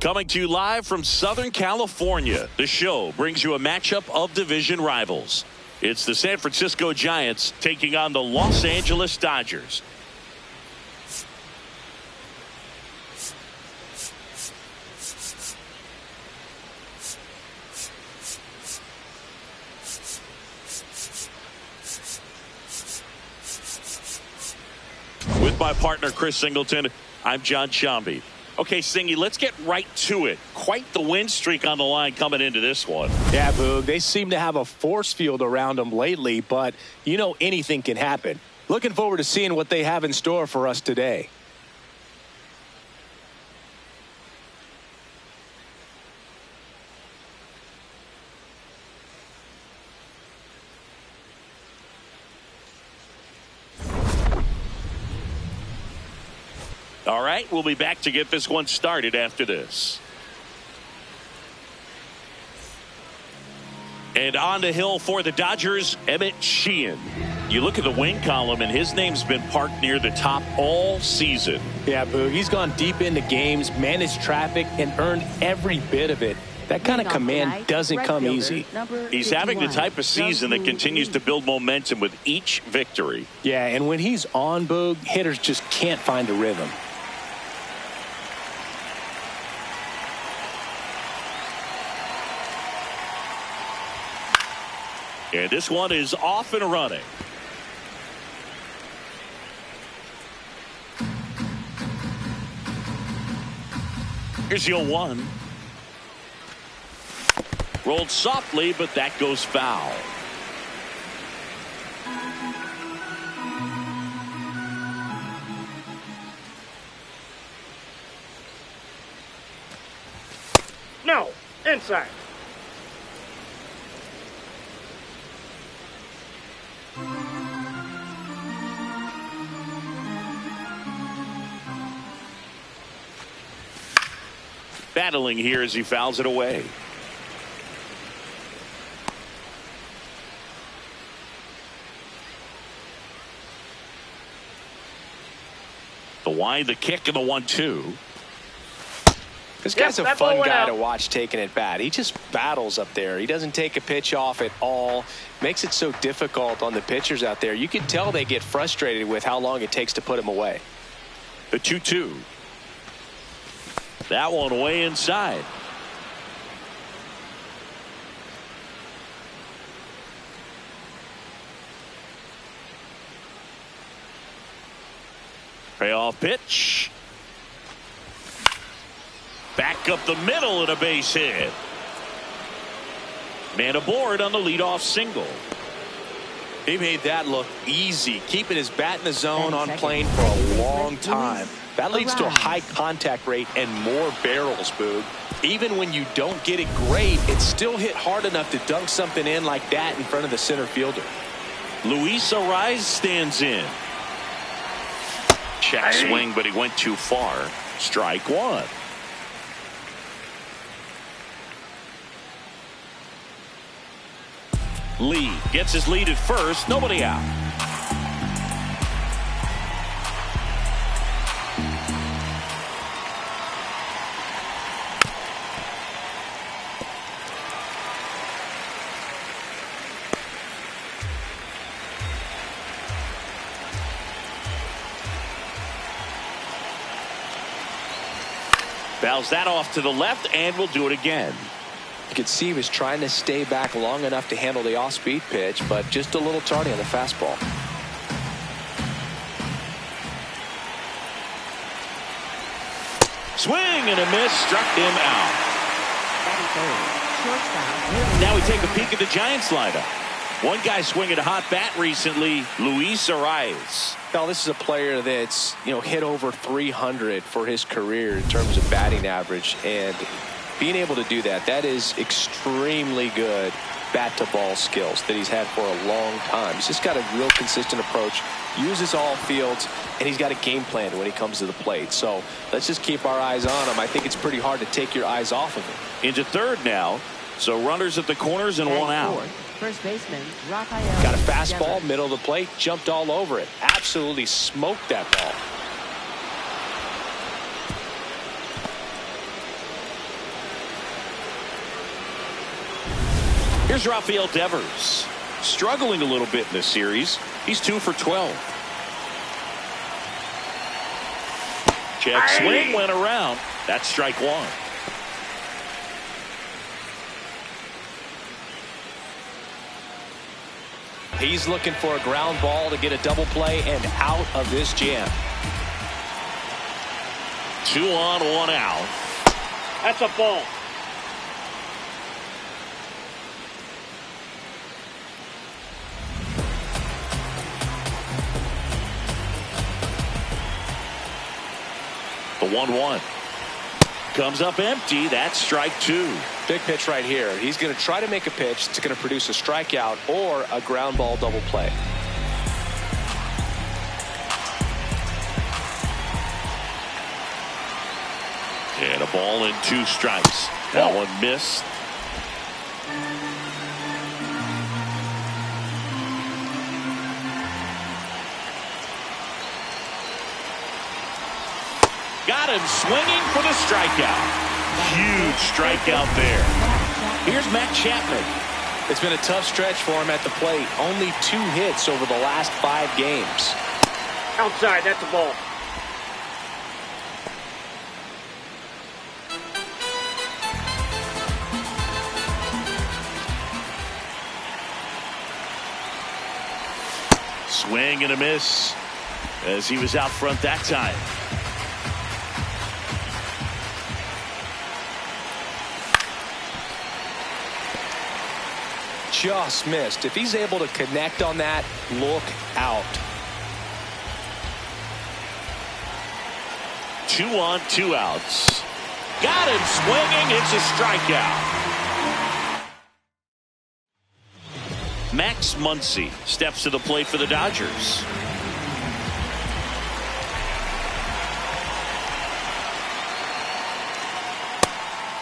Coming to you live from Southern California, the show brings you a matchup of division rivals. It's the San Francisco Giants taking on the Los Angeles Dodgers. With my partner, Chris Singleton, I'm John Shambi. Okay, Singy, let's get right to it. Quite the win streak on the line coming into this one. Yeah, Boog, they seem to have a force field around them lately, but you know anything can happen. Looking forward to seeing what they have in store for us today. All right, we'll be back to get this one started after this. And on the hill for the Dodgers, Emmett Sheehan. You look at the win column, and his name's been parked near the top all season. Yeah, Boog, he's gone deep into games, managed traffic, and earned every bit of it. That kind of command doesn't come easy. He's having the type of season that continues to build momentum with each victory. Yeah, and when he's on, Boog, hitters just can't find a rhythm. And this one is off and running. Here's the 0-1. Rolled softly, but that goes foul. No, inside. Battling here as he fouls it away. The wind, the kick, and the 1-2. This guy's a fun guy to watch taking at bat. He just battles up there. He doesn't take a pitch off at all. Makes it so difficult on the pitchers out there. You can tell they get frustrated with how long it takes to put him away. The 2-2. That one way inside. Payoff pitch. Back up the middle and a base hit. Man aboard on the leadoff single. He made that look easy, keeping his bat in the zone on plane for a long time. That leads to a high contact rate and more barrels, Boog. Even when you don't get it great, it's still hit hard enough to dunk something in like that in front of the center fielder. Luis Ariz stands in. Check swing, but he went too far. Strike one. Lee gets his lead at first. Nobody out. Fouls that off to the left, and we'll do it again. You could see he was trying to stay back long enough to handle the off-speed pitch, but just a little tardy on the fastball. Swing and a miss, struck him out. Now we take a peek at the Giants lineup. One guy swinging a hot bat recently, Luis Ariz. Now, this is a player that's, hit over 300 for his career in terms of batting average, and being able to do that, that is extremely good bat-to-ball skills that he's had for a long time. He's just got a real consistent approach, uses all fields, and he's got a game plan when he comes to the plate. So let's just keep our eyes on him. I think it's pretty hard to take your eyes off of him. Into third now, so runners at the corners and one out. First baseman, Rafael. Got a fastball, middle of the plate, jumped all over it. Absolutely smoked that ball. Here's Rafael Devers. Struggling a little bit in this series. He's 2 for 12. Check swing went around. That's strike one. He's looking for a ground ball to get a double play and out of this jam. 2 on, 1 out. That's a ball. The 1-1 comes up empty. That's strike 2. Big pitch right here. He's going to try to make a pitch that's going to produce a strikeout or a ground ball double play. And a ball and 2 strikes. That one missed. Got him swinging for the strikeout. Huge strikeout there. Here's Matt Chapman. It's been a tough stretch for him at the plate. Only 2 hits over the last 5 games. Outside, that's a ball. Swing and a miss as he was out front that time. Just missed. If he's able to connect on that, look out. 2 on, 2 outs. Got him swinging. It's a strikeout. Max Muncy steps to the plate for the Dodgers.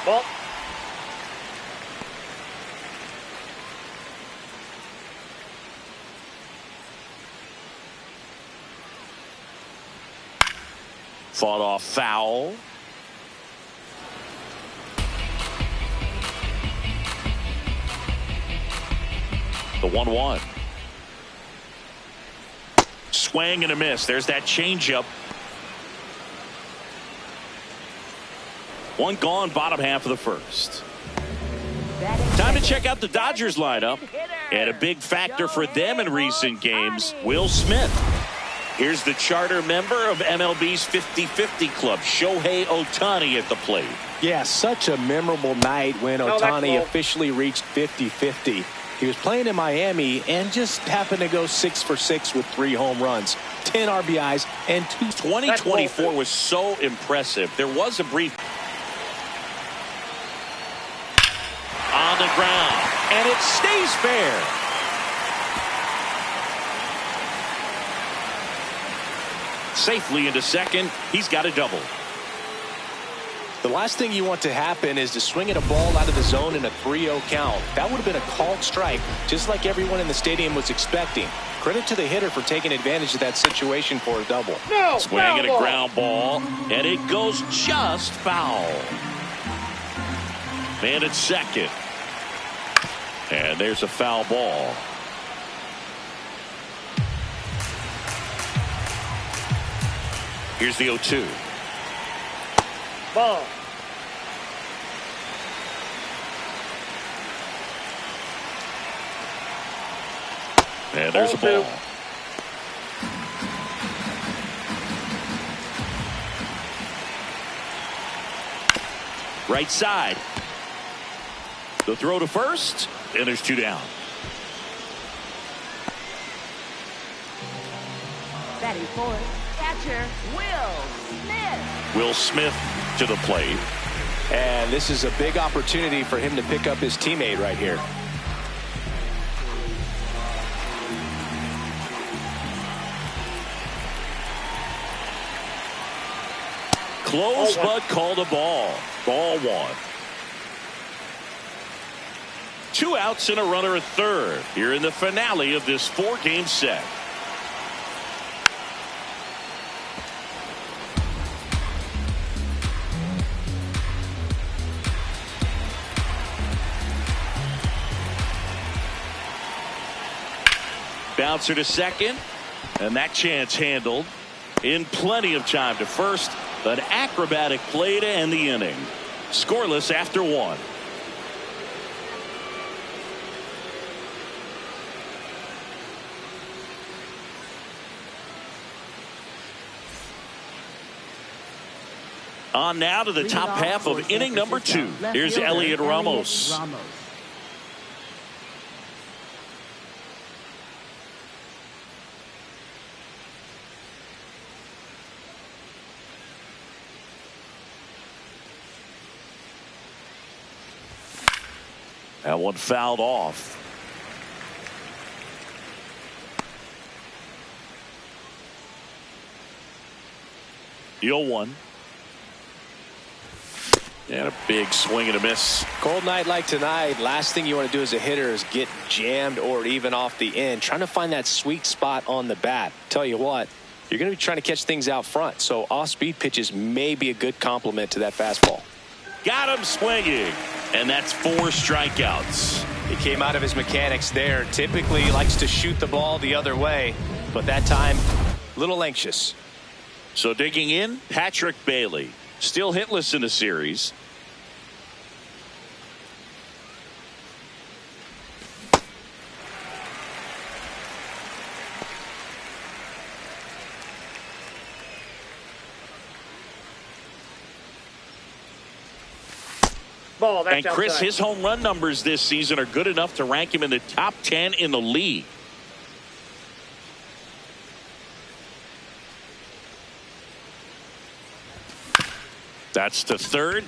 Ball. Fought off foul. The 1-1. Swing and a miss. There's that changeup. 1 gone, bottom half of the first. Time to check out the Dodgers lineup. And a big factor for them in recent games, Will Smith. Here's the charter member of MLB's 50-50 club, Shohei Ohtani at the plate. Yeah, such a memorable night when Ohtani officially reached 50-50. He was playing in Miami and just happened to go 6 for 6 with 3 home runs, 10 RBIs, and 2. 2024 was so impressive. There was a brief on the ground, and it stays fair. Safely into second. He's got a double. The last thing you want to happen is to swing at a ball out of the zone in a 3-0 count. That would have been a called strike, just like everyone in the stadium was expecting. Credit to the hitter for taking advantage of that situation for a double. No, swing and a ground ball, and it goes just foul. Man at second. And there's a foul ball. Here's the 0-2. Ball. And there's a ball. Right side. The throw to first, and there's 2 down. Batting fourth, catcher Will Smith. Will Smith to the plate. And this is a big opportunity for him to pick up his teammate right here. Close, but called a ball. Ball 1. 2 outs and a runner at third here in the finale of this 4-game set. Bouncer to second. And that chance handled in plenty of time to first. An acrobatic play to end the inning. Scoreless after 1. On now to the top half of inning number 2. Here's Elliot Ramos. That one fouled off. Deal 1. And a big swing and a miss. Cold night like tonight, last thing you want to do as a hitter is get jammed or even off the end. Trying to find that sweet spot on the bat. Tell you what, you're going to be trying to catch things out front. So off-speed pitches may be a good complement to that fastball. Got him swinging. And that's 4 strikeouts. He came out of his mechanics there. Typically he likes to shoot the ball the other way, but that time a little anxious. So digging in, Patrick Bailey. Still hitless in the series. Ball, that's and Chris, outside. his home run numbers this season are good enough to rank him in the top 10 in the league. That's to third.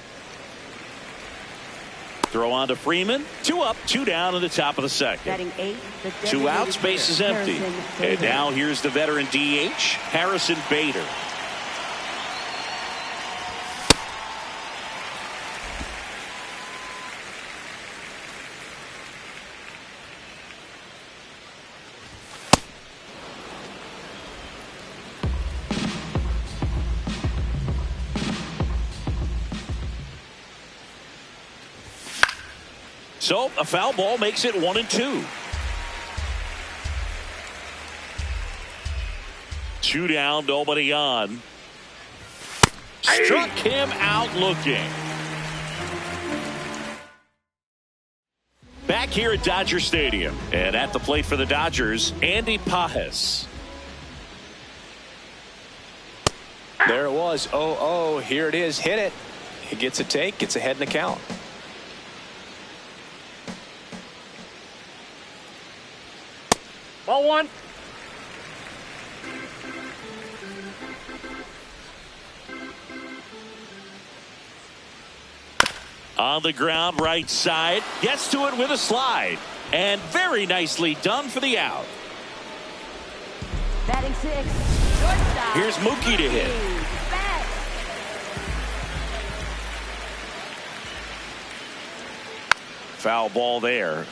Throw on to Freeman. 2 up, 2 down in the top of the second. 2 outs, base is empty. And now here's the veteran DH, Harrison Bader. So a foul ball makes it 1-2. 2 down, nobody on. Struck him out looking. Back here at Dodger Stadium, and at the plate for the Dodgers, Andy Pages. There it was. 0-0. Here it is. Hit it. He gets a take. Gets ahead in the count. Ball 1. On the ground, right side. Gets to it with a slide. And very nicely done for the out. Batting 6. Shortstop. Here's Mookie to hit. Back. Foul ball there.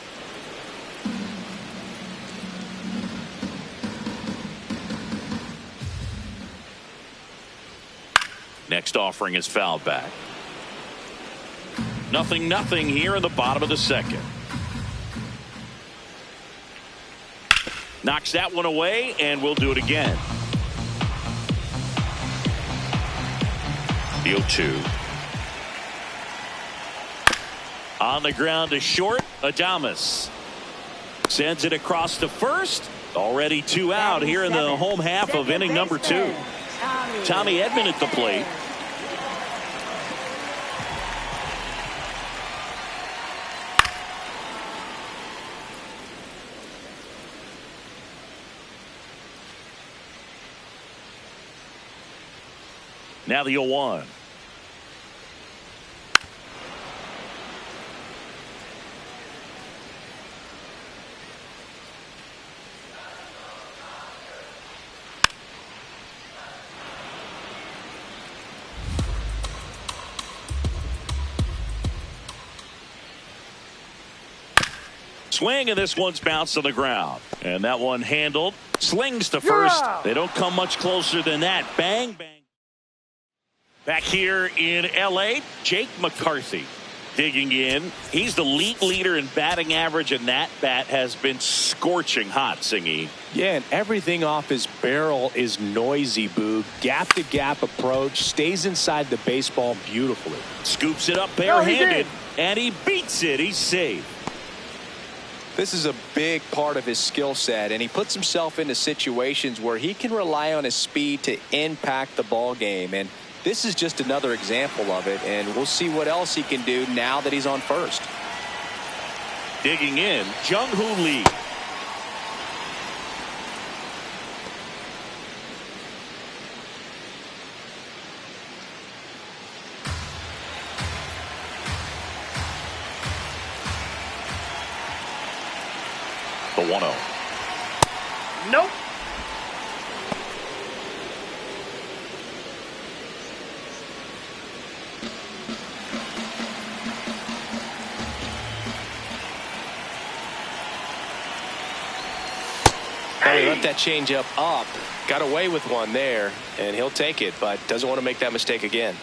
Next offering is fouled back. 0-0 here in the bottom of the second. Knocks that one away, and we'll do it again. The 0-2. On the ground to short, Adames. Sends it across to first. Already 2 out here in the home half of inning number 2. Tommy Edman at the plate. Now the 0-1. Swing, and this one's bounced to the ground. And that one handled. Slings to first. They don't come much closer than that. Bang, bang. Back here in L.A., Jake McCarthy. Digging in, he's the league leader in batting average, and that bat has been scorching hot, Singy. Yeah, and everything off his barrel is noisy, Boog. Gap-to-gap approach, stays inside the baseball beautifully. Scoops it up barehanded, and he beats it. He's safe. This is a big part of his skill set, and he puts himself into situations where he can rely on his speed to impact the ball game. And this is just another example of it, and we'll see what else he can do now that he's on first. Digging in, Jung-Hoo Lee. The 1-0. Nope. He left that changeup up, got away with one there, and he'll take it, but doesn't want to make that mistake again.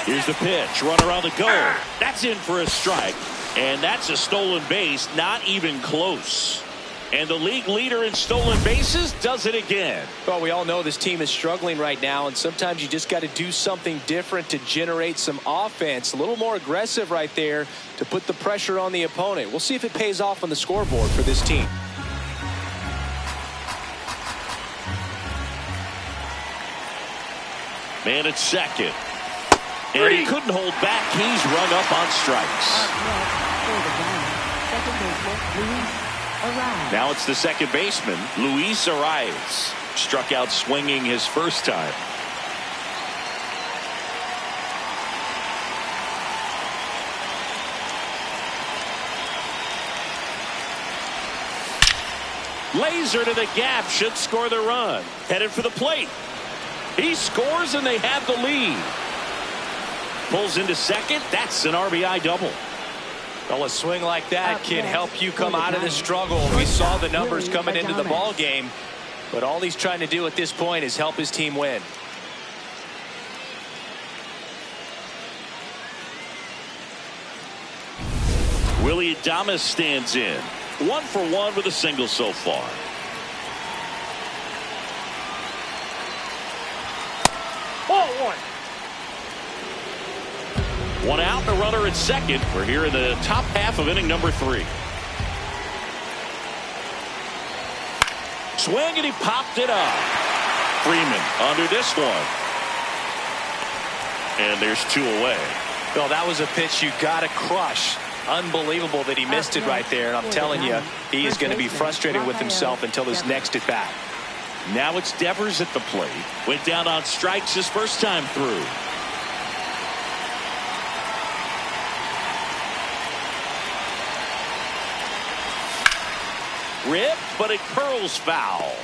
Here's the pitch. Runner on the go. That's in for a strike. And that's a stolen base. Not even close. And the league leader in stolen bases does it again. Well, we all know this team is struggling right now, and sometimes you just got to do something different to generate some offense. A little more aggressive right there to put the pressure on the opponent. We'll see if it pays off on the scoreboard for this team. Man at second. And he couldn't hold back. He's rung up on strikes. Now it's the second baseman, Luis Arias. Struck out swinging his first time. Laser to the gap, should score the run. Headed for the plate. He scores and they have the lead. Pulls into second. That's an RBI double. Well, a swing like that can help you come out of the struggle. We saw the numbers coming into the ball game, but all he's trying to do at this point is help his team win. Willie Adames stands in. 1 for 1 with a single so far. Ball one. One out, the runner at second. We're here in the top half of inning number 3. Swing, and he popped it up. Freeman under this one. And there's 2 away. Well, that was a pitch you got to crush. Unbelievable that he missed it right there. And I'm telling you, he is going to be frustrated with himself until his next at bat. Now it's Devers at the plate. Went down on strikes his first time through. Rip, but it curls foul.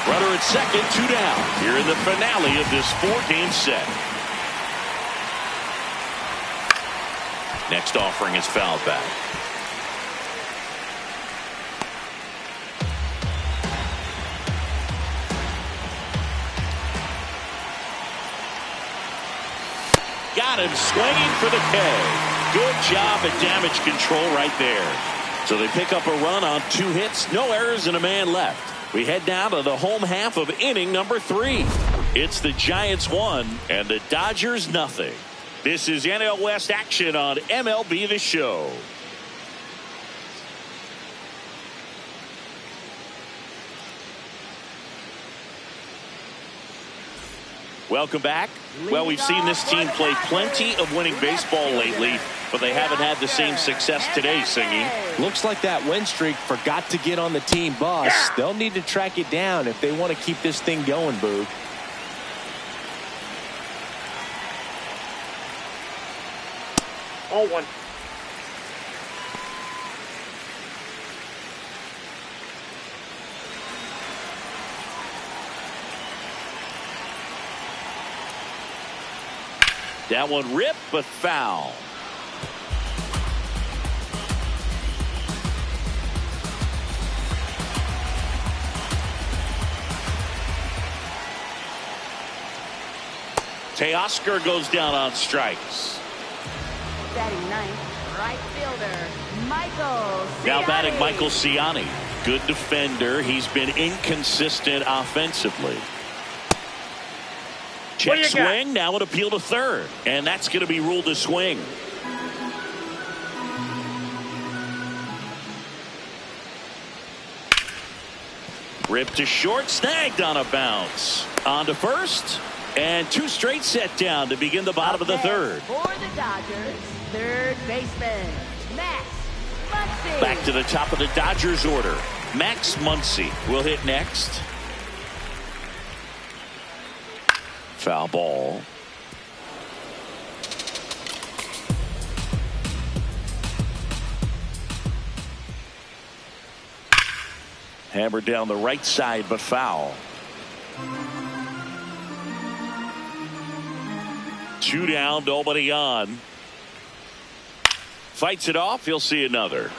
Runner at second, 2 down. Here in the finale of this 4-game set. Next offering is fouled back. Got him swinging for the K. Good job at damage control right there. So they pick up a run on 2 hits, no errors, and a man left. We head down to the home half of inning number 3. It's the Giants 1 and the Dodgers nothing. This is NL West action on MLB The Show. Welcome back. Well, we've seen this team play plenty of winning baseball lately, but they haven't had the same success today, Singy. Looks like that win streak forgot to get on the team bus. They'll need to track it down if they want to keep this thing going, Boog. Ball one. That one ripped, but foul. Teoscar goes down on strikes. Batting ninth, right fielder, Michael Ciani. Now batting Michael Ciani. Good defender. He's been inconsistent offensively. Check swing. Now an appeal to third. And that's going to be ruled a swing. Ripped to short. Snagged on a bounce. On to first. And two straight set down to begin the bottom of the third. For the Dodgers, third baseman, Max Muncy. Back to the top of the Dodgers order. Max Muncy will hit next. Foul ball. Hammered down the right side, but foul. 2 down, nobody on. Fights it off. He'll see another.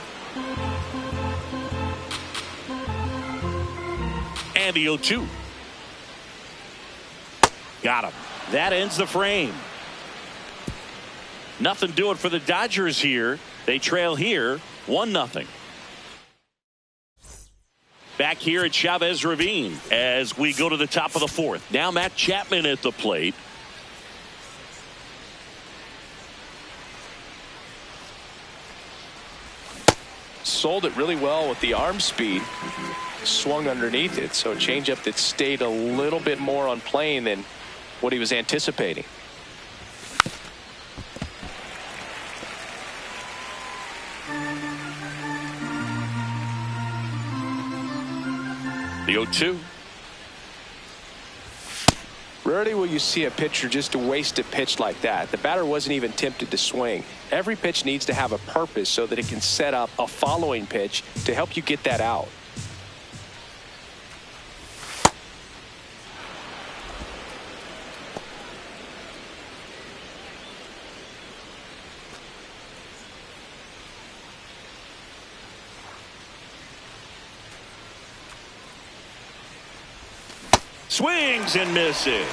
And the 0-2. Got him. That ends the frame. Nothing doing for the Dodgers here. They trail here 1-0. Back here at Chavez Ravine as we go to the top of the fourth. Now Matt Chapman at the plate. Sold it really well with the arm speed. Swung underneath it, so a changeup that stayed a little bit more on plane than what he was anticipating. The 0-2. Rarely will you see a pitcher just waste a pitch like that. The batter wasn't even tempted to swing. Every pitch needs to have a purpose so that it can set up a following pitch to help you get that out. Swings and misses.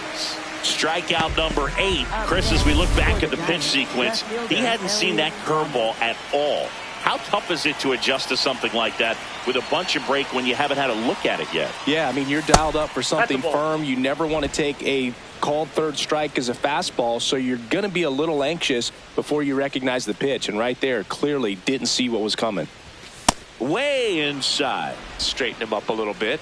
Strikeout number 8. Chris, as we look back at the pitch sequence, he hadn't seen that curveball at all. How tough is it to adjust to something like that with a bunch of break when you haven't had a look at it yet? Yeah, I mean, you're dialed up for something firm. You never want to take a called third strike as a fastball, so you're going to be a little anxious before you recognize the pitch. And right there, clearly didn't see what was coming. Way inside. Straighten him up a little bit.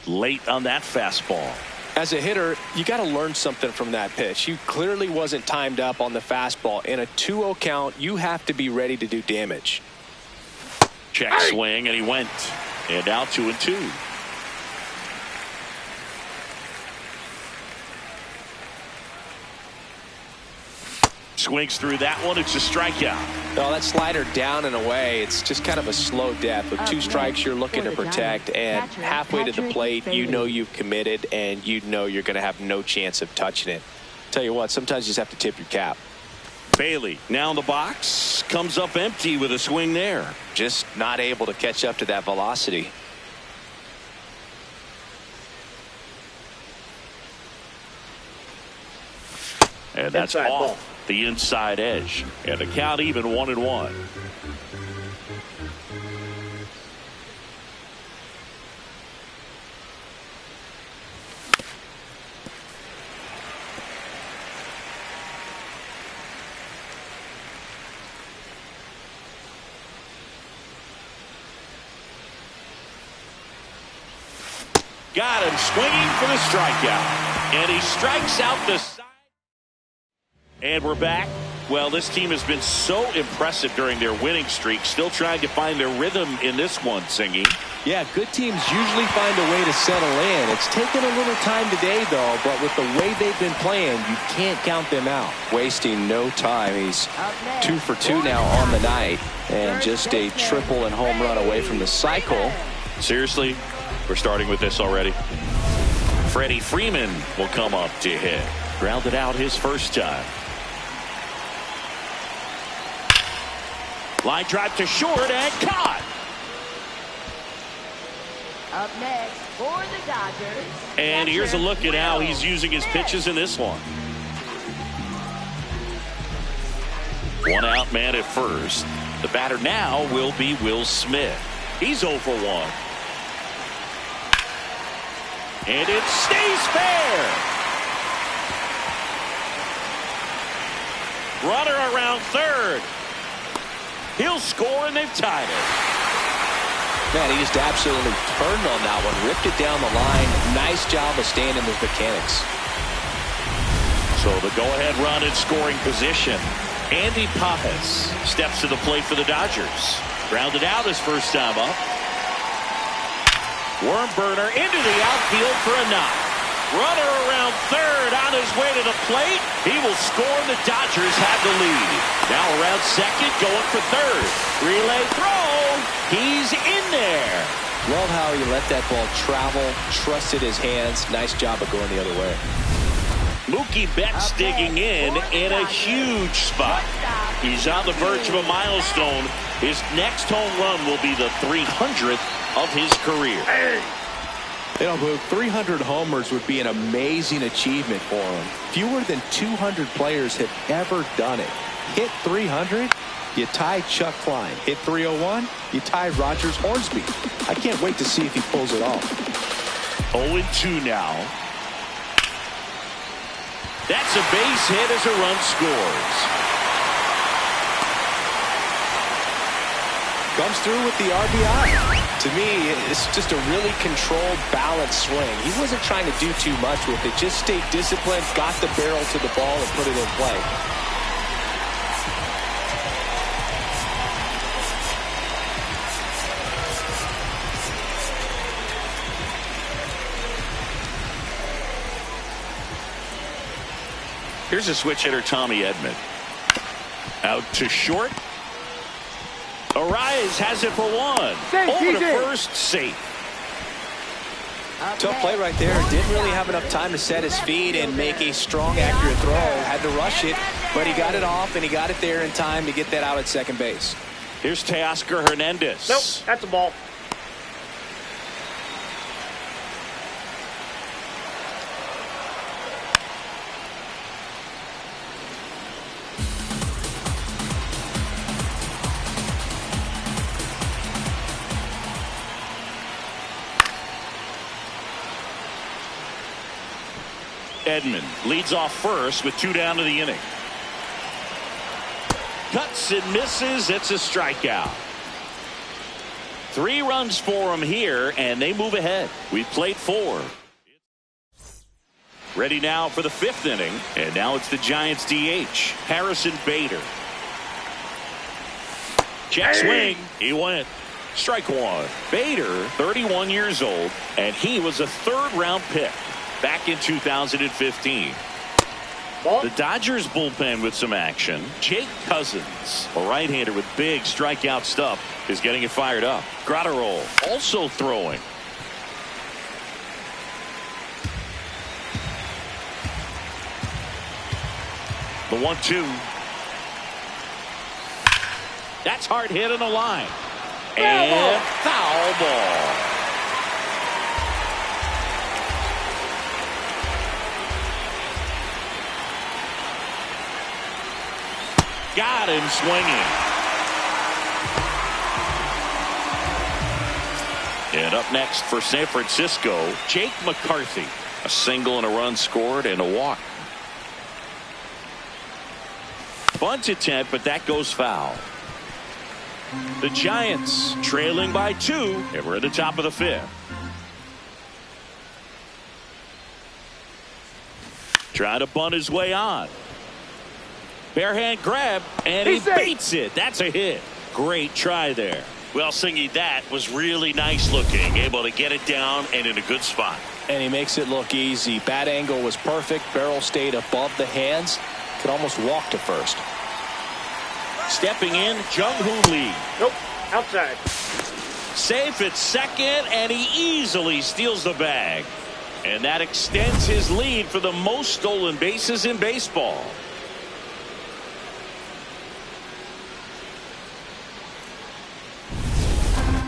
Late on that fastball. As a hitter, you got to learn something from that pitch. You clearly wasn't timed up on the fastball. In a 2-0 count, you have to be ready to do damage. Check swing, and he went. And now 2-2. Swings through that one. It's a strikeout. No, that slider down and away. It's just kind of a slow death. With 2 strikes, you're looking to protect, and halfway to the plate, you know you've committed, and you know you're going to have no chance of touching it. Tell you what, sometimes you just have to tip your cap. Bailey now in the box, comes up empty with a swing there. Just not able to catch up to that velocity. And that's Inside off ball. the inside edge. And the count even 1-1. Got him swinging for the strikeout. And he strikes out the side. And we're back. Well, this team has been so impressive during their winning streak. Still trying to find their rhythm in this one, Singy. Yeah, good teams usually find a way to settle in. It's taken a little time today, though, but with the way they've been playing, you can't count them out. Wasting no time. He's 2 for 2 now on the night, and just a triple and home run away from the cycle. Seriously, we're starting with this already. Freddie Freeman will come up to hit. Grounded out his first time. Line drive to short and caught. Up next for the Dodgers. And here's a look at how he's using his pitches in this one. One out man at first. The batter now will be Will Smith. He's 0 for 1. And it stays fair. Runner around third. He'll score, and they've tied it. Man, he just absolutely turned on that one. Ripped it down the line. Nice job of staying in his mechanics. So the go-ahead run in scoring position. Andy Pajes steps to the plate for the Dodgers. Grounded out his first time up. Worm burner into the outfield for a knock. Runner around third on his way to the plate. He will score, and the Dodgers have the lead. Now around second, going for third. Relay throw. He's in there. Love how he let that ball travel, trusted his hands. Nice job of going the other way. Mookie Betts digging in a huge spot. He's on the verge of a milestone. His next home run will be the 300th of his career. You know, 300 homers would be an amazing achievement for him. Fewer than 200 players have ever done it. Hit 300, you tie Chuck Klein. Hit 301, you tie Rogers Hornsby. I can't wait to see if he pulls it off. 0-2 now. That's a base hit as a run scores. Comes through with the RBI. To me, it's just a really controlled, balanced swing. He wasn't trying to do too much with it. Just stayed disciplined, got the barrel to the ball, and put it in play. Here's a switch hitter, Tommy Edman. Out to short. Arias has it for one. Over to first, safe. Tough play right there. Didn't really have enough time to set his feet and make a strong, accurate throw. Had to rush it, but he got it off, and he got it there in time to get that out at second base. Here's Teoscar Hernandez. Nope, that's a ball. Edman leads off first with 2 down to the inning. Cuts and misses. It's a strikeout. 3 runs for him here, and they move ahead. We've played 4. Ready now for the 5th inning, and now it's the Giants DH, Harrison Bader. Check swing. He went. Strike 1. Bader, 31 years old, and he was a 3rd-round pick back in 2015. The Dodgers bullpen with some action. Jake Cousins, a right-hander with big strikeout stuff, is getting it fired up. Gratterall also throwing. The 1-2. That's hard hit in the line. And foul ball. Got him swinging. And up next for San Francisco, Jake McCarthy. A single and a run scored and a walk. Bunt attempt, but that goes foul. The Giants trailing by 2, and we're at the top of the 5th. Trying to bunt his way on. Bare hand grab, and he beats it. That's a hit. Great try there. Well, Singy, that was really nice looking. Able to get it down and in a good spot. And he makes it look easy. Bat angle was perfect. Barrel stayed above the hands. Could almost walk to first. Stepping in, Jung-Hoo Lee. Nope, outside. Safe at second, and he easily steals the bag. And that extends his lead for the most stolen bases in baseball.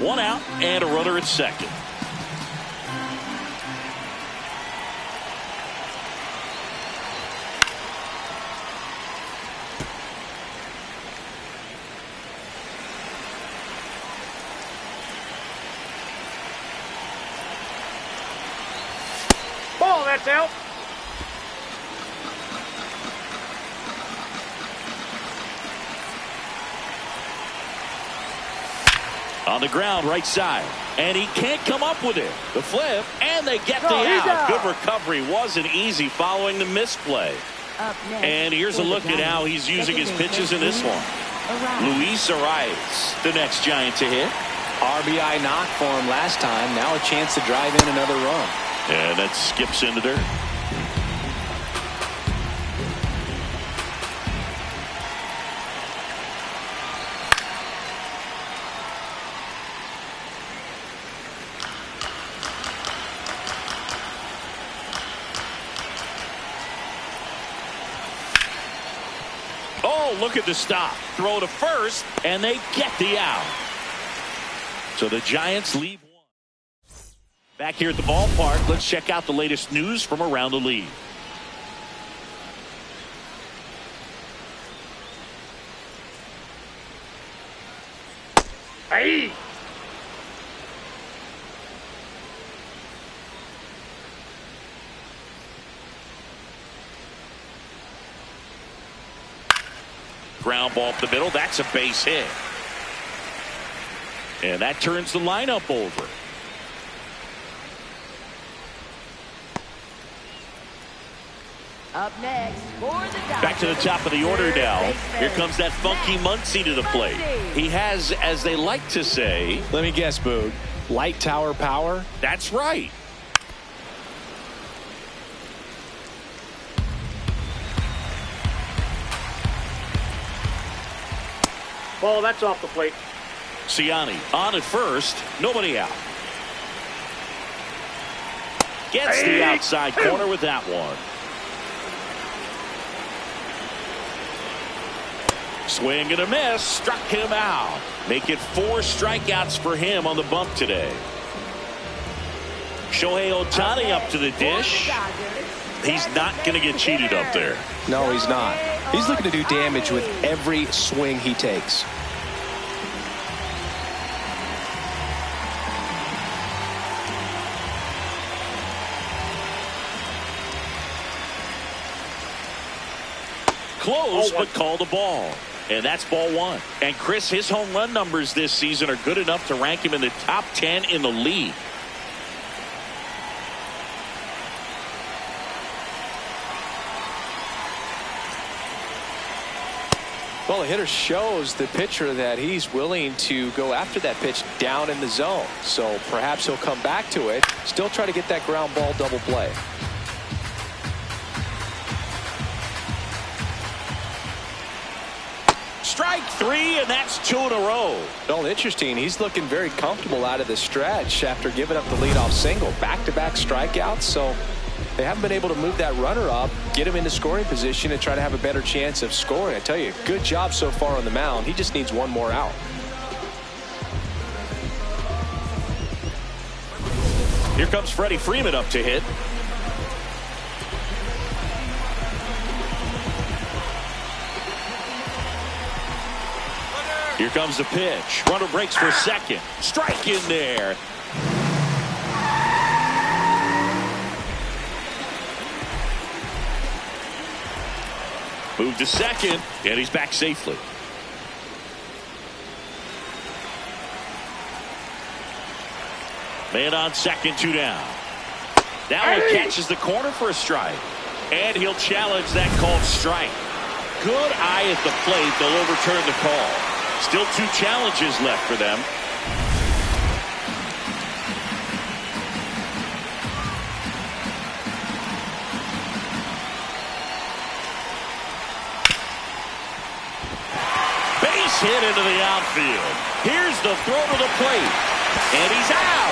One out and a runner at second. Ball, that's out. On the ground, right side. And he can't come up with it. The flip, and they get the out. Good recovery. Wasn't easy following the misplay. And here's a look at how he's using his pitches in this one. Luis Arias, the next Giant to hit. RBI knock for him last time. Now a chance to drive in another run. And that skips into dirt. Oh, look at the stop. Throw to first, and they get the out. So the Giants leave one. Back here at the ballpark, let's check out the latest news from around the league. Hey! Ground ball up the middle. That's a base hit. And that turns the lineup over. Up next for the Dodgers. Back to the top of the order now. Here comes that funky Muncy to the plate. He has, as they like to say, let me guess, Boog, light tower power? That's right. Ball, that's off the plate. Ciani on at first. Nobody out. Gets the outside corner with that one. Swing and a miss. Struck him out. Make it 4 strikeouts for him on the bump today. Shohei Ohtani up to the dish. He's not going to get cheated up there. No, he's not. He's looking to do damage with every swing he takes. Close, but called a ball. And that's ball 1. And Chris, his home run numbers this season are good enough to rank him in the top 10 in the league. Well, the hitter shows the pitcher that he's willing to go after that pitch down in the zone. So perhaps he'll come back to it, still try to get that ground ball double play. Strike 3, and that's 2 in a row. Well, interesting. He's looking very comfortable out of the stretch after giving up the leadoff single. Back-to-back strikeouts, so they haven't been able to move that runner up, get him into scoring position, and try to have a better chance of scoring. I tell you, good job so far on the mound. He just needs one more out. Here comes Freddie Freeman up to hit. Here comes the pitch. Runner breaks for second. Strike in there. Move to second, and he's back safely. Man on second, 2 down. That one catches the corner for a strike. And he'll challenge that called strike. Good eye at the plate. They'll overturn the call. Still 2 challenges left for them. Base hit into the outfield. Here's the throw to the plate. And he's out.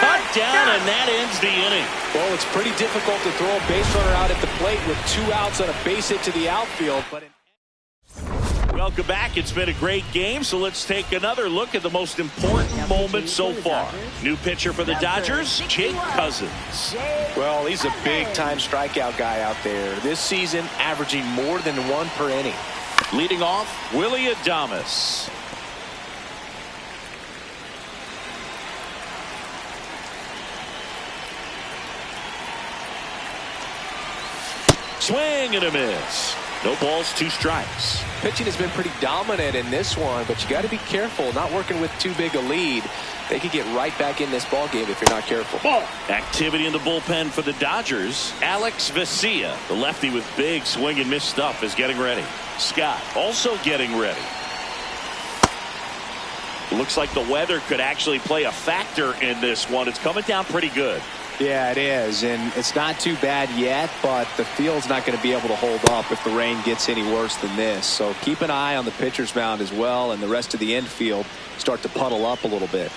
Cut down, and that ends the inning. Well, it's pretty difficult to throw a base runner out at the plate with 2 outs on a base hit to the outfield. But Welcome back. It's been a great game, so let's take another look at the most important moment so far. New pitcher for the Dodgers, Jake Cousins. Well, he's a big-time strikeout guy out there. This season, averaging more than 1 per inning. Leading off, Willie Adames. Swing and a miss. No balls, 2 strikes. Pitching has been pretty dominant in this one, but you got to be careful. Not working with too big a lead. They could get right back in this ball game if you're not careful. Ball. Activity in the bullpen for the Dodgers. Alex Vesia, the lefty with big swing and miss stuff, is getting ready. Scott also getting ready. Looks like the weather could actually play a factor in this one. It's coming down pretty good. Yeah, it is, and it's not too bad yet, but the field's not going to be able to hold up if the rain gets any worse than this. So keep an eye on the pitcher's mound as well, and the rest of the infield start to puddle up a little bit.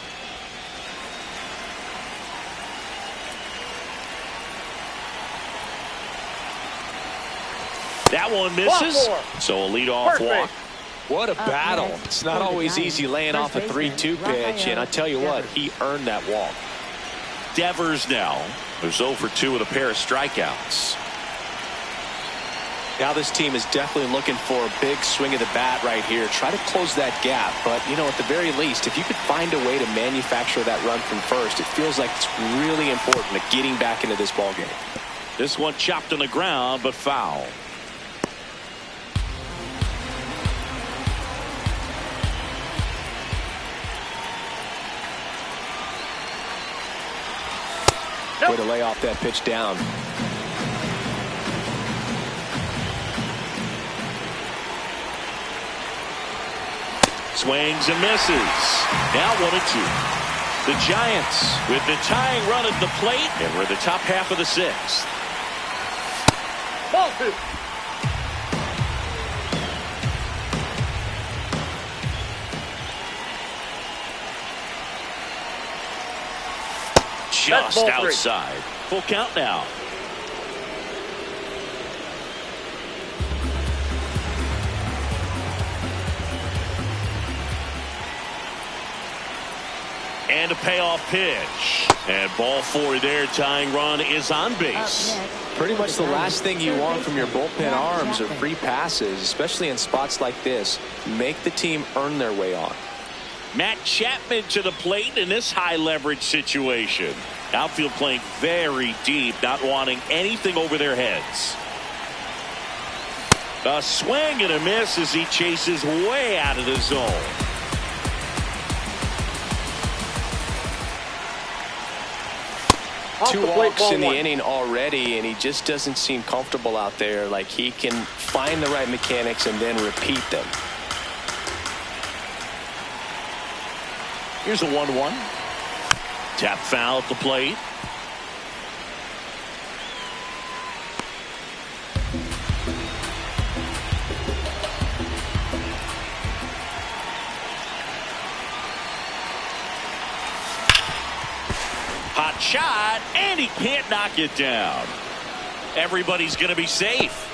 That one misses, so a leadoff walk. What a battle. It's not always easy laying off a 3-2 pitch, and I tell you what, he earned that walk. Devers now. There's 0 for 2 with a pair of strikeouts. Now this team is definitely looking for a big swing of the bat right here. Try to close that gap, but you know, at the very least, if you could find a way to manufacture that run from first, it feels like it's really important to getting back into this ball game. This one chopped on the ground, but foul. Way to lay off that pitch down. Swings and misses. Now 1-2. The Giants with the tying run at the plate, and we're the top half of the 6th. Ball 2. Just outside. Full count now. And a payoff pitch. And ball 4 there. Tying run is on base. Pretty much the last thing you want from your bullpen arms are free passes, especially in spots like this. Make the team earn their way on. Matt Chapman to the plate in this high leverage situation. Outfield playing very deep, not wanting anything over their heads. A swing and a miss as he chases way out of the zone. Two walks in the inning already, and he just doesn't seem comfortable out there. Like he can find the right mechanics and then repeat them. Here's a 1-1. Tap foul at the plate. Hot shot, and he can't knock it down. Everybody's going to be safe.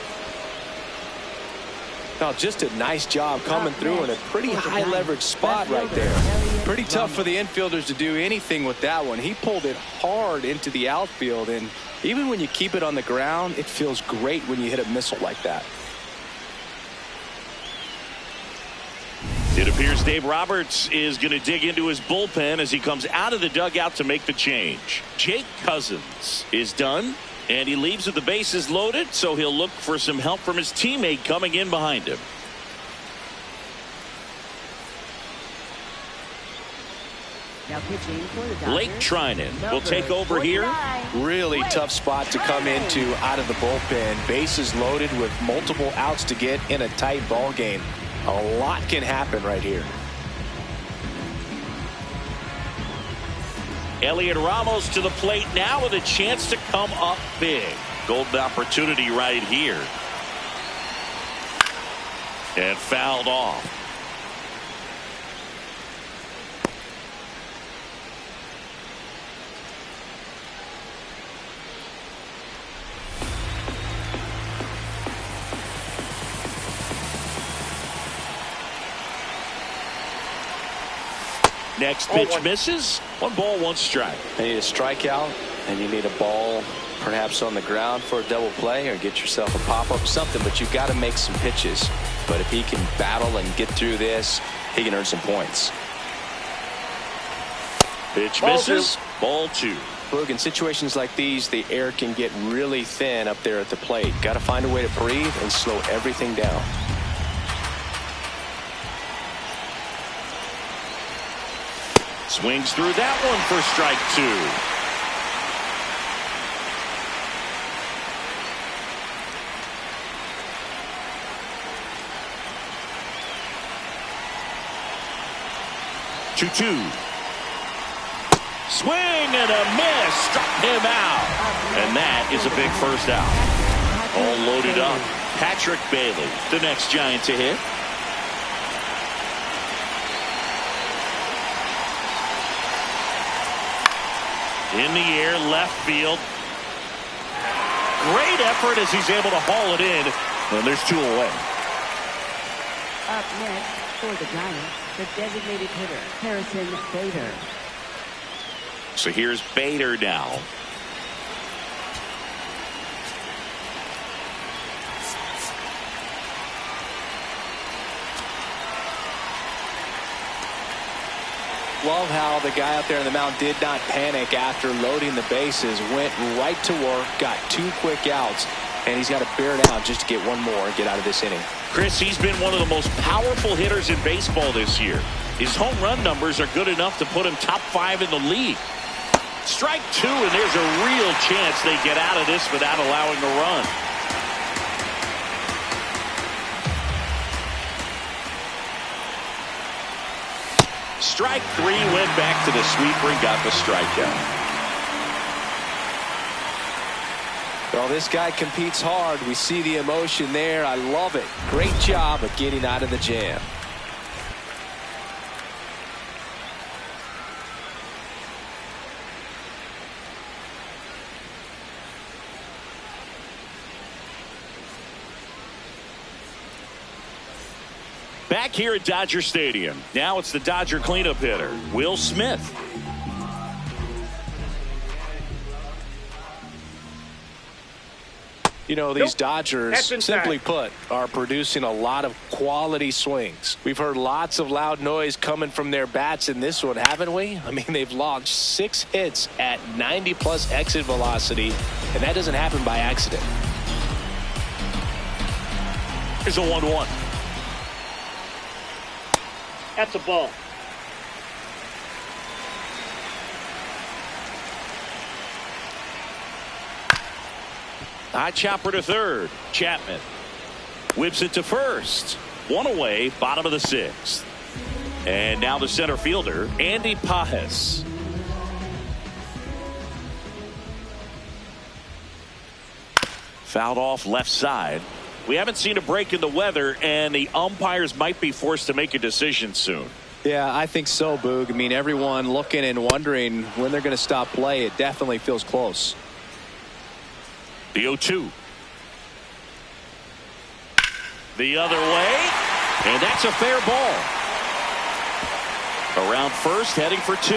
Now, just a nice job coming through in a pretty high leverage spot right there. Pretty tough for the infielders to do anything with that one. He pulled it hard into the outfield, and even when you keep it on the ground, it feels great when you hit a missile like that. It appears Dave Roberts is going to dig into his bullpen as he comes out of the dugout to make the change. Jake Cousins is done, and he leaves with the bases loaded, so he'll look for some help from his teammate coming in behind him. Now pitching for the Dodgers, Blake Trinan will take over here. Really tough spot to come into out of the bullpen. Bases loaded with multiple outs to get in a tight ball game. A lot can happen right here. Elliot Ramos to the plate now with a chance to come up big. Golden opportunity right here. And fouled off. Next pitch misses. 1 ball, 1 strike. You need a strikeout, and you need a ball perhaps on the ground for a double play, or get yourself a pop-up, something, but you've got to make some pitches. But if he can battle and get through this, he can earn some points. Pitch misses. Ball 2. Look, in situations like these, the air can get really thin up there at the plate. Got to find a way to breathe and slow everything down. Swings through that one for strike 2. Swing and a miss. Struck him out. And that is a big first out. All loaded up. Patrick Bailey, the next Giant to hit. In the air, left field. Great effort as he's able to haul it in. And there's 2 away. Up next for the Giants, the designated hitter, Harrison Bader. So here's Bader now. Love how the guy out there on the mound did not panic after loading the bases. Went right to work, got 2 quick outs, and he's got to bear down just to get 1 more and get out of this inning. Chris, he's been one of the most powerful hitters in baseball this year. His home run numbers are good enough to put him top 5 in the league. Strike 2, and there's a real chance they get out of this without allowing a run. Strike 3, went back to the sweeper and got the strikeout. Well, this guy competes hard. We see the emotion there. I love it. Great job of getting out of the jam. Back here at Dodger Stadium. Now it's the Dodger cleanup hitter, Will Smith. You know, these Dodgers, simply put, are producing a lot of quality swings. We've heard lots of loud noise coming from their bats in this one, haven't we? I mean, they've launched 6 hits at 90+ exit velocity, and that doesn't happen by accident. Here's a 1-1. That's a ball. High chopper to third. Chapman whips it to first. 1 away, bottom of the 6th. And now the center fielder, Andy Pajes. Fouled off left side. We haven't seen a break in the weather, and the umpires might be forced to make a decision soon. Yeah, I think so, Boog. I mean, everyone looking and wondering when they're going to stop play. It definitely feels close. The 0-2. The other way, and that's a fair ball. Around first, heading for 2.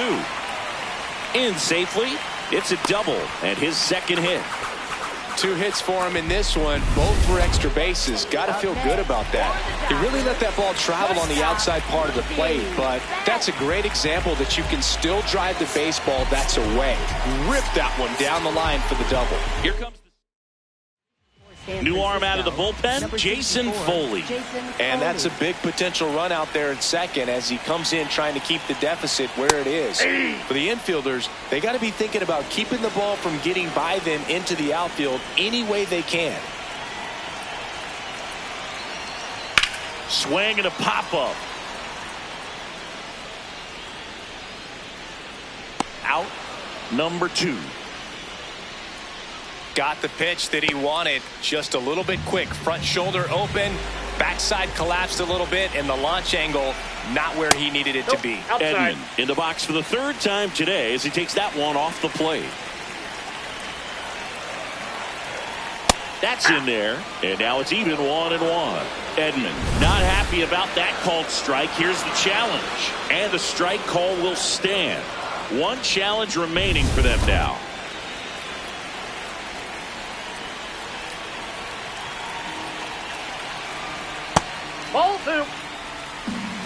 In safely, it's a double, and his 2nd hit. 2 hits for him in this one, both for extra bases. Got to feel good about that. He really let that ball travel on the outside part of the plate, but that's a great example that you can still drive the baseball that's away. Rip that one down the line for the double. Here comes new arm out of the bullpen, Jason Foley. And that's a big potential run out there in second as he comes in trying to keep the deficit where it is. For the infielders, they got to be thinking about keeping the ball from getting by them into the outfield any way they can. Swing and a pop-up. Out, number 2. Got the pitch that he wanted, just a little bit quick. Front shoulder open, backside collapsed a little bit, and the launch angle not where he needed it to be. Outside. Edman in the box for the 3rd time today as he takes that one off the plate. That's in there, and now it's even 1-1. Edman not happy about that called strike. Here's the challenge, and the strike call will stand. One challenge remaining for them now. Ball 2.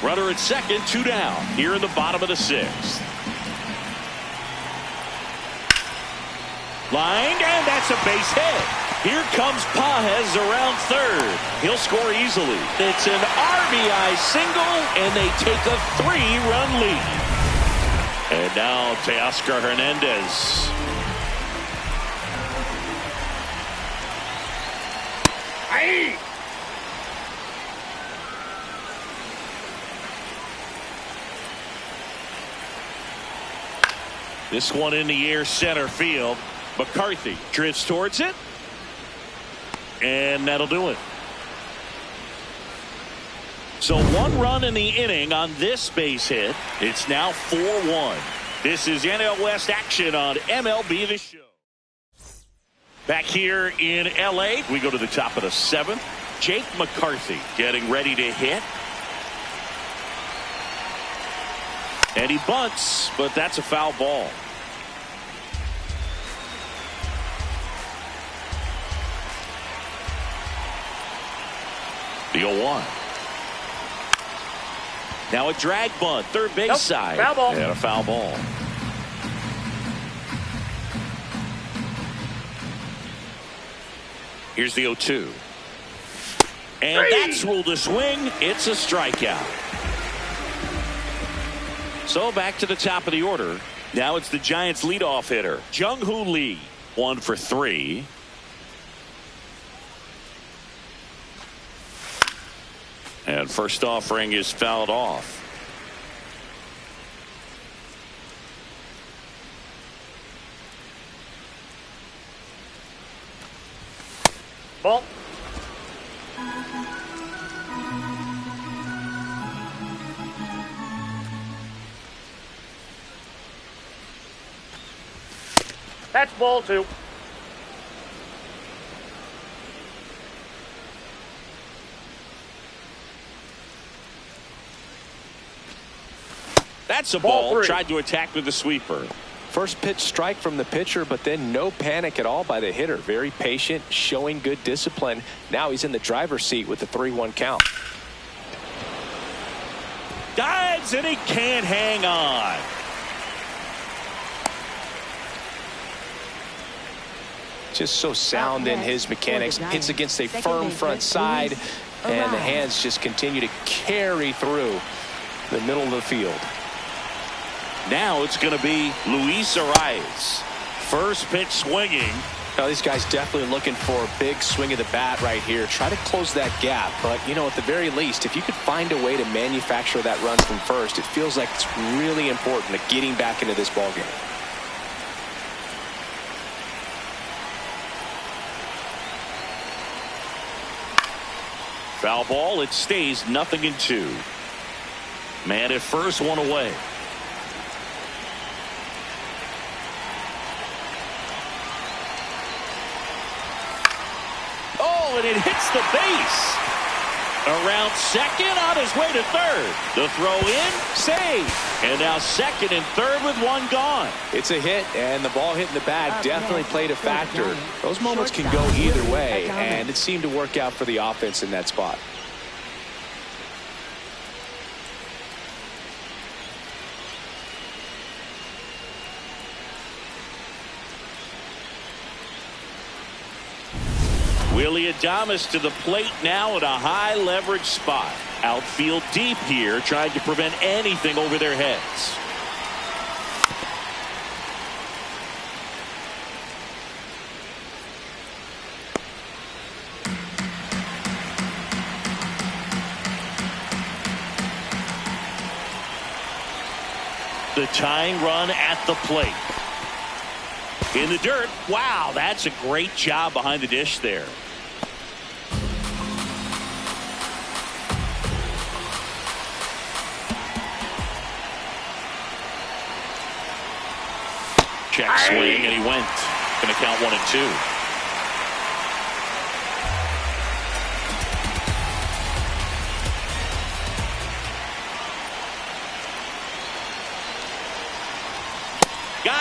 Runner at second, 2 down here in the bottom of the 6th. Lined, and that's a base hit. Here comes Pages around third. He'll score easily. It's an RBI single, and they take a 3-run lead. And now Teoscar Hernandez. Aye. This one in the air, center field. McCarthy drifts towards it, and that'll do it. So 1 run in the inning on this base hit. It's now 4-1. This is NL West action on MLB The Show. Back here in L.A., we go to the top of the 7th. Jake McCarthy getting ready to hit. And he bunts, but that's a foul ball. The 0-1. Now a drag bunt, third base side. Foul ball. And a foul ball. Here's the 0-2. And that's ruled a swing. It's a strikeout. So back to the top of the order. Now it's the Giants leadoff hitter, Jung-Hoo Lee. 1 for 3. And first offering is fouled off. Ball. That's ball 2. That's a Ball ball. 3. Tried to attack with the sweeper. First pitch strike from the pitcher, but then no panic at all by the hitter. Very patient, showing good discipline. Now he's in the driver's seat with the 3-1 count. Dives, and he can't hang on. Just so sound in his mechanics. Hits against a firm front side, and the hands just continue to carry through the middle of the field. Now it's going to be Luis Arias. First pitch swinging. Now these guys definitely looking for a big swing of the bat right here. Try to close that gap, but you know, at the very least, if you could find a way to manufacture that run from first, it feels like it's really important to getting back into this ballgame. Foul ball. It stays 0-2. Man at first, 1 away. Oh, and it hits the base. Around second, on his way to third. The throw in, save. And now second and third with 1 gone. It's a hit, and the ball hitting the bat definitely played a factor. Those moments can go either way, and it seemed to work out for the offense in that spot. Willie Adames to the plate now at a high leverage spot. Outfield deep here, trying to prevent anything over their heads. The tying run at the plate. In the dirt. Wow, that's a great job behind the dish there. Check swing, and he went. Going to count 1-2.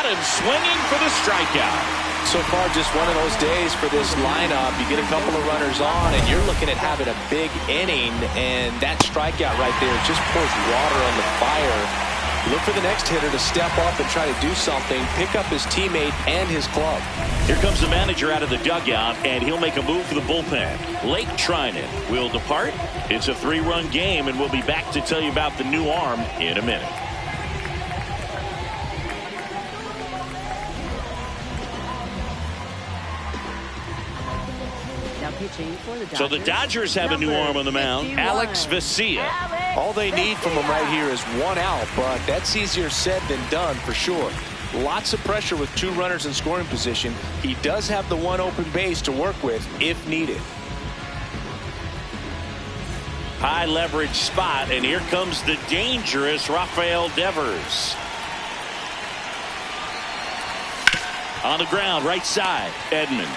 got him swinging for the strikeout. So far, just one of those days for this lineup. You get a couple of runners on, and you're looking at having a big inning, and that strikeout right there just pours water on the fire. Look for the next hitter to step up and try to do something, pick up his teammate and his glove. Here comes the manager out of the dugout, and he'll make a move for the bullpen. Lake Trinan will depart. It's a 3-run game, and we'll be back to tell you about the new arm in a minute. So the Dodgers have a new arm on the mound, Alex Vesia. All they need from him right here is one out, but that's easier said than done for sure. Lots of pressure with 2 runners in scoring position. He does have the one open base to work with if needed. High leverage spot, and here comes the dangerous Rafael Devers. On the ground, right side, Edman.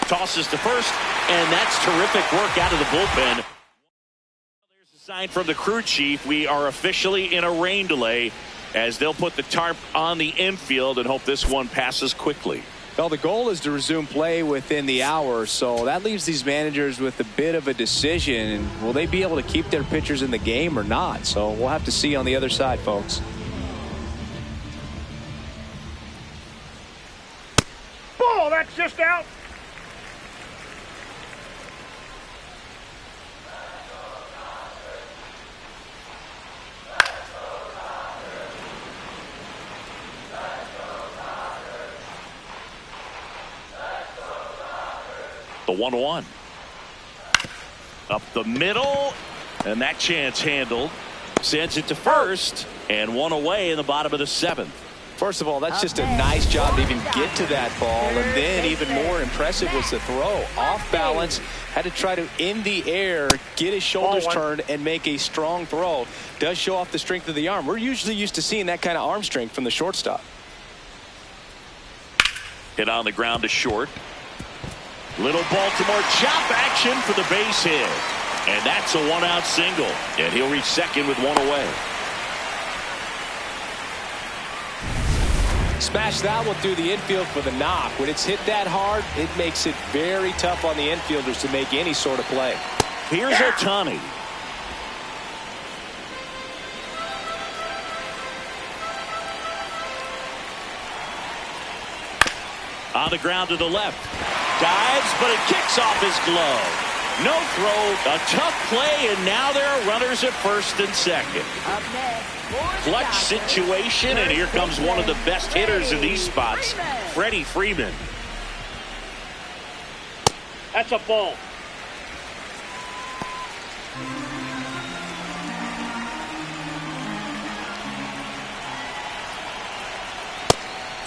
Tosses to first, and that's terrific work out of the bullpen. There's a sign from the crew chief. We are officially in a rain delay as they'll put the tarp on the infield and hope this one passes quickly. Well, the goal is to resume play within the hour, so that leaves these managers with a bit of a decision. Will they be able to keep their pitchers in the game or not? So we'll have to see on the other side, folks. Ball, that's just out. The 1-1. Up the middle, and that chance handled. Sends it to first, and one away in the bottom of the 7th. First of all, that's just a nice job to even get to that ball, and then even more impressive was the throw. Off balance, had to try to, in the air, get his shoulders turned and make a strong throw. Does show off the strength of the arm. We're usually used to seeing that kind of arm strength from the shortstop. Hit on the ground to short. Little Baltimore chop action for the base hit. And that's a 1-out single. And he'll reach second with 1 away. Smash that one through the infield for the knock. When it's hit that hard, it makes it very tough on the infielders to make any sort of play. Here's Ohtani. On the ground to the left. Dives, but it kicks off his glove. No throw, a tough play, and now there are runners at first and second. Clutch situation, and here comes one of the best hitters in these spots, Freddie Freeman. That's a ball.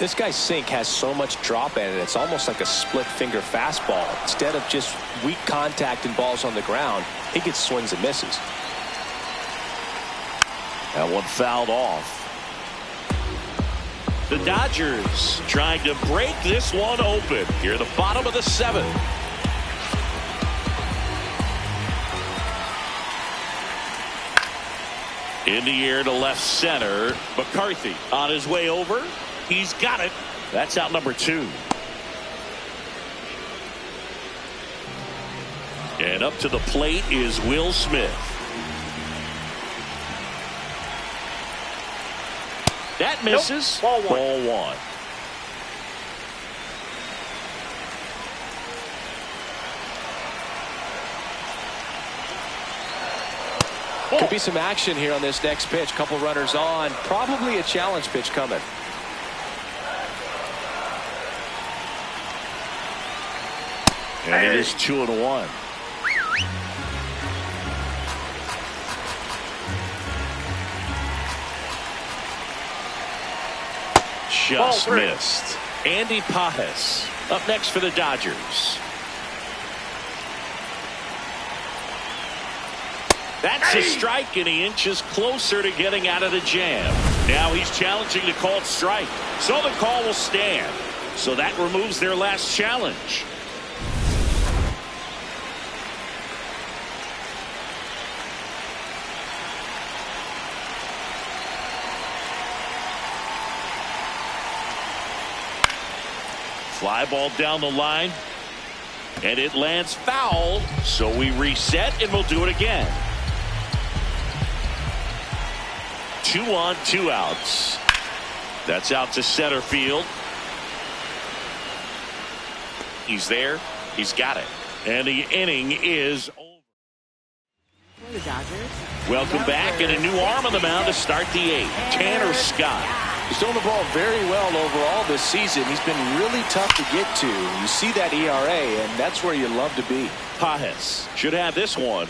This guy's sink has so much drop in it. It's almost like a split finger fastball. Instead of just weak contact and balls on the ground, he gets swings and misses. That one fouled off. The Dodgers trying to break this one open. Here at the bottom of the 7th. In the air to left center. McCarthy on his way over. He's got it. That's out number 2. And up to the plate is Will Smith. That misses. Nope. Ball one. Could be some action here on this next pitch. Couple runners on. Probably a challenge pitch coming. And it is 2-1. Just missed. Andy Pajes up next for the Dodgers. That's a strike, and he inches closer to getting out of the jam. Now he's challenging the called strike. So the call will stand. So that removes their last challenge. Fly ball down the line. And it lands foul. So we reset and we'll do it again. 2 on, 2 outs. That's out to center field. He's there. He's got it. And the inning is over. For the Dodgers. Welcome back, and a new arm on the mound to start the 8th. Tanner Scott. He's thrown the ball very well overall this season. He's been really tough to get to. You see that ERA, and that's where you love to be. Pajes should have this one.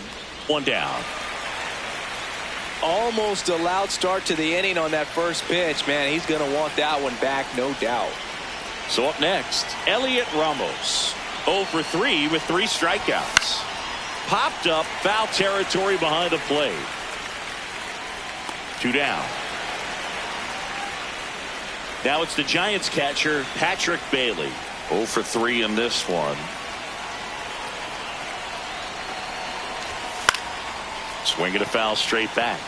1 down. Almost a loud start to the inning on that first pitch. Man, he's going to want that one back, no doubt. So up next, Elliot Ramos. 0 for 3 with 3 strikeouts. Popped up, foul territory behind the plate. 2 down. Now it's the Giants catcher, Patrick Bailey. 0 for 3 in this one. Swing and a foul straight back.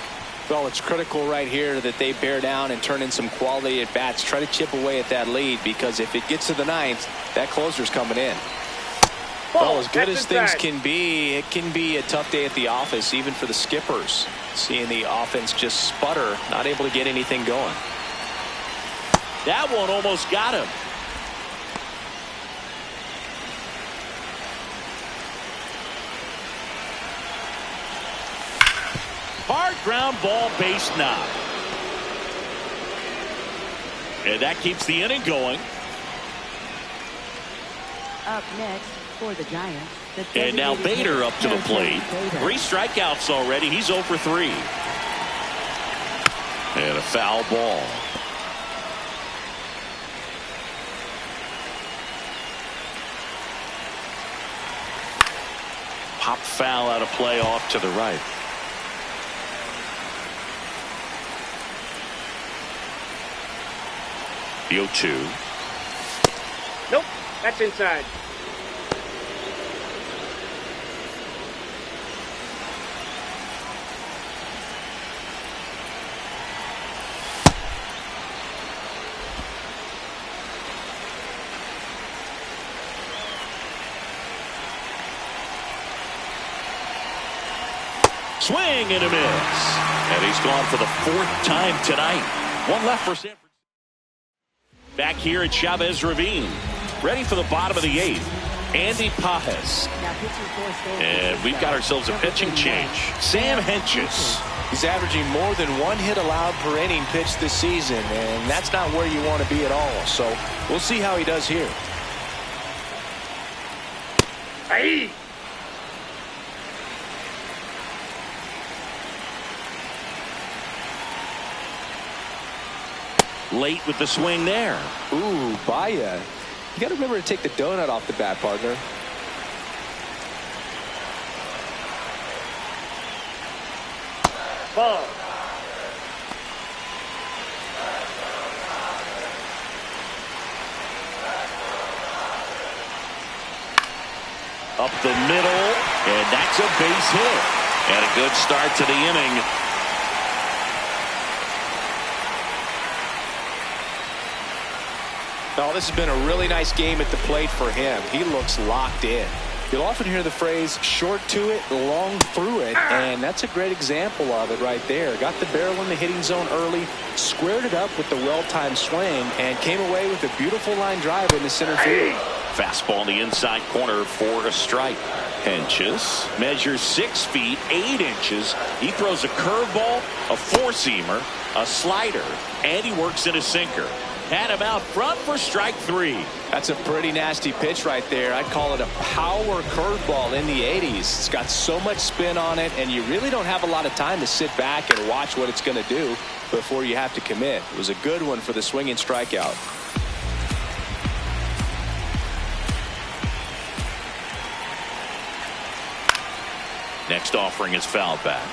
Well, it's critical right here that they bear down and turn in some quality at bats. Try to chip away at that lead, because if it gets to the 9th, that closer's coming in. Well, as good as things can be, it can be a tough day at the office, even for the skippers. Seeing the offense just sputter, not able to get anything going. That one almost got him. Hard ground ball, base knock. And that keeps the inning going. Up next for the Giants. And now Bader up to the plate. 3 strikeouts already. He's 0 for 3. And a foul ball. Pop foul out of play off to the right. The 0-2. Nope, that's inside. Swing and a miss. And he's gone for the 4th time tonight. 1 left for San Francisco. Back here at Chavez Ravine. Ready for the bottom of the 8th. Andy Pajes. And we've got ourselves a pitching change. Sam Hentges. He's averaging more than 1 hit allowed per inning pitched this season, and that's not where you want to be at all. So we'll see how he does here. Hey! Late with the swing there. Ooh, Baya. You got to remember to take the donut off the bat, partner. Ball. Up the middle, and that's a base hit. And a good start to the inning. Oh, this has been a really nice game at the plate for him. He looks locked in. You'll often hear the phrase short to it, long through it, and that's a great example of it right there. Got the barrel in the hitting zone early, squared it up with the well-timed swing, and came away with a beautiful line drive in the center field. Fastball in the inside corner for a strike. Hentges measures 6 feet 8 inches. He throws a curveball, a 4-seamer, a slider, and he works in a sinker. Had him out front for strike 3. That's a pretty nasty pitch right there. I'd call it a power curveball in the 80s. It's got so much spin on it, and you really don't have a lot of time to sit back and watch what it's going to do before you have to commit. It was a good one for the swinging strikeout. Next offering is fouled back.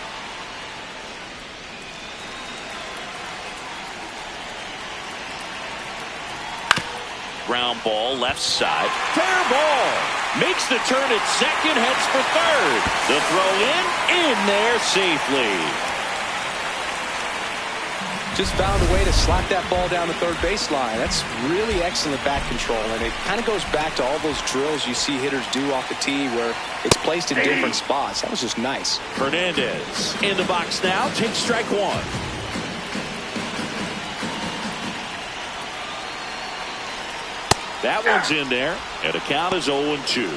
Ground ball left side. Fair ball. Makes the turn at second. Heads for third. The throw in there safely. Just found a way to slap that ball down the third baseline. That's really excellent bat control, and it kind of goes back to all those drills you see hitters do off the tee where it's placed in different spots. That was just nice. Hernandez in the box now, takes strike one. That one's in there, and the count is 0-2.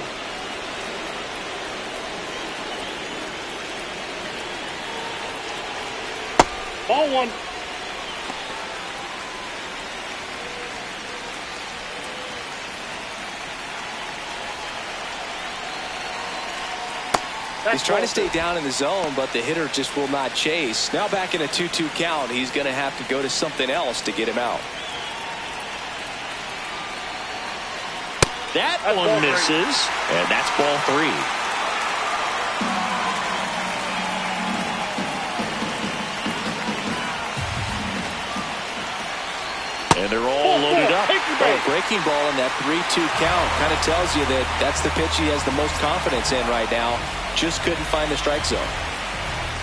Ball one. He's trying to stay down in the zone, but the hitter just will not chase. Now back in a 2-2 count, he's going to have to go to something else to get him out. That one misses, and that's ball three. And they're all loaded up. Oh, breaking ball in that 3-2 count kind of tells you that that's the pitch he has the most confidence in right now. Just couldn't find the strike zone.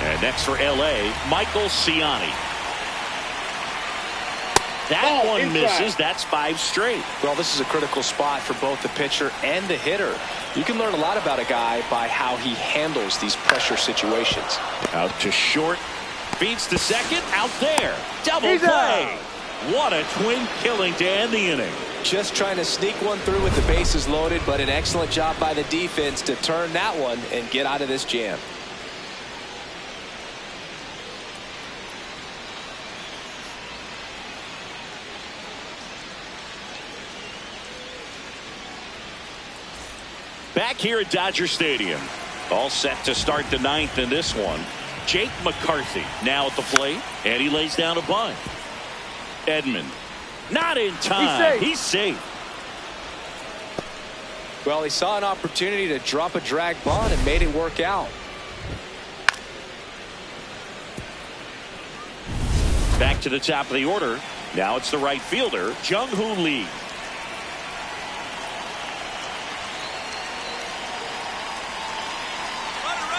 And next for L.A., Michael Ciani. That one misses. That's 5 straight. Well, this is a critical spot for both the pitcher and the hitter. You can learn a lot about a guy by how he handles these pressure situations. Out to short. Feeds to second. Out there. Double play. What a twin killing to end the inning. Just trying to sneak one through with the bases loaded, but an excellent job by the defense to turn that one and get out of this jam. Back here at Dodger Stadium. All set to start the ninth in this one. Jake McCarthy now at the plate, and he lays down a bunt. Edman not in time. He's safe. Well, he saw an opportunity to drop a drag bunt and made it work out. Back to the top of the order. Now it's the right fielder, Jung-Hoo Lee.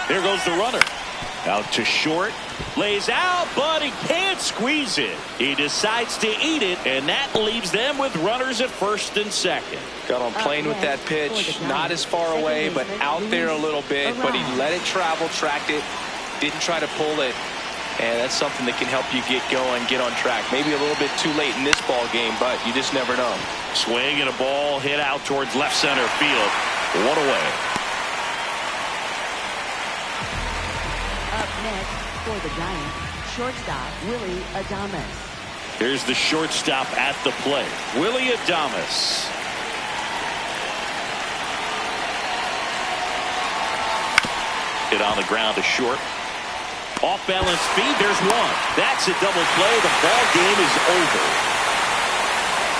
There goes the runner. Out to short. Lays out, but he can't squeeze it. He decides to eat it, and that leaves them with runners at first and second. Got on plane with that pitch. Not as far away, but out there a little bit. But he let it travel, tracked it, didn't try to pull it. And that's something that can help you get going, get on track. Maybe a little bit too late in this ball game, but you just never know. Swing and a ball hit out towards left center field. One away. Up next for the Giants, shortstop Willie Adames. Here's the shortstop at the plate, Willie Adames. Hit on the ground to short. Off balance speed, there's one. That's a double play. The ball game is over.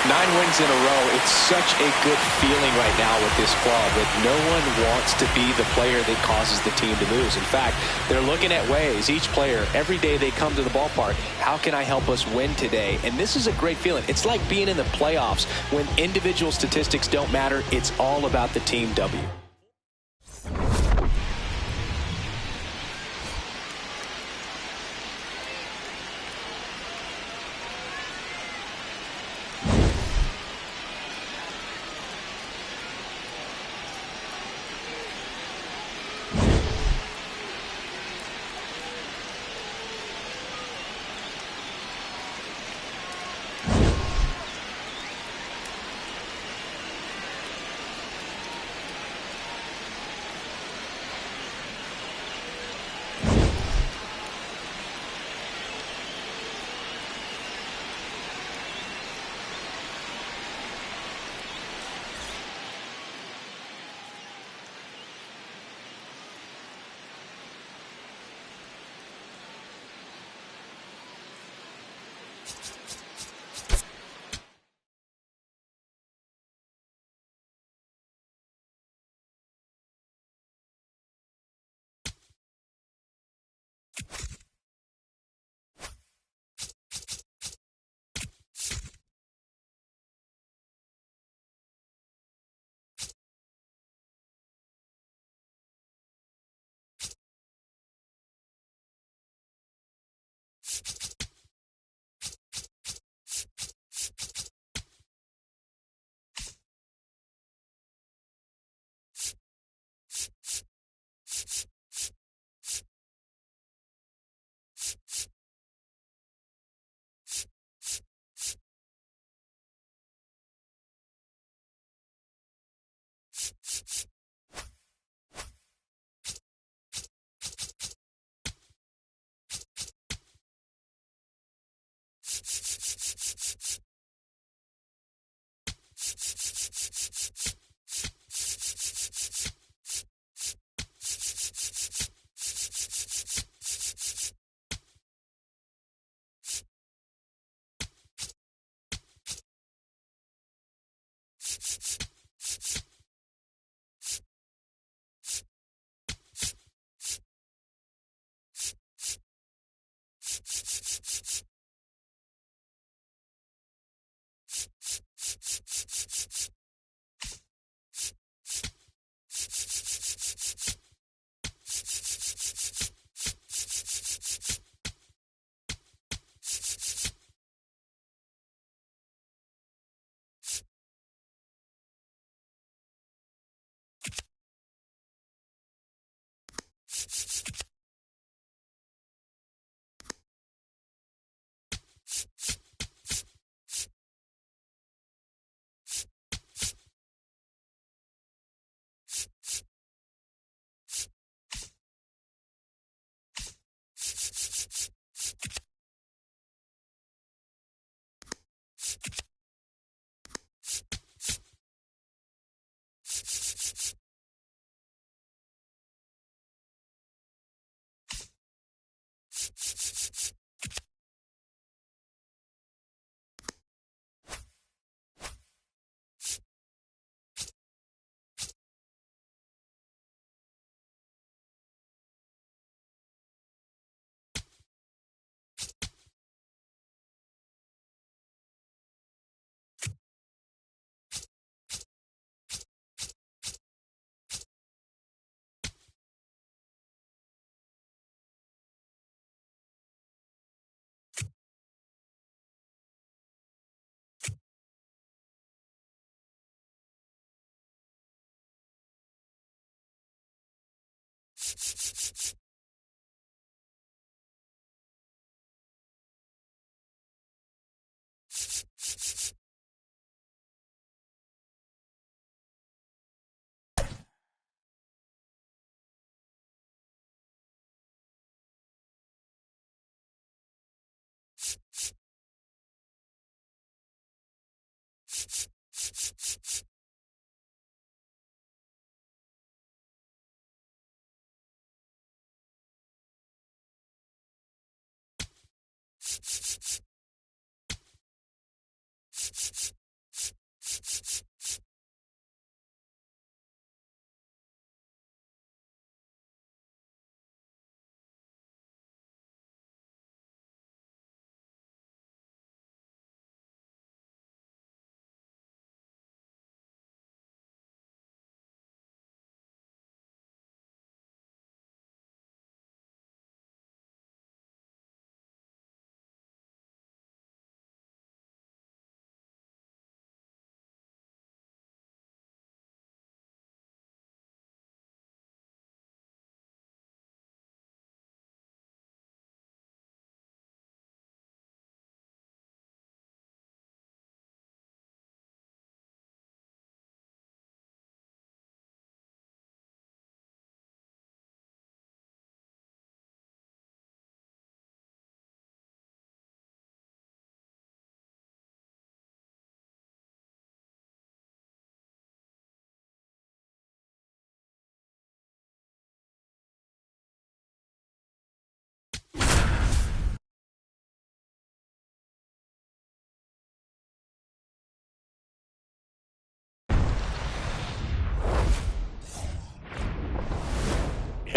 9 wins in a row. It's such a good feeling right now with this club that no one wants to be the player that causes the team to lose. In fact, they're looking at ways, each player, every day they come to the ballpark, how can I help us win today? And this is a great feeling. It's like being in the playoffs when individual statistics don't matter. It's all about the team W.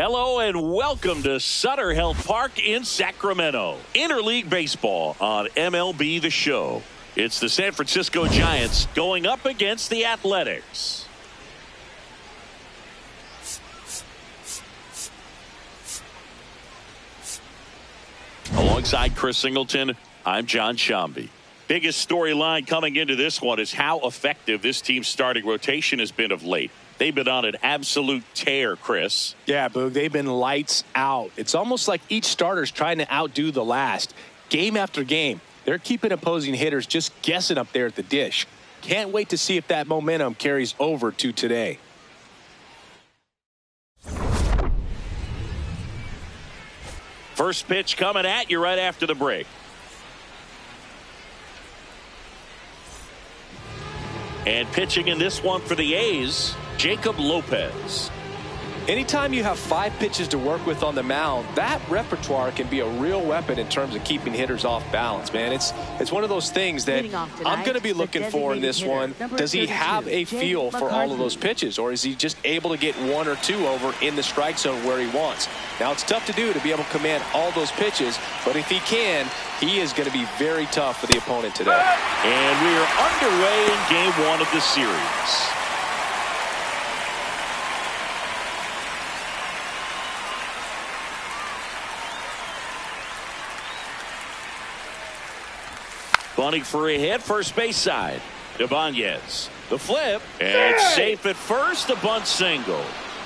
Hello and welcome to Sutter Health Park in Sacramento. Interleague Baseball on MLB The Show. It's the San Francisco Giants going up against the Athletics. Alongside Chris Singleton, I'm John Shambi. Biggest storyline coming into this one is how effective this team's starting rotation has been of late. They've been on an absolute tear, Chris. Yeah, Boog, they've been lights out. It's almost like each starter's trying to outdo the last. Game after game, they're keeping opposing hitters just guessing up there at the dish. Can't wait to see if that momentum carries over to today. First pitch coming at you right after the break. And pitching in this one for the A's, Jacob Lopez. Anytime you have 5 pitches to work with on the mound, that repertoire can be a real weapon in terms of keeping hitters off balance, man. It's one of those things that I'm going to be looking for in this one. Does he have a feel for all of those pitches, or is he just able to get 1 or 2 over in the strike zone where he wants? Now, it's tough to do to be able to command all those pitches, but if he can, he is going to be very tough for the opponent today. And we are underway in game 1 of the series. Bunting for a hit, first base side. Ibanez, the flip, and safe at first, a bunt single.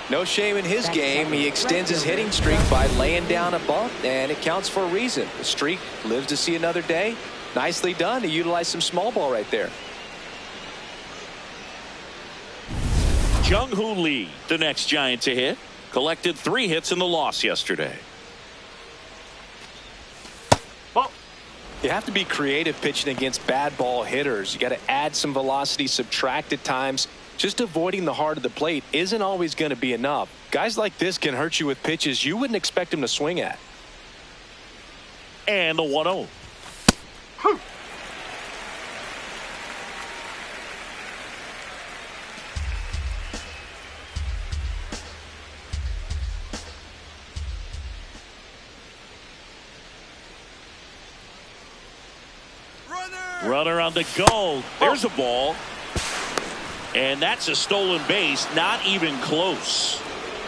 No shame in his game. He extends his hitting streak by laying down a bunt, and it counts for a reason. The streak lives to see another day. Nicely done to utilize some small ball right there. Jung-Hoo Lee, the next Giant to hit, collected 3 hits in the loss yesterday. You have to be creative pitching against bad ball hitters. You got to add some velocity, subtract at times. Just avoiding the heart of the plate isn't always going to be enough. Guys like this can hurt you with pitches you wouldn't expect them to swing at. And the 1-0. Runner on the go. There's a ball. And that's a stolen base. Not even close.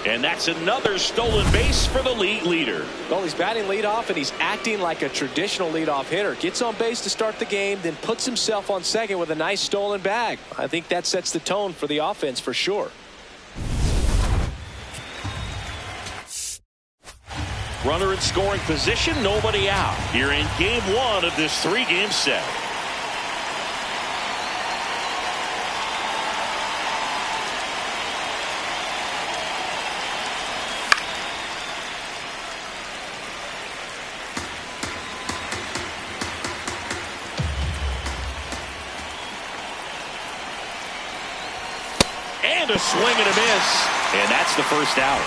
And that's another stolen base for the league leader. Well, he's batting leadoff, and he's acting like a traditional leadoff hitter. Gets on base to start the game, then puts himself on second with a nice stolen bag. I think that sets the tone for the offense for sure. Runner in scoring position, nobody out. You're in game 1 of this 3-game set. And a swing and a miss. And that's the first out.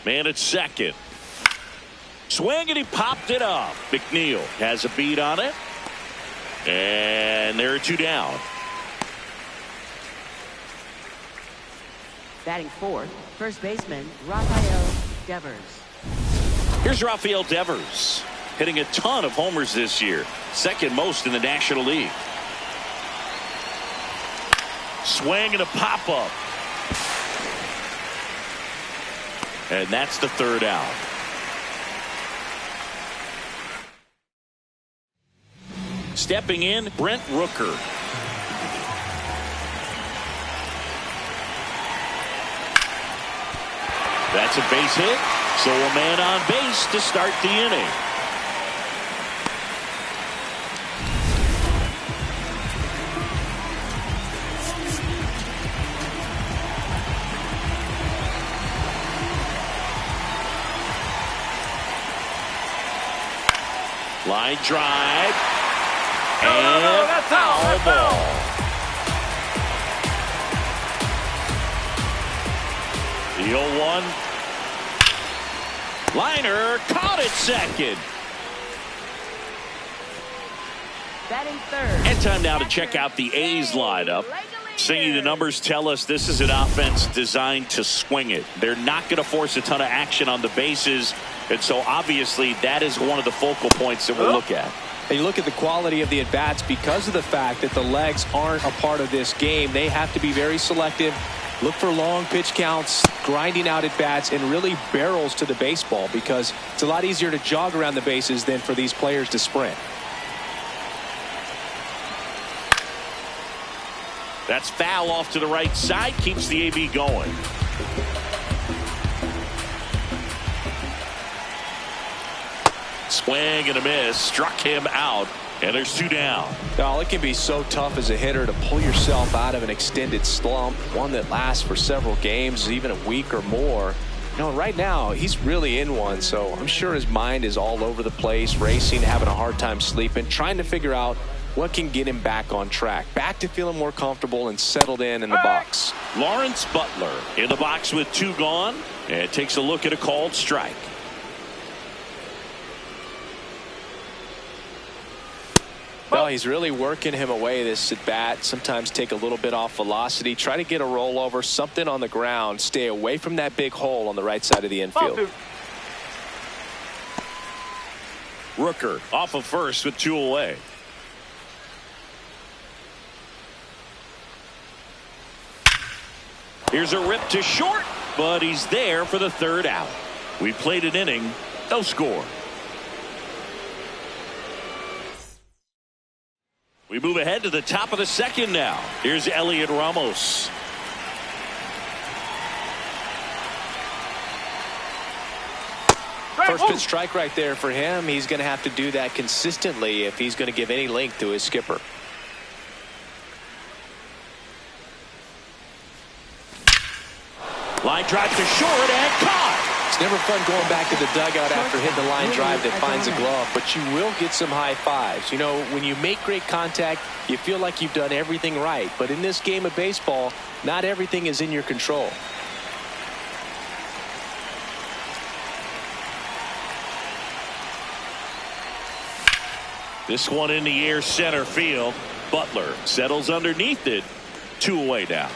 Man at second. Swing, and he popped it up. McNeil has a beat on it. And there are 2 down. Batting fourth, first baseman Rafael Devers. Here's Rafael Devers, hitting a ton of homers this year. Second most in the National League. Swing and a pop-up. And that's the 3rd out. Stepping in, Brent Rooker. That's a base hit, so a man on base to start the inning. Line drive. And that's foul. ball. The 0-1. Liner caught it second. Batting third. And time now to check out the A's lineup. Singy, the numbers tell us this is an offense designed to swing it. They're not going to force a ton of action on the bases. And so obviously that is one of the focal points that we'll look at. And you look at the quality of the at-bats because of the fact that the legs aren't a part of this game. They have to be very selective. Look for long pitch counts, grinding out at-bats, and really barrels to the baseball because it's a lot easier to jog around the bases than for these players to sprint. That's foul off to the right side. Keeps the AB going. Swing and a miss. Struck him out. And there's 2 down. Now, it can be so tough as a hitter to pull yourself out of an extended slump, one that lasts for several games, even a week or more. You know, right now, he's really in one, so I'm sure his mind is all over the place, racing, having a hard time sleeping, trying to figure out what can get him back on track, back to feeling more comfortable and settled in the box. Lawrence Butler in the box with 2 gone, and takes a look at a called strike. No, he's really working him away, this at bat. Sometimes take a little bit off velocity, try to get a rollover, something on the ground, stay away from that big hole on the right side of the infield. Rooker off of first with 2 away. Here's a rip to short, but he's there for the 3rd out. We played an inning, no score. We move ahead to the top of the 2nd now. Here's Elliot Ramos. First pitch strike right there for him. He's going to have to do that consistently if he's going to give any length to his skipper. Line drive to short and caught. It's never fun going back to the dugout after hitting the line drive that finds a glove, but you will get some high fives. You know, when you make great contact, you feel like you've done everything right. But in this game of baseball, not everything is in your control. This one in the air center field. Butler settles underneath it. 2 away now.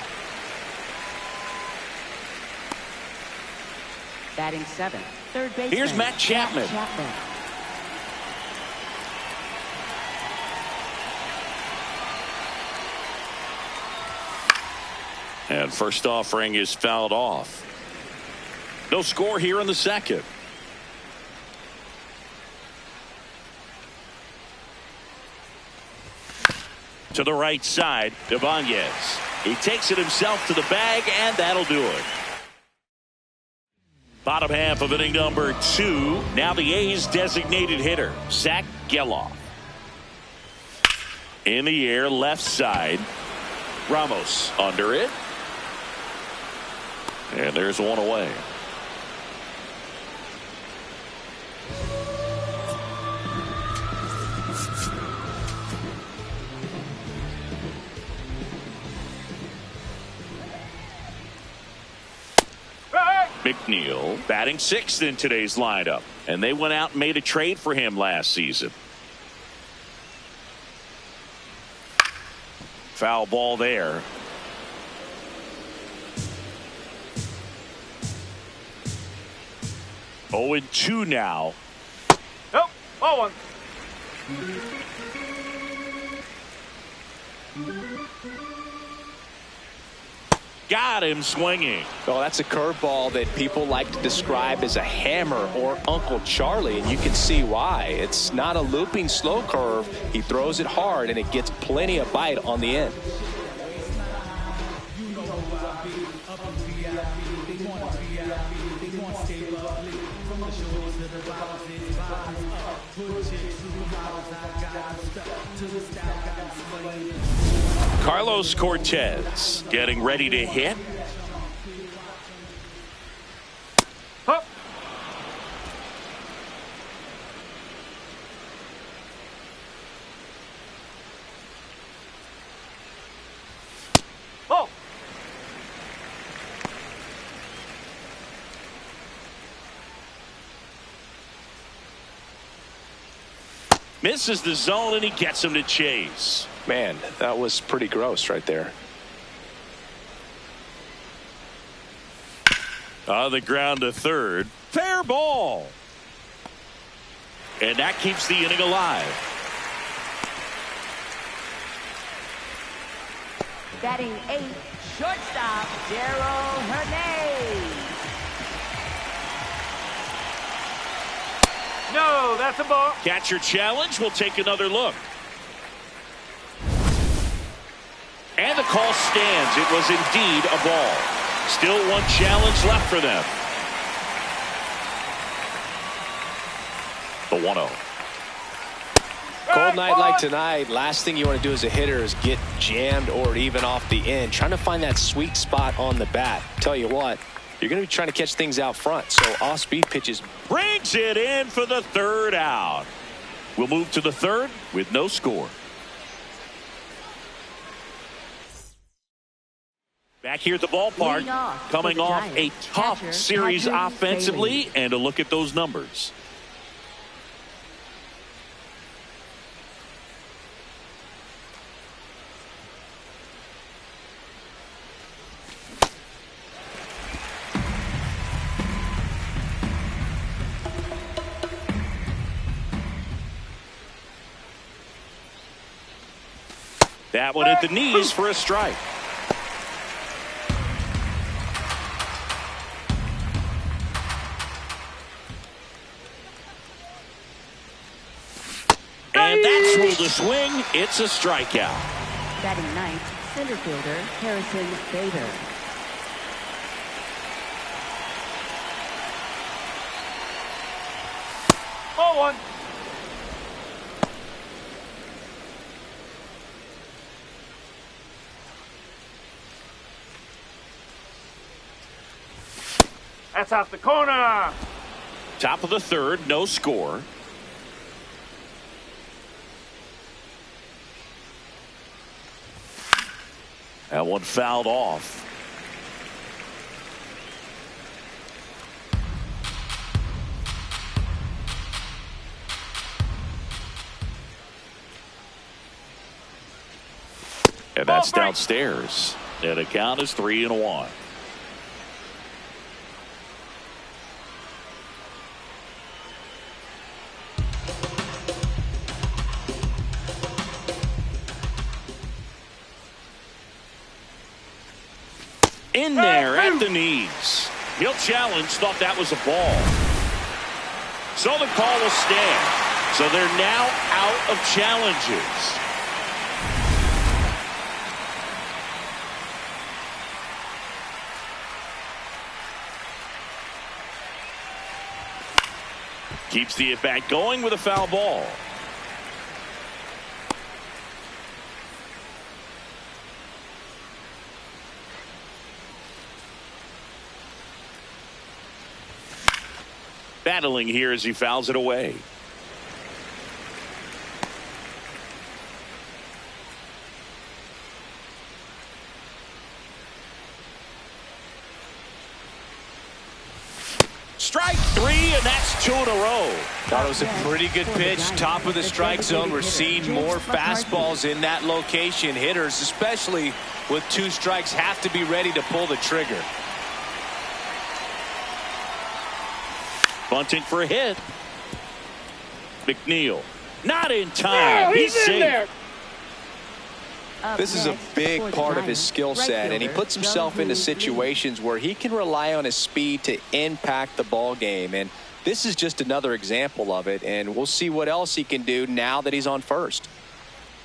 Batting 7th. Third baseman. Here's Matt Chapman. And first offering is fouled off. No score here in the 2nd. To the right side, Ibanez. He takes it himself to the bag, and that'll do it. Bottom half of inning number 2. Now the A's designated hitter, Zach Geloff. In the air, left side. Ramos under it. And there's 1 away. McNeil batting 6th in today's lineup, and they went out and made a trade for him last season. Foul ball there. Oh, and 2 now. Nope. 0-1. Got him swinging. Well, that's a curveball that people like to describe as a hammer or Uncle Charlie, and you can see why. It's not a looping slow curve. He throws it hard, and it gets plenty of bite on the end. Carlos Cortez getting ready to hit. Up. Misses the zone, and he gets him to chase. Man, that was pretty gross right there. On the ground to third. Fair ball. And that keeps the inning alive. Batting 8, shortstop, Darryl Hernandez. No, that's a ball. Catcher challenge. We'll take another look. And the call stands. It was indeed a ball. Still one challenge left for them. The 1-0. Cold night like tonight, last thing you want to do as a hitter is get jammed or even off the end. Trying to find that sweet spot on the bat. Tell you what, you're going to be trying to catch things out front. So off-speed pitches. Brings it in for the third out. We'll move to the third with no score. Back here at the ballpark, coming off a tough series offensively, and a look at those numbers. That one at the knees for a strike. And that's ruled a swing. It's a strikeout. Batting 9th, center fielder, Harrison Bader. Ball 1. That's off the corner. Top of the third, no score. That one fouled off. And that's downstairs. And the count is 3-1. In there at the knees. He'll challenge, thought that was a ball. So the call will stand. So they're now out of challenges. Keeps the at-bat going with a foul ball. Battling here as he fouls it away. Strike 3, and that's 2 in a row. Thought it was a pretty good pitch. Top of the strike zone. We're seeing more fastballs in that location. Hitters, especially with 2 strikes, have to be ready to pull the trigger. Bunting for a hit. McNeil not in time. He's safe. in there. This is a big part of his skill set, and he puts himself into situations where he can rely on his speed to impact the ball game. And this is just another example of it, and we'll see what else he can do now that he's on first.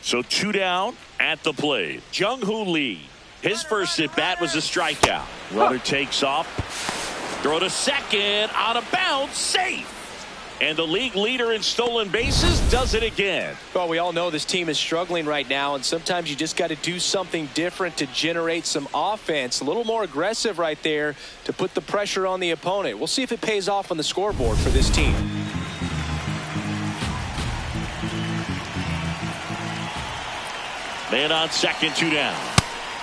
So 2 down at the plate. Jung-Hoo Lee. His first at bat was a strikeout. Runner takes off. Throw to second, out of bounds, safe. And the league leader in stolen bases does it again. Well, we all know this team is struggling right now, and sometimes you just got to do something different to generate some offense. A little more aggressive right there to put the pressure on the opponent. We'll see if it pays off on the scoreboard for this team. Man on second, 2 down.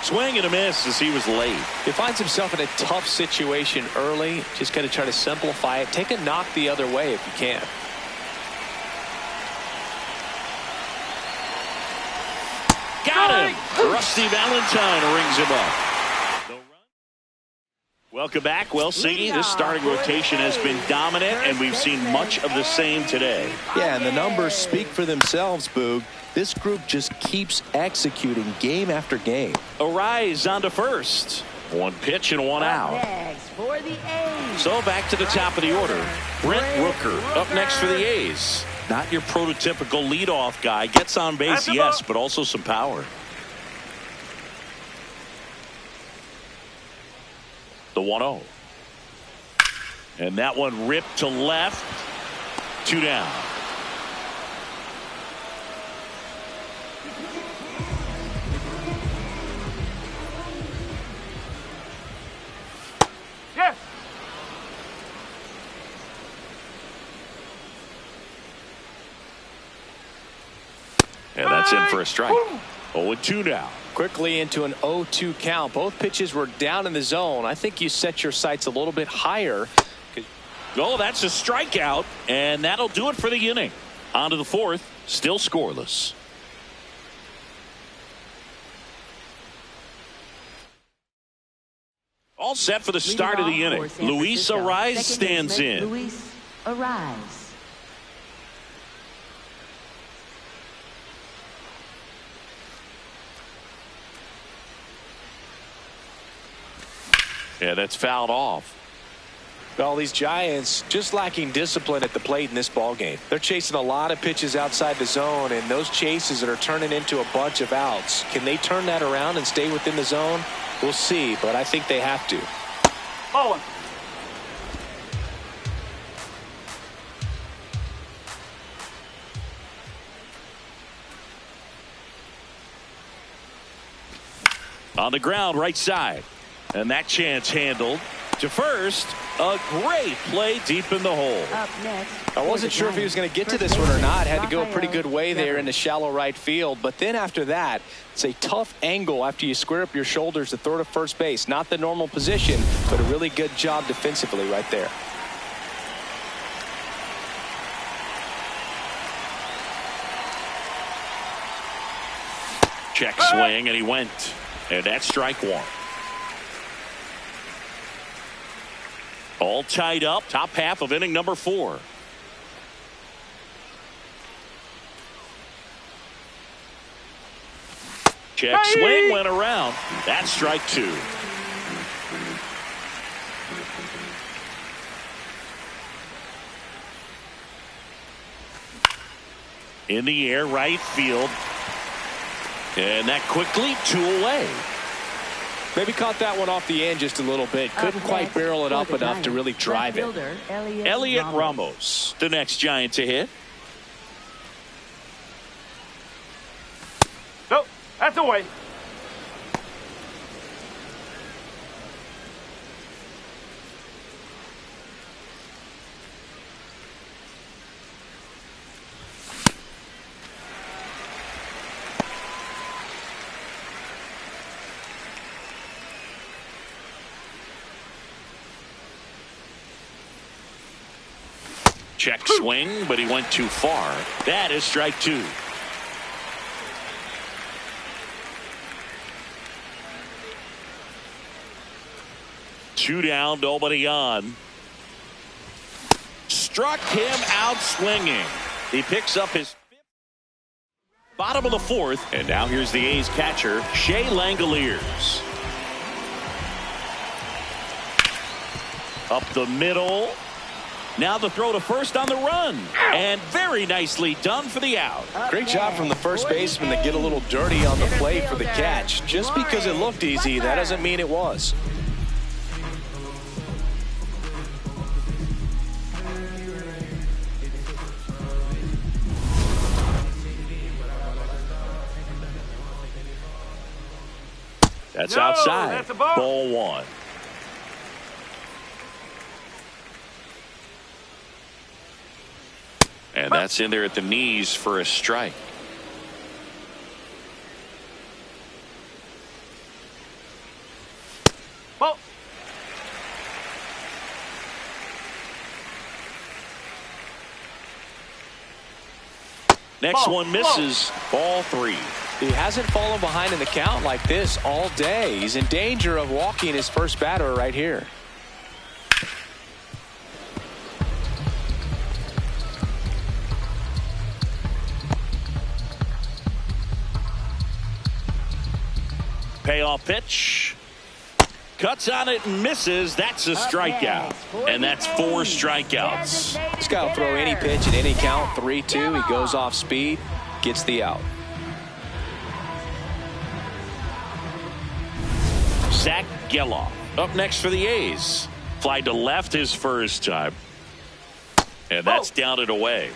Swing and a miss as he was late. He finds himself in a tough situation early. Just got to try to simplify it. Take a knock the other way if you can. Got him. Rusty Valentine rings him up. Welcome back. Well, Siggy, this starting rotation has been dominant, and we've seen much of the same today. Yeah, and the numbers speak for themselves, Boog. This group just keeps executing game after game. Arise on to first. One pitch and one out. So back to the top of the order. Brent Rooker up next for the A's. Not your prototypical leadoff guy. Gets on base, yes, but also some power. The 1-0. And that one ripped to left. 2 down. Yes. And that's in for a strike. 0-2 now. Quickly into an 0-2 count. Both pitches were down in the zone. I think you set your sights a little bit higher. Oh, that's a strikeout, and that'll do it for the inning. On to the fourth, still scoreless. All set for the start of the inning. Luis Arise stands in. Luis Arise. Yeah, that's fouled off. Well, these Giants just lacking discipline at the plate in this ball game. They're chasing a lot of pitches outside the zone, and those chases that are turning into a bunch of outs. Can they turn that around and stay within the zone? We'll see, but I think they have to. Ball 1. On the ground, right side. And that chance handled to first. A great play deep in the hole. Up next, I wasn't sure if he was going to get to this one or not. Had to go a pretty good way there in the shallow right field. But then after that, it's a tough angle after you square up your shoulders to throw to first base. Not the normal position, but a really good job defensively right there. Check swing, and he went. And that's strike one. All tied up, top half of inning number 4. Check swing, went around. That's strike 2. In the air, right field. And that quickly 2 away. Maybe caught that one off the end just a little bit. Couldn't quite barrel it up enough to really drive it. Elliot Ramos, the next Giant to hit. Nope, that's away. Check swing, but he went too far. That is strike 2. Two down, nobody on. Struck him out swinging. He picks up his bottom of the 4th, and now here's the A's catcher, Shea Langoliers. Up the middle. Now the throw to first on the run. And very nicely done for the out. Great job from the first baseman to get a little dirty on the plate for the catch. Just because it looked easy, that doesn't mean it was. That's outside. That's a ball. Ball 1. And that's in there at the knees for a strike. Ball. Next one misses. Ball 3. He hasn't fallen behind in the count like this all day. He's in danger of walking his first batter right here. Payoff pitch. Cuts on it and misses. That's a strikeout. And that's 4 strikeouts. This guy will throw any pitch at any count. 3-2. He goes off speed. Gets the out. Zach Geloff up next for the A's. Fly to left his first time. And that's down and away.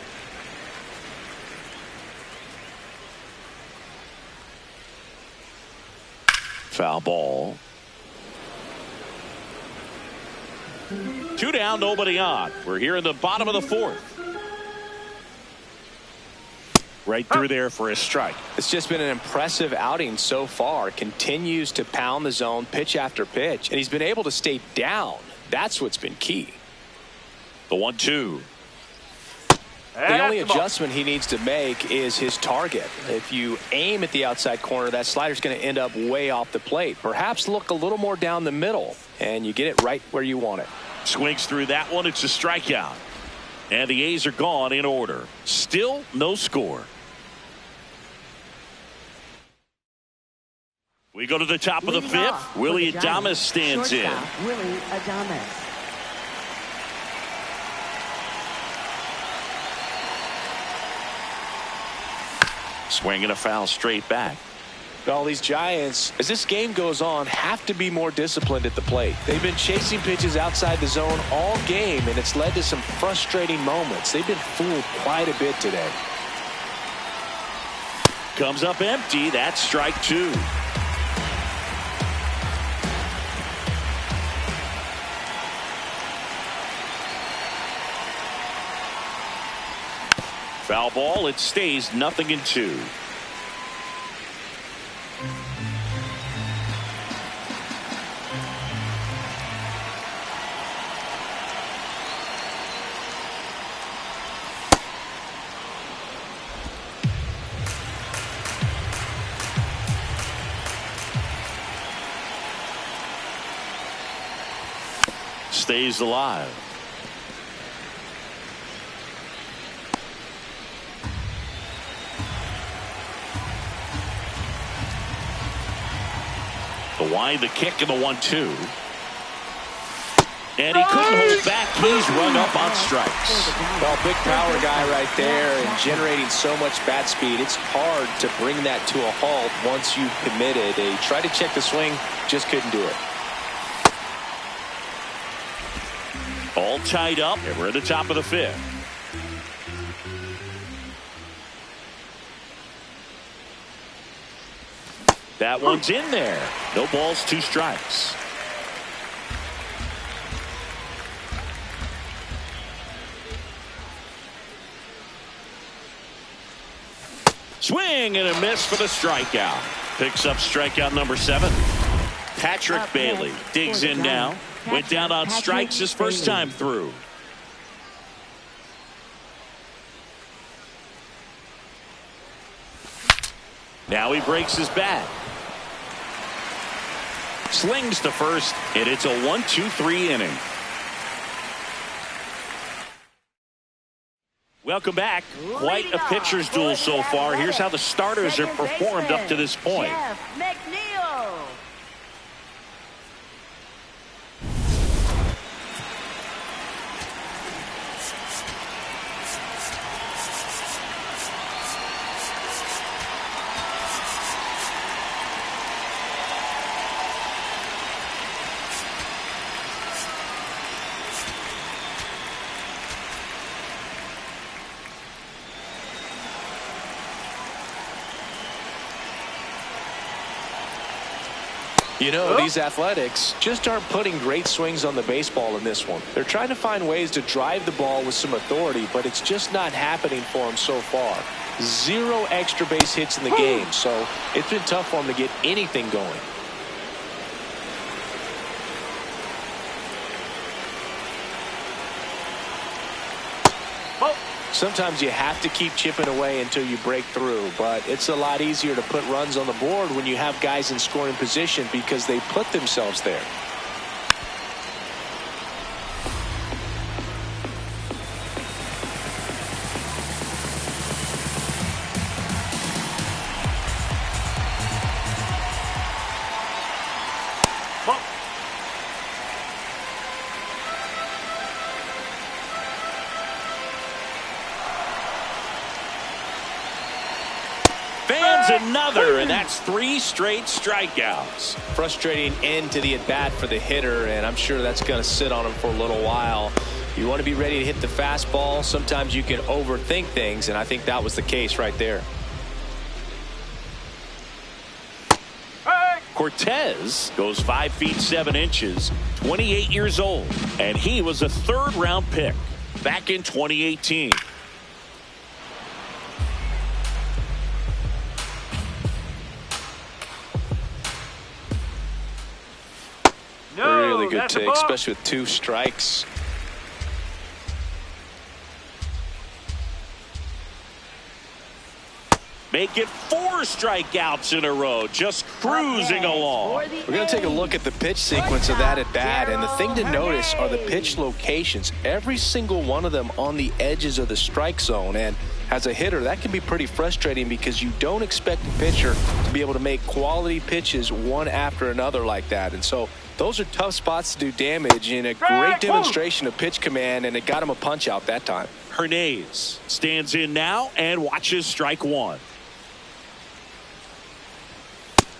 Foul ball. 2 down, nobody on. We're here in the bottom of the 4th. Right through there for a strike. It's just been an impressive outing so far. Continues to pound the zone pitch after pitch, and he's been able to stay down. That's what's been key. The 1-2. The only adjustment he needs to make is his target. If you aim at the outside corner, that slider's going to end up way off the plate. Perhaps look a little more down the middle, and you get it right where you want it. Swings through that one. It's a strikeout. And the A's are gone in order. Still no score. We go to the top of the 5th. Willie Adames stands in. Willie Adames. Swinging a foul straight back. All these Giants, as this game goes on, have to be more disciplined at the plate. They've been chasing pitches outside the zone all game, and it's led to some frustrating moments. They've been fooled quite a bit today. Comes up empty. That's strike 2. Foul ball. It stays 0-2. Stays alive. The wind, the kick, and the 1-2. And he couldn't hold back. He's run up on strikes. Well, big power guy right there and generating so much bat speed. It's hard to bring that to a halt once you've committed. He tried to check the swing, just couldn't do it. All tied up, and we're at the top of the 5th. That one's in there. No balls, 2 strikes. Swing and a miss for the strikeout. Picks up strikeout number 7. Patrick Bailey digs in now. Went down on strikes his first time through. Now he breaks his bat. Slings to first, and it's a 1-2-3 inning. Welcome back. Quite a pitcher's duel so far. Here's how the starters have performed up to this point. You know, these Athletics just aren't putting great swings on the baseball in this one. They're trying to find ways to drive the ball with some authority, but it's just not happening for them so far. 0 extra base hits in the game, so it's been tough for them to get anything going. Sometimes you have to keep chipping away until you break through, but it's a lot easier to put runs on the board when you have guys in scoring position because they put themselves there. Another, and that's 3 straight strikeouts. Frustrating end to the at-bat for the hitter, and I'm sure that's going to sit on him for a little while. You want to be ready to hit the fastball. Sometimes you can overthink things, and I think that was the case right there. Cortez goes 5 feet 7 inches, 28 years old, and he was a 3rd-round pick back in 2018. Really good take, especially with 2 strikes. Make it 4 strikeouts in a row, just cruising along. We're going to take a look at the pitch sequence of that at bat, and the thing to notice are the pitch locations. Every single one of them on the edges of the strike zone, and as a hitter, that can be pretty frustrating because you don't expect a pitcher to be able to make quality pitches one after another like that. And so those are tough spots to do damage, and a great demonstration of pitch command, and it got him a punch out that time. Hernandez stands in now and watches strike 1.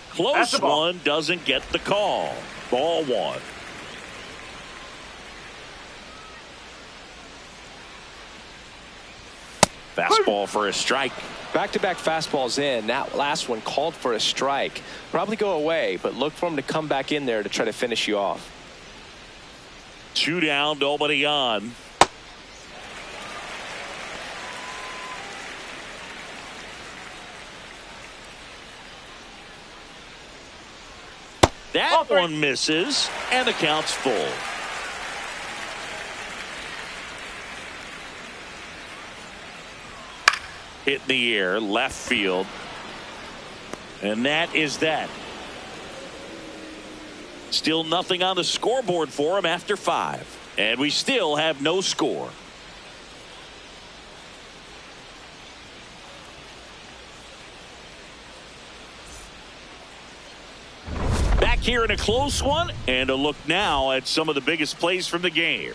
Close one, doesn't get the call. Ball 1. Fastball for a strike. Back-to-back fastballs in. That last one called for a strike. Probably go away, but look for him to come back in there to try to finish you off. 2 down, nobody on. That one misses, and the count's full. Hit in the air, left field. And that is that. Still nothing on the scoreboard for him after 5. And we still have no score. Back here in a close one, and a look now at some of the biggest plays from the game.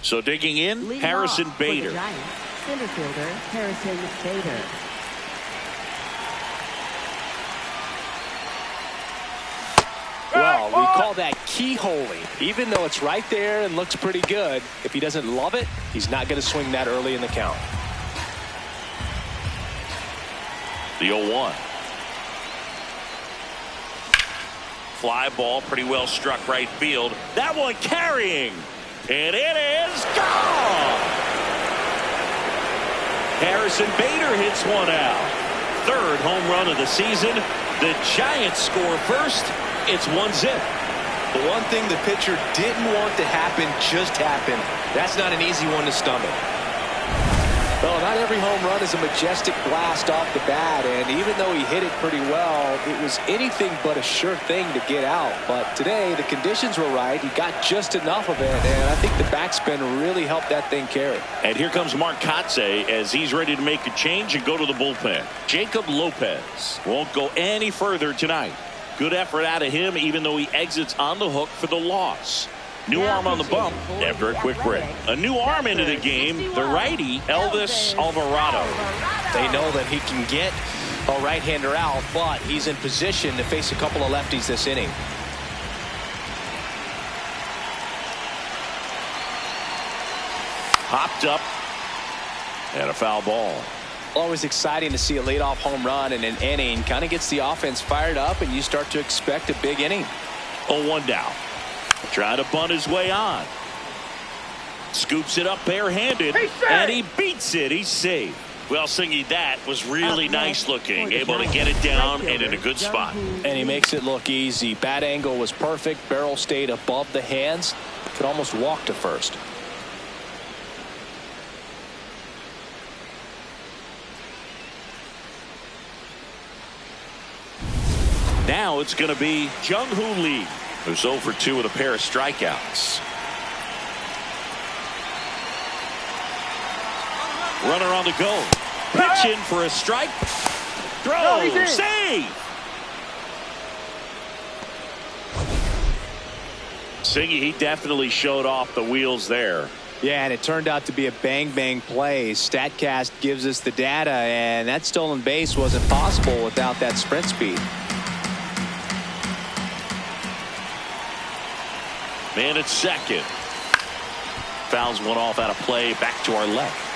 So digging in, Leading Harrison off for the Bader. Giants, center fielder Harrison Bader. Well, we call that keyholing. Even though it's right there and looks pretty good, if he doesn't love it, he's not going to swing that early in the count. The 0-1. Fly ball, pretty well struck right field. That one carrying. And it is gone. Harrison Bader hits one out. 3rd home run of the season. The Giants score first. It's 1-0. The one thing the pitcher didn't want to happen just happened. That's not an easy one to stomach. Well, not every home run is a majestic blast off the bat, and even though he hit it pretty well, it was anything but a sure thing to get out. But today, the conditions were right. He got just enough of it, and I think the backspin really helped that thing carry. And here comes Mark Kotze as he's ready to make a change and go to the bullpen. Jacob Lopez won't go any further tonight. Good effort out of him, even though he exits on the hook for the loss. New arm on the bump after a quick break. A new arm into the game, the righty, Elvis Alvarado. They know that he can get a right-hander out, but he's in position to face a couple of lefties this inning. Popped up. And a foul ball. Always exciting to see a leadoff home run in an inning. Kind of gets the offense fired up, and you start to expect a big inning. 0-1 down. Trying to bunt his way on. Scoops it up barehanded, and he beats it. He's safe. Well, Singy, that was really nice looking. Able to get it down and in a good spot. And he makes it look easy. Bat angle was perfect. Barrel stayed above the hands. Could almost walk to first. Now it's going to be Jung-Hoo Lee, who's 0 for 2 with a pair of strikeouts. Runner on the go. Pitch in for a strike. Throw. Save. Singy, he definitely showed off the wheels there. Yeah, and it turned out to be a bang-bang play. StatCast gives us the data, and that stolen base wasn't possible without that sprint speed. Man at second. Fouls one off out of play. Back to our left.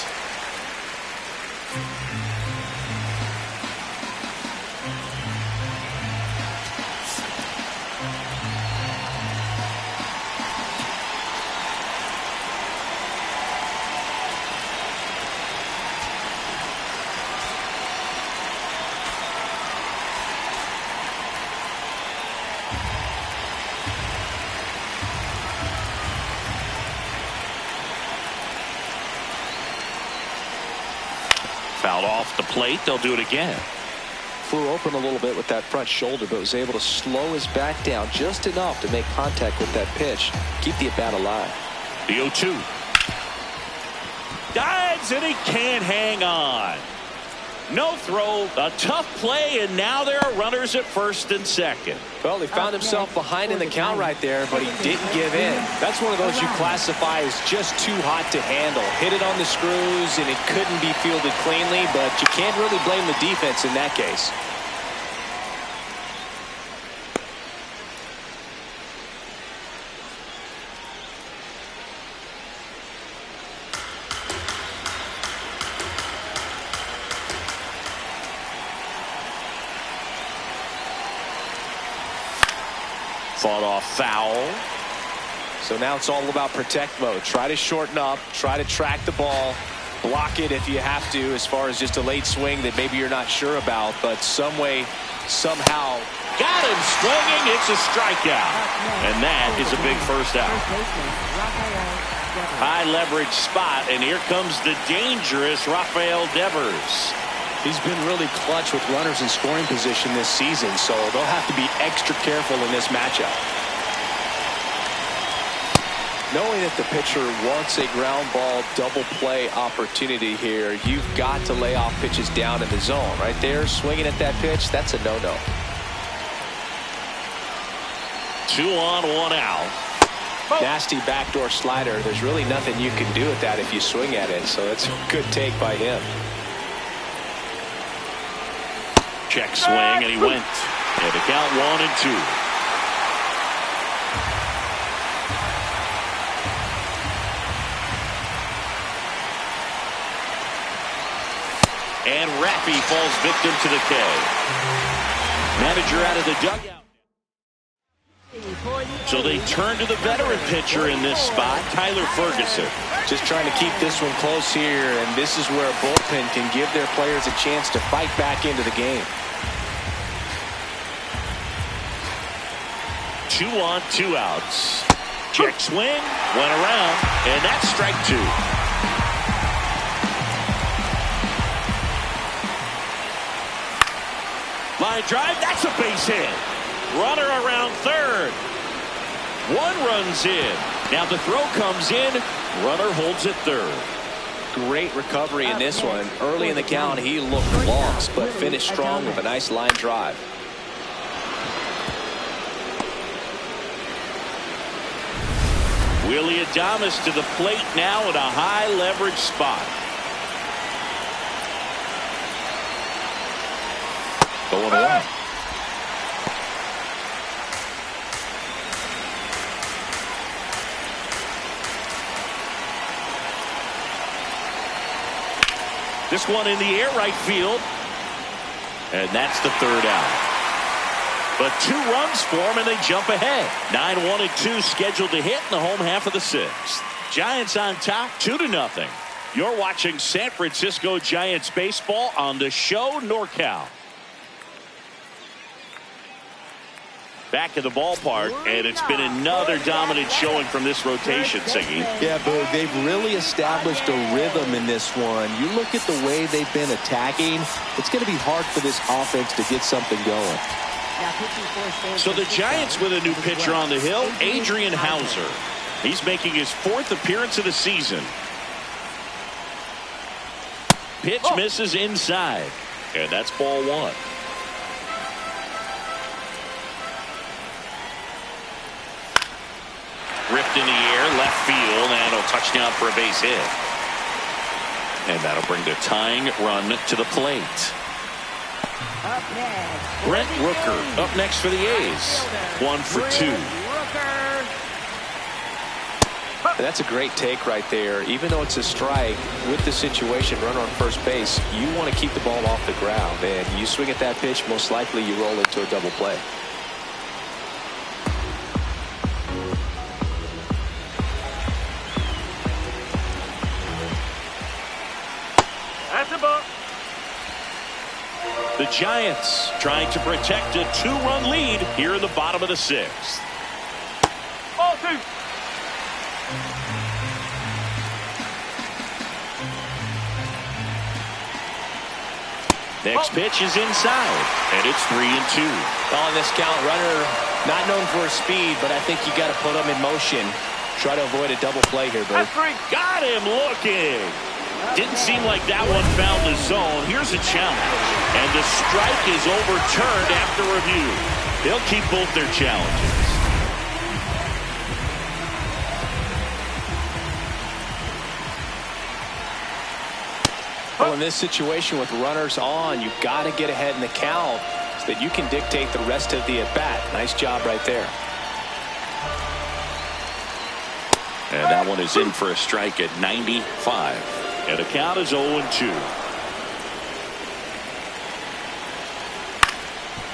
Fouled off the plate. They'll do it again. Flew open a little bit with that front shoulder, but was able to slow his back down just enough to make contact with that pitch. Keep the at-bat alive. The 0-2. Dives, and he can't hang on. No throw, a tough play, and now there are runners at first and second. Well, he found himself behind in the count right there, but he didn't give in. That's one of those you classify as just too hot to handle. Hit it on the screws, and it couldn't be fielded cleanly, but you can't really blame the defense in that case. Fought off foul. So now it's all about protect mode. Try to shorten up, try to track the ball, block it if you have to, as far as just a late swing that maybe you're not sure about, but some way, somehow. Got him swinging. It's a strikeout. And that is a big first out. High leverage spot, and here comes the dangerous Rafael Devers. He's been really clutch with runners in scoring position this season, so they'll have to be extra careful in this matchup. Knowing that the pitcher wants a ground ball double play opportunity here, you've got to lay off pitches down in the zone. Right there, swinging at that pitch, that's a no-no. 2 on, 1 out. Nasty backdoor slider. There's really nothing you can do with that if you swing at it, so that's a good take by him. Check swing, and he went. And the count 1-2. And Raffy falls victim to the K. Manager out of the dugout. So they turn to the veteran pitcher in this spot, Tyler Ferguson. Just trying to keep this one close here, and this is where a bullpen can give their players a chance to fight back into the game. 2 on, 2 outs. Check swing, went around, and that's strike 2. Line drive, that's a base hit. Runner around third. 1 runs in. Now the throw comes in. Runner holds at third. Great recovery in this one. Early in the count, he looked lost, but finished strong with a nice line drive. Willie Adames to the plate now at a high leverage spot. Going away. This one in the air, right field. And that's the third out. But 2 runs for them, and they jump ahead. 9-1 and 2 scheduled to hit in the home half of the 6th. Giants on top, 2-0. You're watching San Francisco Giants baseball on the show NorCal. Back in the ballpark, and it's been another dominant showing from this rotation, Siggy. Yeah, Boog, they've really established a rhythm in this one. You look at the way they've been attacking, it's going to be hard for this offense to get something going. So the Giants with a new pitcher on the hill, Adrian Hauser. He's making his 4th appearance of the season. Pitch misses inside, and that's ball 1. Ripped in the air, left field, and a touchdown for a base hit. And that'll bring the tying run to the plate. Brent Rooker up next for the A's. 1 for 2. That's a great take right there. Even though it's a strike, with the situation, runner on first base, you want to keep the ball off the ground. And you swing at that pitch, most likely you roll into a double play. That's a ball. The Giants trying to protect a 2-run lead here in the bottom of the 6th. Ball 2. Next pitch is inside, and it's 3-2. On this count, runner not known for his speed, but I think you got to put him in motion. Try to avoid a double play here, Bert. That's 3. Got him looking. Didn't seem like that one found the zone. Here's a challenge, and the strike is overturned after review. They'll keep both their challenges. Well, in this situation with runners on, you've got to get ahead in the count so that you can dictate the rest of the at-bat. Nice job right there. And that one is in for a strike at 95. And the count is 0-2.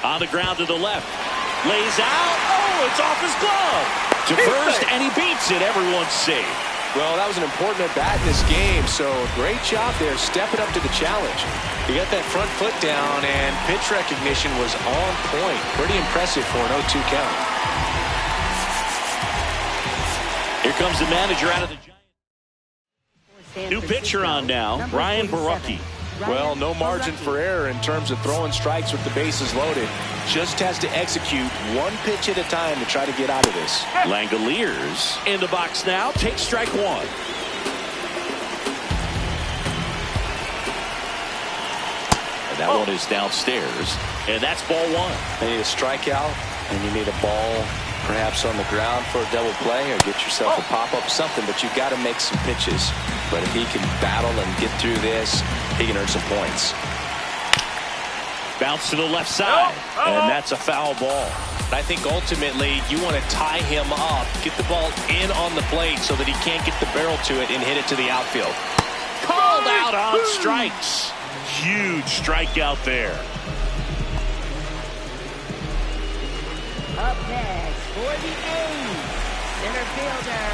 On the ground to the left. Lays out. Oh, it's off his glove. To first, and he beats it. Everyone's safe. Well, that was an important at-bat in this game, so great job there stepping up to the challenge. He got that front foot down, and pitch recognition was on point. Pretty impressive for an 0-2 count. Here comes the manager out of the Giants. New pitcher on now, Ryan Barucki. Well, no margin for error in terms of throwing strikes with the bases loaded. Just has to execute one pitch at a time to try to get out of this. Langoliers in the box now. Take strike 1. And that one is downstairs. And that's ball 1. You need a strikeout, and you need a ball perhaps on the ground for a double play, or get yourself a pop-up, something, but you've got to make some pitches. But if he can battle and get through this, he can earn some points. Bounce to the left side, and that's a foul ball. I think ultimately you want to tie him up, get the ball in on the plate so that he can't get the barrel to it and hit it to the outfield. Called out on strikes. Huge strikeout there. Up next for the A's, center fielder,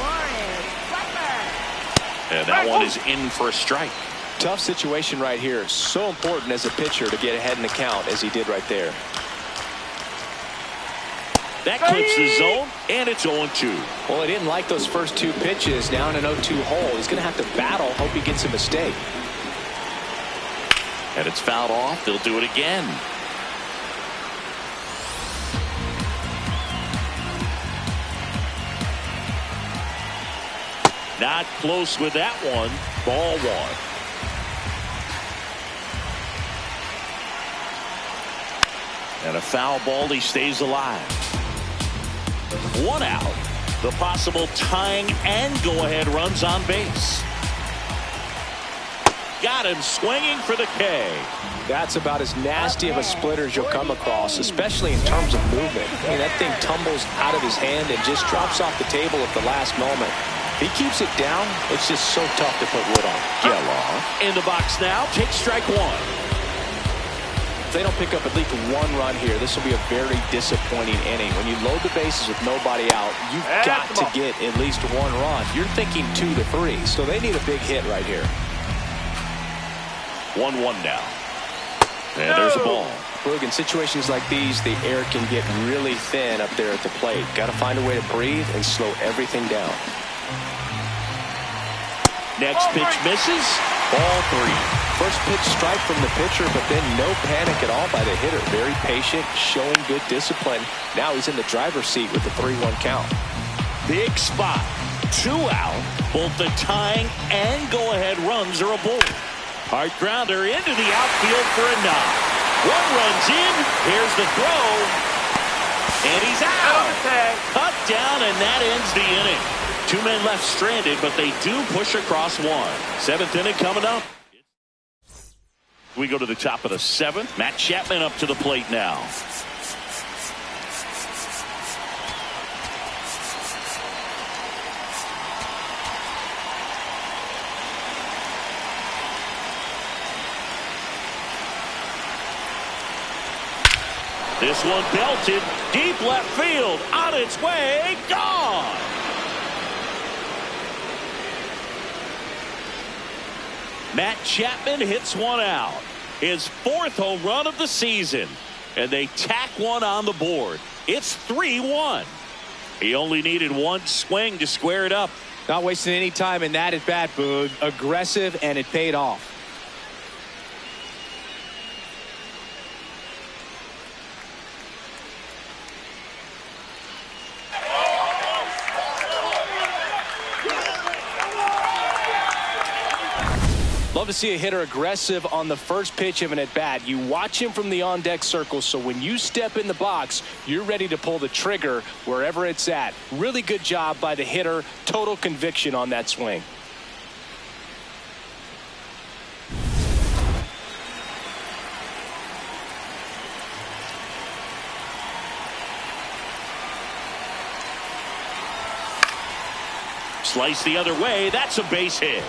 Lawrence Whitmer. And that one is in for a strike. Tough situation right here. So important as a pitcher to get ahead in the count as he did right there. That clips the zone, and it's 0-2. Well, he didn't like those first 2 pitches. Now in an 0-2 hole. He's going to have to battle. Hope he gets a mistake. And it's fouled off. They'll do it again. Not close with that one. Ball 1. And a foul ball. He stays alive. 1 out. The possible tying and go-ahead runs on base. Got him swinging for the K. That's about as nasty of a splitter as you'll come across, especially in terms of movement. I mean, that thing tumbles out of his hand and just drops off the table at the last moment. He keeps it down. It's just so tough to put wood on. Geloff in the box now. Take strike one. If they don't pick up at least one run here, this will be a very disappointing inning. When you load the bases with nobody out, you've got to get at least one run. You're thinking 2 to 3, so they need a big hit right here. 1-1 now. And there's a ball. Look, in situations like these, the air can get really thin up there at the plate. Got to find a way to breathe and slow everything down. Next pitch misses. Ball 3. First pitch strike from the pitcher, but then no panic at all by the hitter. Very patient, showing good discipline. Now he's in the driver's seat with the 3-1 count. Big spot. 2 out. Both the tying and go-ahead runs are aboard. Hard grounder into the outfield for a knock. 1 runs in. Here's the throw. And he's out. Cut down, and that ends the inning. 2 men left stranded, but they do push across 1. 7th inning coming up. We go to the top of the 7th. Matt Chapman up to the plate now. This one belted deep left field, on its way, gone. Matt Chapman hits 1 out. His 4th home run of the season. And they tack 1 on the board. It's 3-1. He only needed 1 swing to square it up. Not wasting any time in that at bat, Boog. Aggressive, and it paid off. Love to see a hitter aggressive on the first pitch of an at-bat. You watch him from the on-deck circle, so when you step in the box, you're ready to pull the trigger wherever it's at. Really good job by the hitter. Total conviction on that swing. Slice the other way. That's a base hit.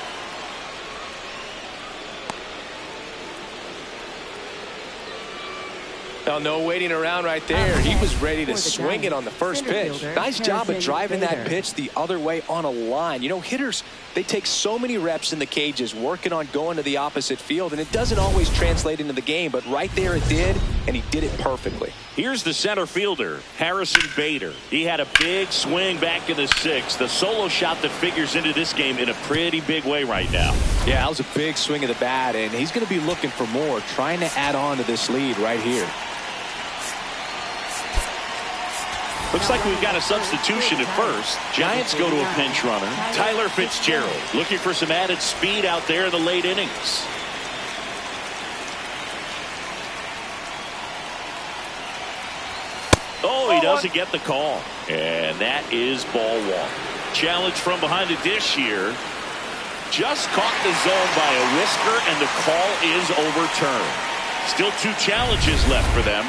Now, no waiting around right there. He was ready to swing it on the first pitch. Nice job of driving that pitch the other way on a line. You know, hitters, they take so many reps in the cages working on going to the opposite field, and it doesn't always translate into the game, but right there it did, and he did it perfectly. Here's the center fielder, Harrison Bader. He had a big swing back in the 6th. The solo shot that figures into this game in a pretty big way right now. Yeah, that was a big swing of the bat, and he's going to be looking for more, trying to add on to this lead right here. Looks like we've got a substitution at first. Giants go to a pinch runner. Tyler Fitzgerald looking for some added speed out there in the late innings. Oh, he doesn't get the call. And that is ball 1. Challenge from behind the dish here. Just caught the zone by a whisker, and the call is overturned. Still 2 challenges left for them.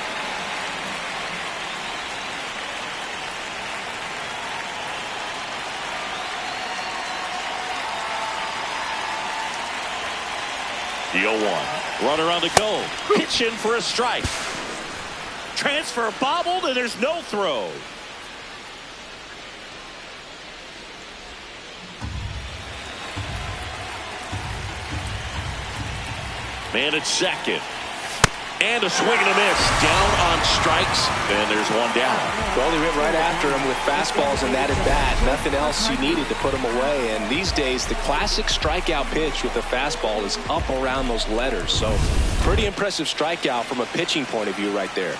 The 0-1. Runner on the go. Pitch in for a strike. Transfer bobbled, and there's no throw. Man at second. And a swing and a miss. Down on strikes, and there's 1 down. Well, he went right after him with fastballs and that at bat. Nothing else you needed to put him away. And these days, the classic strikeout pitch with the fastball is up around those letters. So, pretty impressive strikeout from a pitching point of view right there.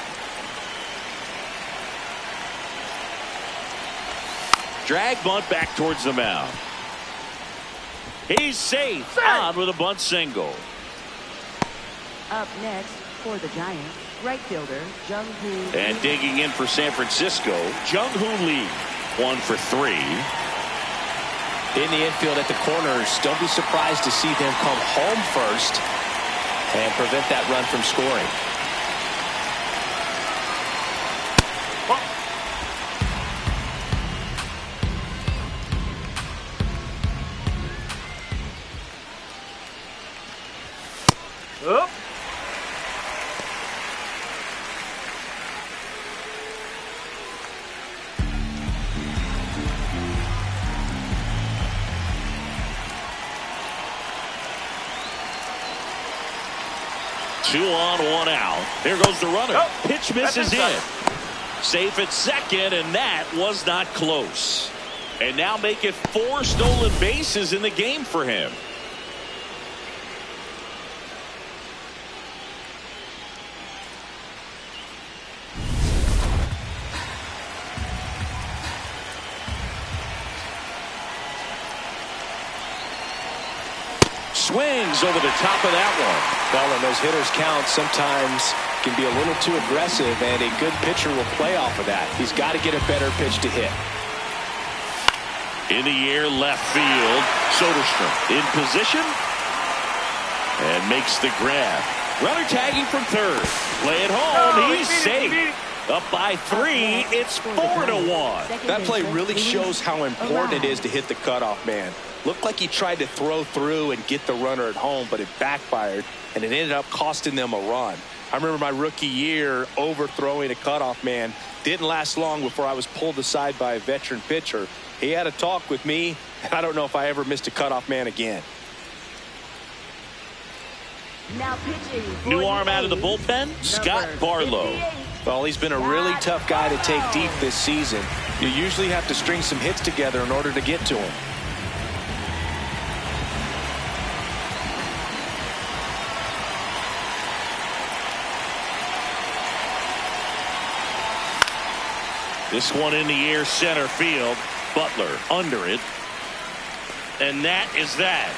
Drag bunt back towards the mound. He's safe. On with a bunt single. Up next for the Giants, right fielder Jung-Hoo. And digging in for San Francisco, Jung-Hoo Lee. 1 for 3. In the infield at the corners, don't be surprised to see them come home first and prevent that run from scoring. 2 on, 1 out. There goes the runner. Nope. Pitch misses in. Safe at second, and that was not close. And now make it 4 stolen bases in the game for him. Swings over the top of that one. Well, and those hitters count sometimes can be a little too aggressive, and a good pitcher will play off of that. He's got to get a better pitch to hit. In the air, left field. Soderstrom in position and makes the grab. Runner tagging from third. Play it home. He's safe. Up by 3. It's 4-1. That play really shows how important it is to hit the cutoff man. Looked like he tried to throw through and get the runner at home, but it backfired, and it ended up costing them a run. I remember my rookie year overthrowing a cutoff man. Didn't last long before I was pulled aside by a veteran pitcher. He had a talk with me, and I don't know if I ever missed a cutoff man again. Now pitching. New arm out of the bullpen, Scott Barlow. Well, he's been a really tough guy to take deep this season. You usually have to string some hits together in order to get to him. This one in the air, center field. Butler under it. And that is that.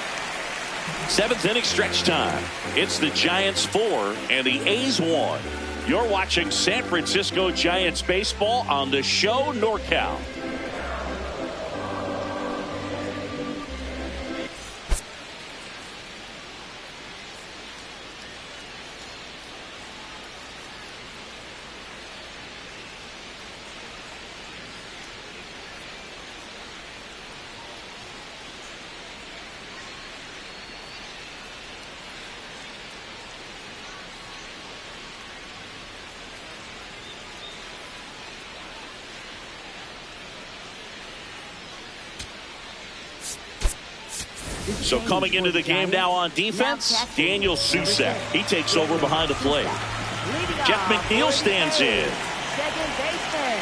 7th inning stretch time. It's the Giants 4 and the A's 1. You're watching San Francisco Giants baseball on the show NorCal. So coming into the game now on defense, Daniel Susak. He takes over behind the plate. Jeff McNeil stands in. Second baseman,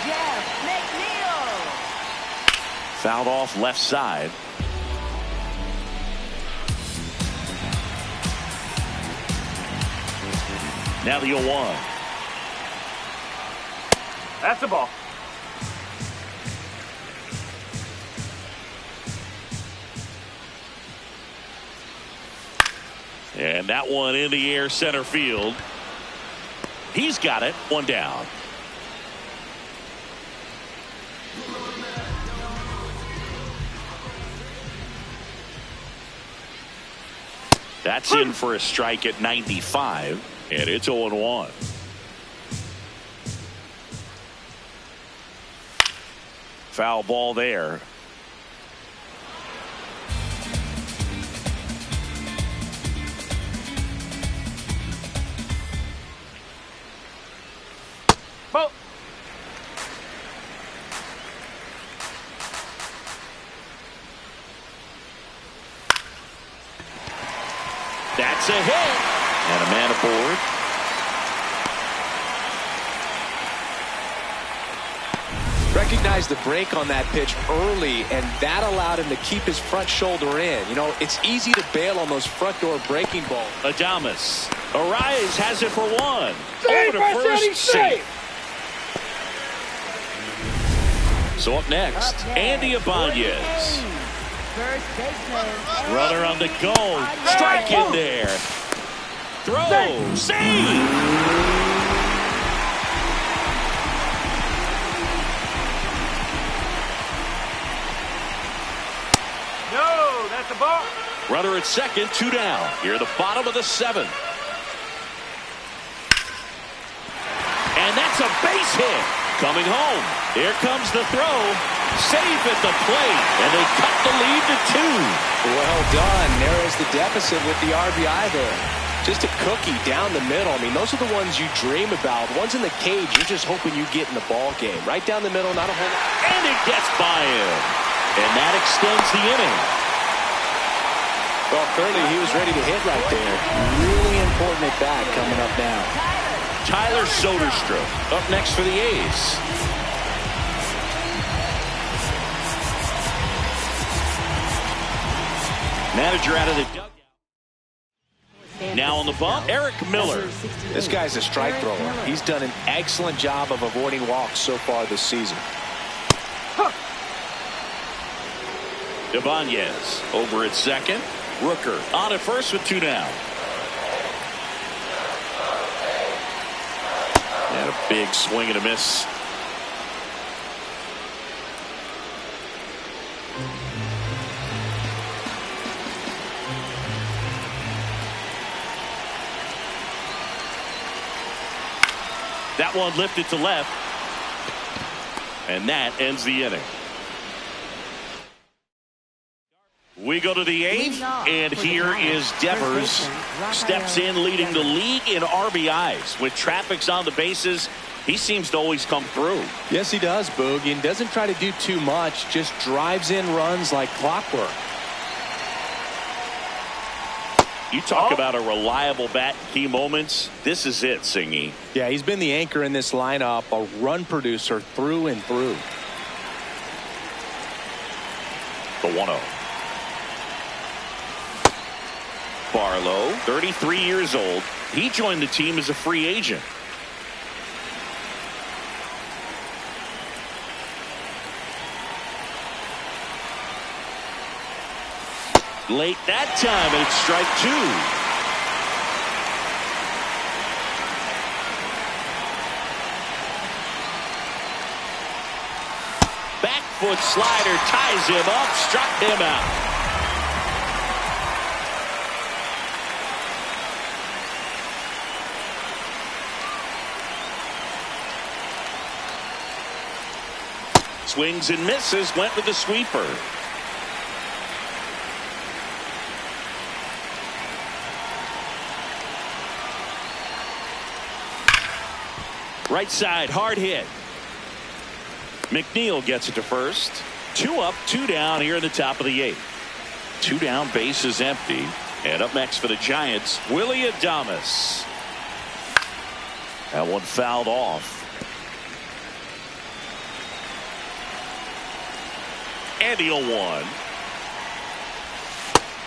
Jeff McNeil. Fouled off left side. Now the 0-1. That's the ball. And that one in the air, center field. He's got it. 1 down. That's in for a strike at 95, and it's 0-1. Foul ball there. Ball. That's a hit. And a man aboard. Recognized the break on that pitch early, and that allowed him to keep his front shoulder in. You know, it's easy to bail on those front door breaking balls. Adames. Arise has it for 1. Safe, Over to first. Safe. So up next, Andy Ibanez. First baseman. Runner on the go. Strike in there. Throw. Save. No, that's a ball. Runner at second, 2 down. Here the bottom of the 7th. And that's a base hit. Coming home. Here comes the throw. Safe at the plate. And they cut the lead to 2. Well done. Narrows the deficit with the RBI there. Just a cookie down the middle. I mean, those are the ones you dream about. Ones in the cage, you're just hoping you get in the ball game. Right down the middle, not a whole lot. And it gets by him. And that extends the inning. Well, clearly he was ready to hit right there. Really important at bat coming up now. Tyler Soderstrom up next for the A's. Manager out of the dugout. Now on the bump, Eric Miller. This guy's a strike thrower. He's done an excellent job of avoiding walks so far this season. Ibanez over at second. Rooker on at first with 2 down. And a big swing and a miss. That one lifted to left. And that ends the inning. We go to the 8th, and here is Devers. Steps in, leading the league in RBIs. With traffic's on the bases, he seems to always come through. Yes, he does, Boog, and doesn't try to do too much. Just drives in runs like clockwork. You talk about a reliable bat in key moments. This is it, Singy. Yeah, he's been the anchor in this lineup, a run producer through and through. The 1-0. Barlow, 33 years old. He joined the team as a free agent. Late that time, and it's strike 2. Back foot slider ties him up, struck him out. Swings and misses, went with the sweeper. Right side, hard hit. McNeil gets it to first. 2 up, 2 down here in the top of the 8th. 2 down, base is empty. And up next for the Giants, Willie Adames. That one fouled off. And the 0-1.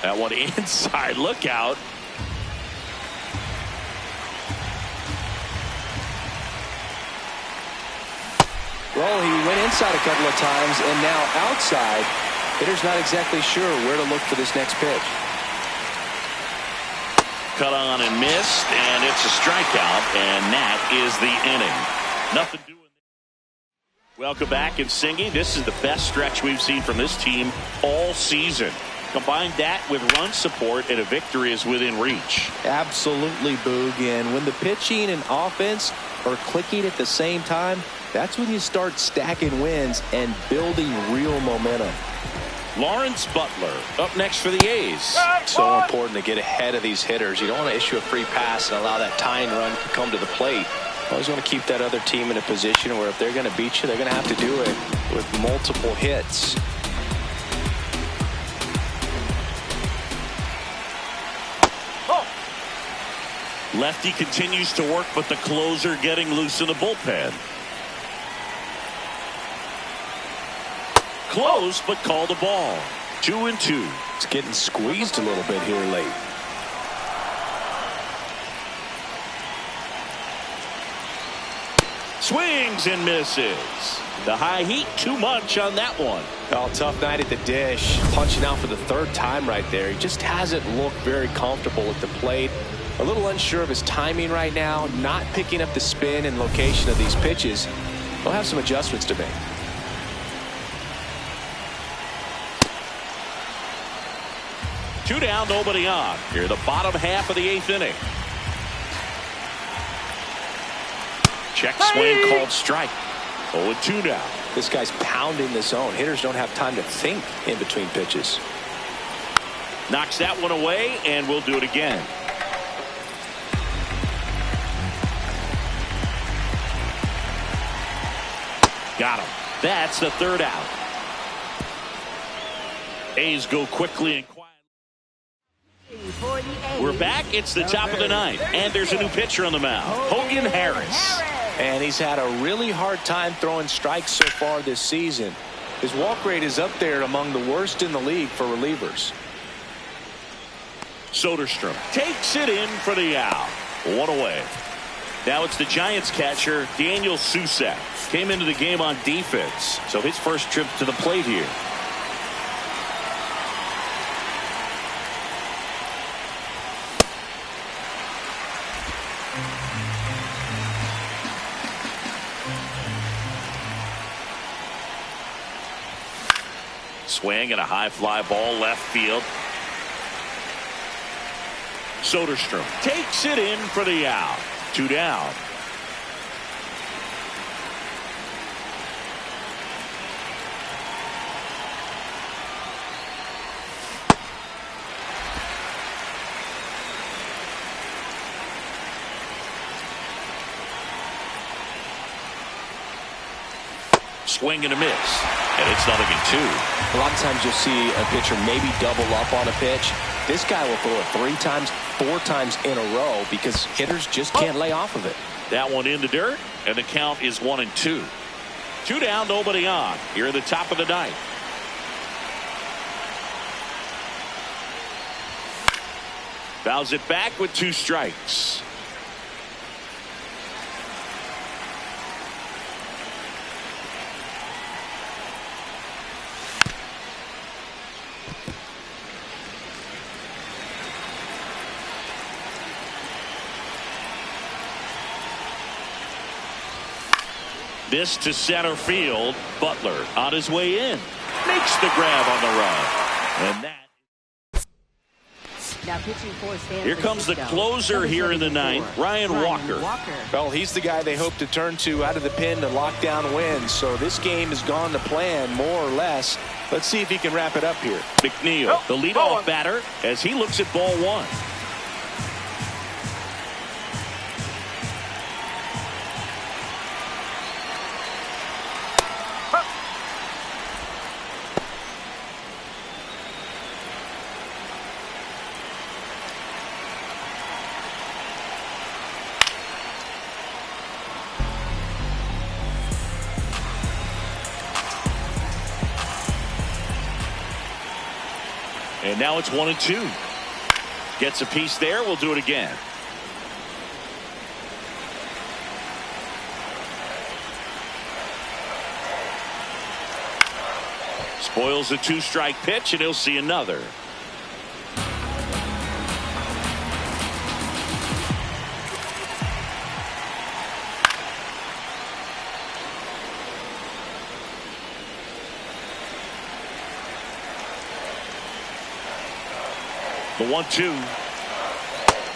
That one inside, look out. Well, he went inside a couple of times, and now outside. Hitter's not exactly sure where to look for this next pitch. Cut on and missed, and it's a strikeout, and that is the inning. Nothing doing. Welcome back, and Singy, this is the best stretch we've seen from this team all season. Combine that with run support, and a victory is within reach. Absolutely, Boog. And when the pitching and offense are clicking at the same time, that's when you start stacking wins and building real momentum. Lawrence Butler up next for the A's. So important to get ahead of these hitters. You don't want to issue a free pass and allow that tying run to come to the plate. Always want to keep that other team in a position where if they're going to beat you, they're going to have to do it with multiple hits. Lefty continues to work, but the closer getting loose in the bullpen. Close, but called a ball. 2-2. It's getting squeezed a little bit here late. Swings and misses. The high heat, too much on that one. Oh, tough night at the dish. Punching out for the 3rd time right there. He just hasn't looked very comfortable at the plate. A little unsure of his timing right now. Not picking up the spin and location of these pitches. He'll have some adjustments to make. Two down, nobody on. Here, the bottom half of the 8th inning. Check swing called strike. 0-2 now. This guy's pounding the zone. Hitters don't have time to think in between pitches. Knocks that one away, and we'll do it again. Got him. That's the 3rd out. A's go quickly and quietly. We're back. It's the top of the ninth, and there's a new pitcher on the mound, Hogan Harris. And he's had a really hard time throwing strikes so far this season. His walk rate is up there among the worst in the league for relievers. Soderstrom takes it in for the out. One away. Now it's the Giants catcher, Daniel Susak. Came into the game on defense, so his first trip to the plate here. Swing and a high fly ball left field. Soderstrom takes it in for the out. 2 down. Swing and a miss, and it's 0-2. A lot of times you'll see a pitcher maybe double up on a pitch. This guy will throw it 3 times, 4 times in a row because hitters just can't lay off of it. That one in the dirt, and the count is 1-2. 2 down, nobody on. Here at the top of the ninth. Fouls it back with 2 strikes. This to center field. Butler on his way in. Makes the grab on the run. And that. Now pitching for San Here comes the closer here in the ninth, Ryan Walker. Well, he's the guy they hope to turn to out of the pen to lock down wins. So this game has gone to plan more or less. Let's see if he can wrap it up here. McNeil, the leadoff batter, as he looks at ball 1. And now it's 1-2. Gets a piece there. We'll do it again. Spoils a 2-strike pitch, and he'll see another. The 1-2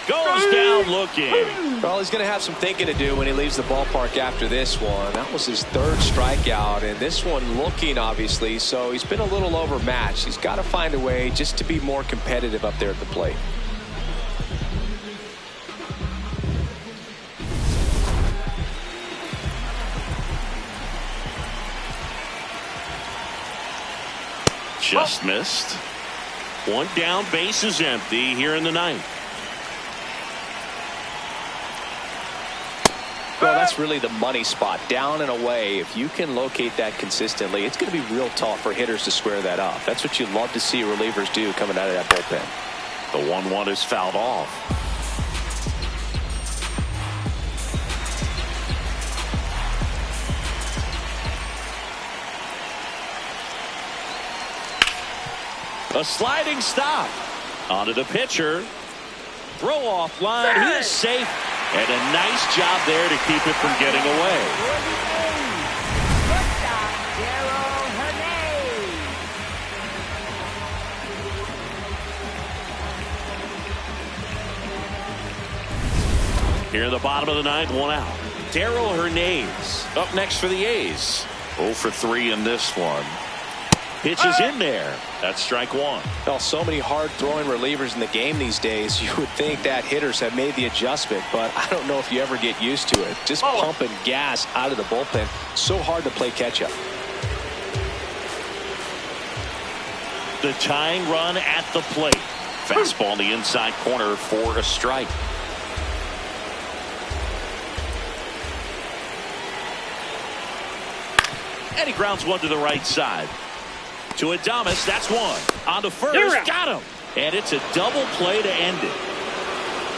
goes down looking. Well, he's going to have some thinking to do when he leaves the ballpark after this one. That was his 3rd strikeout, and this one looking obviously, so he's been a little overmatched. He's got to find a way just to be more competitive up there at the plate. Just missed. 1 down, base is empty here in the ninth. Well, that's really the money spot, down and away. If you can locate that consistently, it's going to be real tough for hitters to square that up. That's what you love to see relievers do coming out of that bullpen. The 1-1 is fouled off. A sliding stop. Onto the pitcher. Throw off line. He is safe. And a nice job there to keep it from getting away. Here in the bottom of the ninth, 1 out. Darrell Hernandez up next for the A's. 0 for 3 in this one. Pitch is in there. That's strike 1. Well, so many hard-throwing relievers in the game these days. You would think that hitters have made the adjustment, but I don't know if you ever get used to it. Just pumping gas out of the bullpen. So hard to play catch-up. The tying run at the plate. Fastball in the inside corner for a strike. And he grounds one to the right side. To Adames, that's one. On to first, got him. And it's a double play to end it.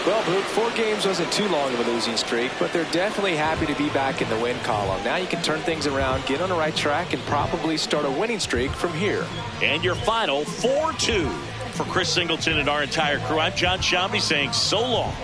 Well, Boog, 4 games wasn't too long of a losing streak, but they're definitely happy to be back in the win column. Now you can turn things around, get on the right track, and probably start a winning streak from here. And your final 4-2. For Chris Singleton and our entire crew, I'm John Shambi saying so long.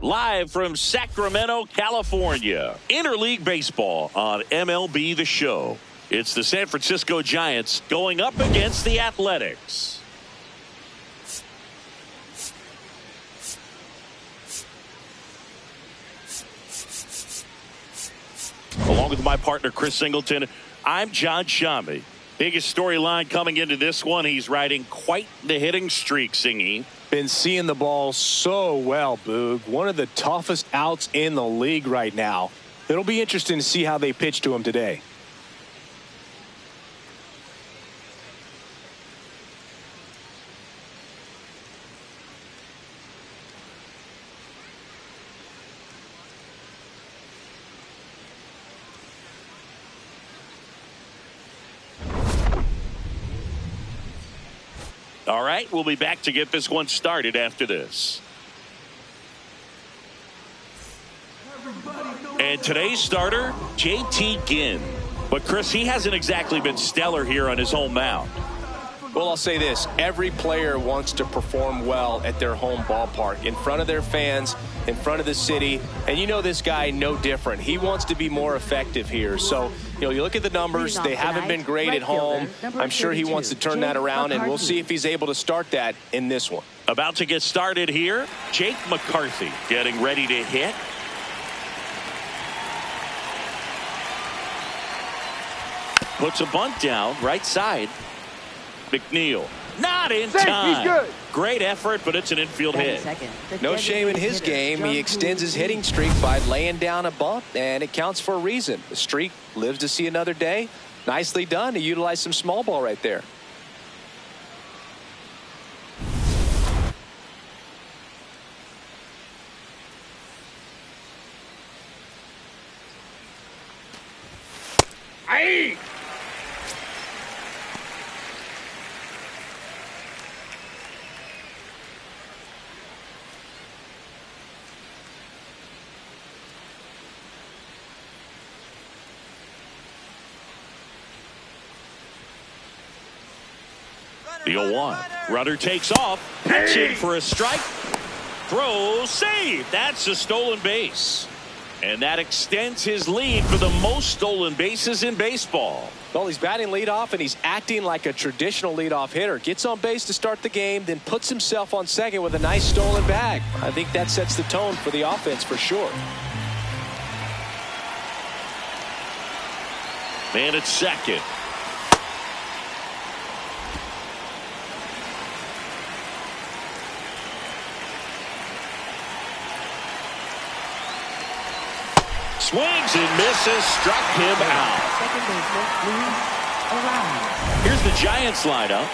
Live from Sacramento, California. Interleague Baseball on MLB The Show. It's the San Francisco Giants going up against the Athletics. Along with my partner, Chris Singleton, I'm John Shammy. Biggest storyline coming into this one, he's riding quite the hitting streak, Singy. Been seeing the ball so well, Boog. One of the toughest outs in the league right now. It'll be interesting to see how they pitch to him today. All right, we'll be back to get this one started after this. And today's starter, JT Ginn. But, Chris, he hasn't exactly been stellar here on his home mound. Well, I'll say this. Every player wants to perform well at their home ballpark, in front of their fans, in front of the city. And you know this guy no different. He wants to be more effective here. So, you look at the numbers. They haven't been great at home. I'm sure he wants to turn that around, and we'll see if he's able to start that in this one. About to get started here, Jake McCarthy getting ready to hit. Puts a bunt down, right side. McNeil, not in time. He's good. Great effort, but it's an infield hit. No shame in his game. He extends his hitting streak by laying down a bunt, and it counts for a reason. The streak lives to see another day. Nicely done to utilize some small ball right there. Aye. The 0-1. Runner takes off. Pitching for a strike. Throw, save. That's a stolen base. And that extends his lead for the most stolen bases in baseball. Well, he's batting leadoff, and he's acting like a traditional leadoff hitter. Gets on base to start the game, then puts himself on second with a nice stolen bag. I think that sets the tone for the offense for sure. Man at second. Swings and misses, struck him out. Second baseman, Luis. Here's the Giants lineup.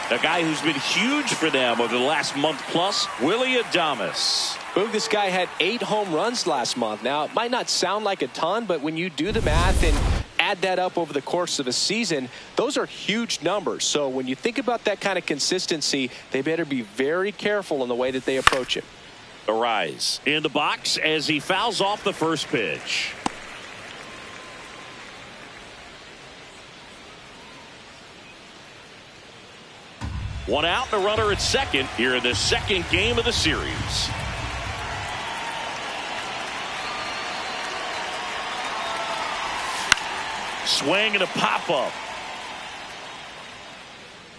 A guy who's been huge for them over the last month plus, Willie Adames. Boog, this guy had 8 home runs last month. Now, it might not sound like a ton, but when you do the math and add that up over the course of a season, those are huge numbers. So when you think about that kind of consistency, they better be very careful in the way that they approach it. Arise in the box as he fouls off the first pitch. One out and a runner at second here in the second game of the series. Swing and a pop-up.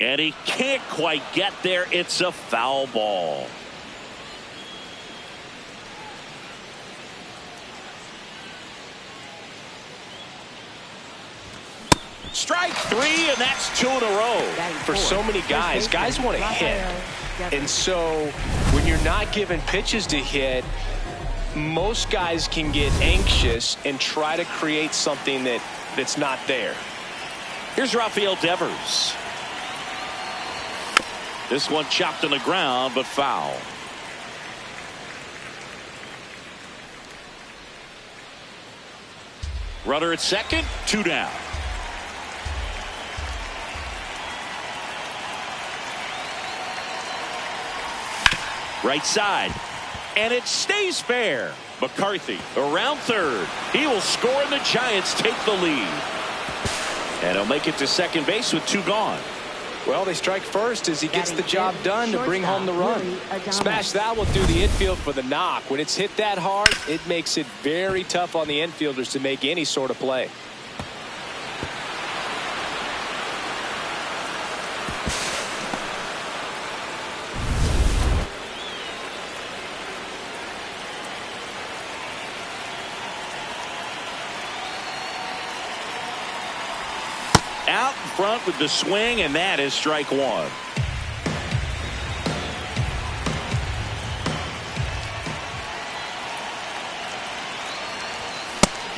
And he can't quite get there. It's a foul ball. Strike 3, and that's 2 in a row. For so many guys want to hit. And so when you're not given pitches to hit, most guys can get anxious and try to create something that's not there. Here's Rafael Devers. This one chopped on the ground, but foul. Runner at second, 2 down. Right side, and it stays fair. McCarthy around third. He will score, and the Giants take the lead. And he'll make it to second base with 2 gone. Well, they strike first as he gets the job done to bring home the run. Smash that one through the infield for the knock. When it's hit that hard, it makes it very tough on the infielders to make any sort of play. Out in front with the swing, and that is strike one.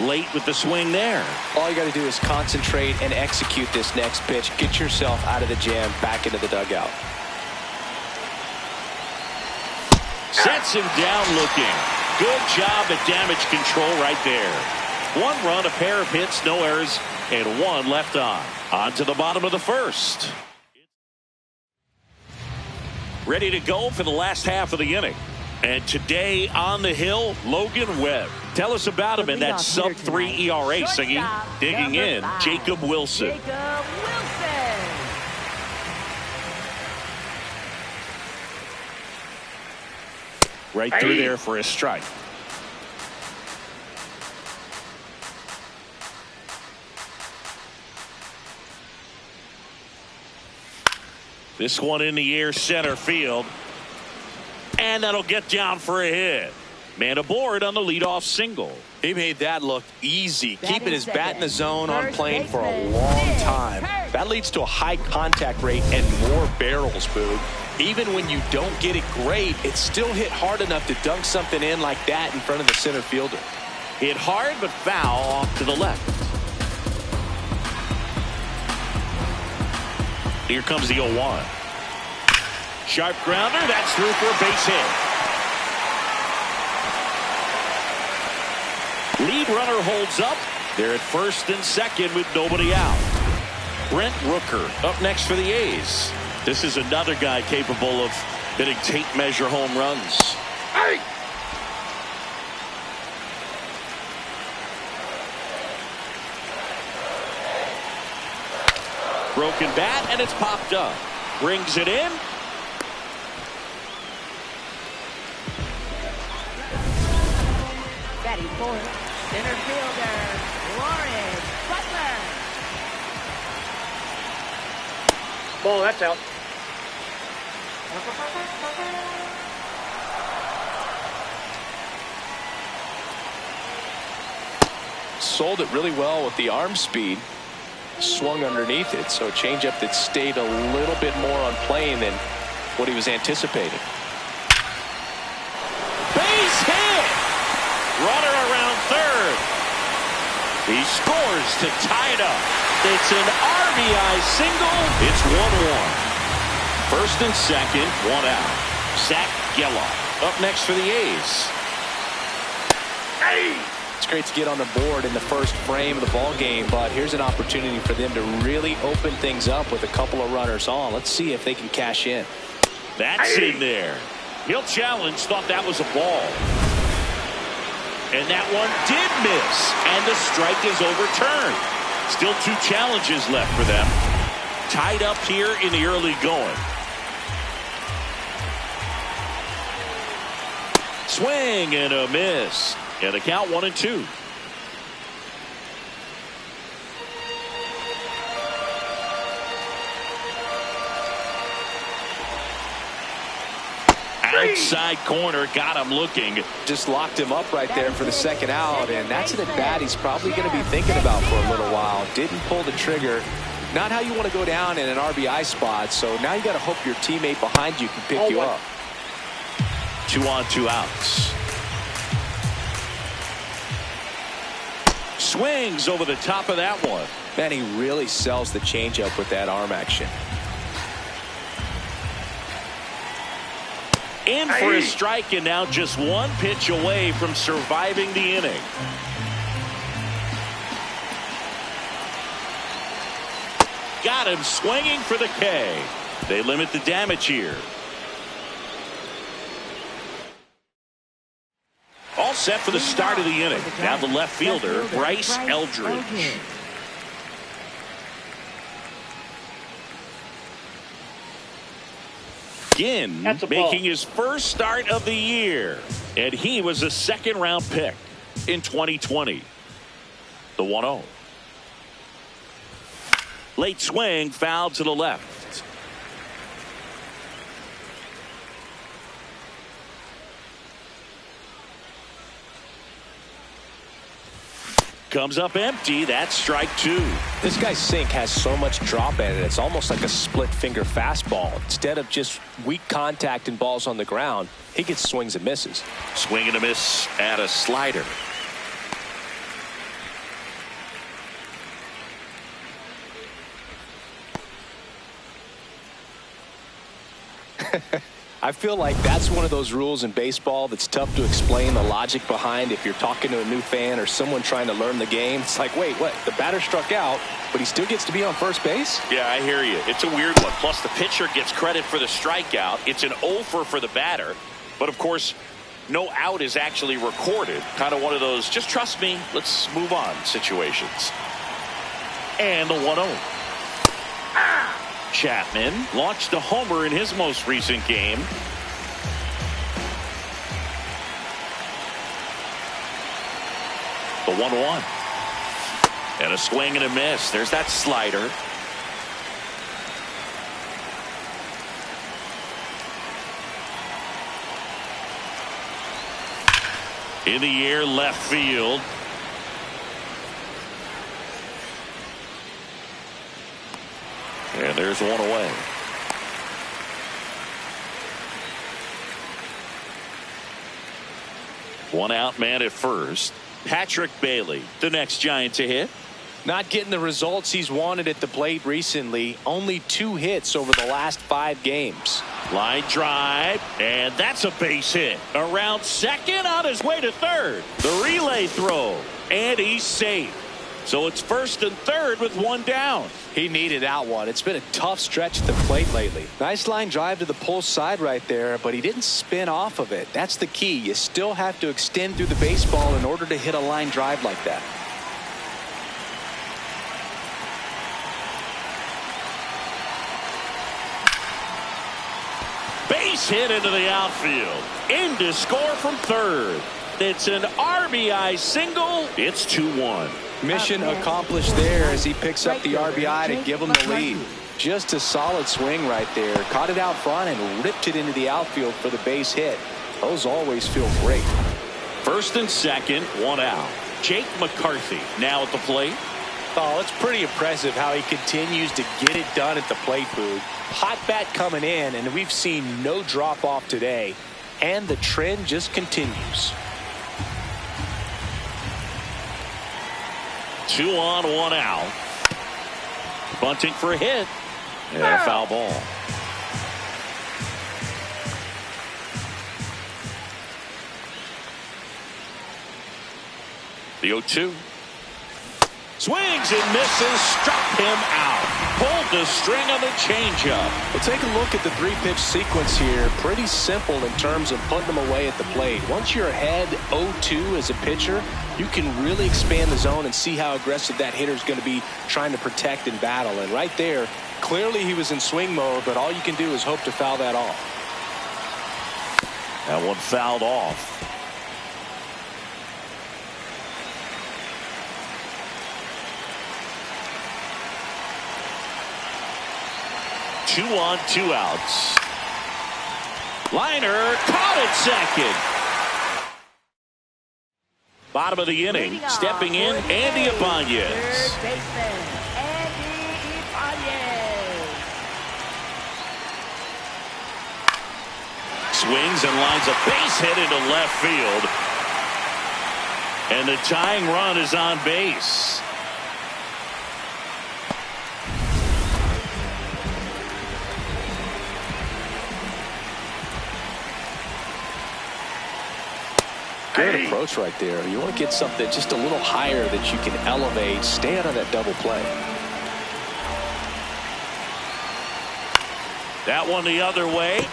Late with the swing there. All you got to do is concentrate and execute this next pitch. Get yourself out of the jam, back into the dugout. Sets him down looking. Good job at damage control right there. One run, a pair of hits, no errors, and one left on. On to the bottom of the first. Ready to go for the last half of the inning. And today on the hill, Logan Webb. Tell us about him in that sub-3 ERA singing. Digging in, Jacob Wilson. Right through there for a strike. This one in the air, center field. And that'll get down for a hit. Man aboard on the leadoff single. He made that look easy, keeping his bat in the zone on plane for a long time. That leads to a high contact rate and more barrels, Boog. Even when you don't get it great, it's still hit hard enough to dunk something in like that in front of the center fielder. Hit hard but foul off to the left. Here comes the 0-1. Sharp grounder, that's through for a base hit. Lead runner holds up. They're at first and second with nobody out. Brent Rooker up next for the A's. This is another guy capable of hitting tape measure home runs. Hey! Broken bat, and it's popped up. Brings it in. Batting fourth, center fielder, Lawrence Butler. Ball, that's out. Sold it really well with the arm speed. Swung underneath it, so a changeup that stayed a little bit more on plane than what he was anticipating. Base hit! Runner around third. He scores to tie it up. It's an RBI single. It's 1-1. First and second, one out. Zach Geloff up next for the A's. Hey! It's great to get on the board in the first frame of the ball game, but here's an opportunity for them to really open things up with a couple of runners on. Let's see if they can cash in. That's in there. He'll challenge, thought that was a ball. And that one did miss, and the strike is overturned. Still 2 challenges left for them. Tied up here in the early going. Swing and a miss. And the count 1-2. Outside corner, got him looking. Just locked him up right there for the second out, and that's an at-bat he's probably going to be thinking about for a little while. Didn't pull the trigger. Not how you want to go down in an RBI spot, so now you got to hope your teammate behind you can pick you up. 2 on, 2 outs. Swings over the top of that one. Man, he really sells the changeup with that arm action. In for a strike, and now just 1 pitch away from surviving the inning. Got him swinging for the K. They limit the damage here. All set for the start of the inning. Now the left fielder, Bryce Eldridge. Ginn making his first start of the year. And he was a second-round pick in 2020. The 1-0. Late swing, foul to the left. Comes up empty. That's strike two. This guy's sink has so much drop in it. It's almost like a split finger fastball. Instead of just weak contact and balls on the ground, he gets swings and misses. Swing and a miss at a slider. I feel like that's one of those rules in baseball that's tough to explain the logic behind if you're talking to a new fan or someone trying to learn the game. It's like, wait, what? The batter struck out, but he still gets to be on first base? Yeah, I hear you. It's a weird one. Plus, the pitcher gets credit for the strikeout. It's an over for the batter. But, of course, no out is actually recorded. Kind of one of those, just trust me, let's move on situations. And the 1-0. Chapman launched a homer in his most recent game. The 1-1. And a swing and a miss. There's that slider. In the air, left field. And there's one away. One out, man at first. Patrick Bailey, the next Giant to hit. Not getting the results he's wanted at the plate recently. Only 2 hits over the last 5 games. Line drive, and that's a base hit. Around second, on his way to third. The relay throw, and he's safe. So it's first and third with one down. He needed that one. It's been a tough stretch at the plate lately. Nice line drive to the pull side right there, but he didn't spin off of it. That's the key. You still have to extend through the baseball in order to hit a line drive like that. Base hit into the outfield. In to score from third. It's an RBI single. It's 2-1. Mission accomplished there as he picks up the RBI to give him the lead. Just a solid swing right there. Caught it out front and ripped it into the outfield for the base hit. Those always feel great. First and second, one out. Jake McCarthy now at the plate. Oh, it's pretty impressive how he continues to get it done at the plate, Boog. Hot bat coming in, and we've seen no drop off today. And the trend just continues. 2 on, 1 out. Bunting for a hit. And a foul ball. The 0-2. Swings and misses. Struck him out. Pulled the string on the changeup. Well, take a look at the 3-pitch sequence here. Pretty simple in terms of putting them away at the plate. Once you're ahead 0-2 as a pitcher, you can really expand the zone and see how aggressive that hitter is going to be trying to protect and battle. And right there, clearly he was in swing mode, but all you can do is hope to foul that off. That one fouled off. Two on, 2 outs. Liner caught at second. Bottom of the inning, stepping in, Andy Ibanez. Third baseman, Andy Ibanez. Swings and lines a base hit into left field. And the tying run is on base. Good approach right there. You want to get something just a little higher that you can elevate. Stay out of that double play. That one the other way.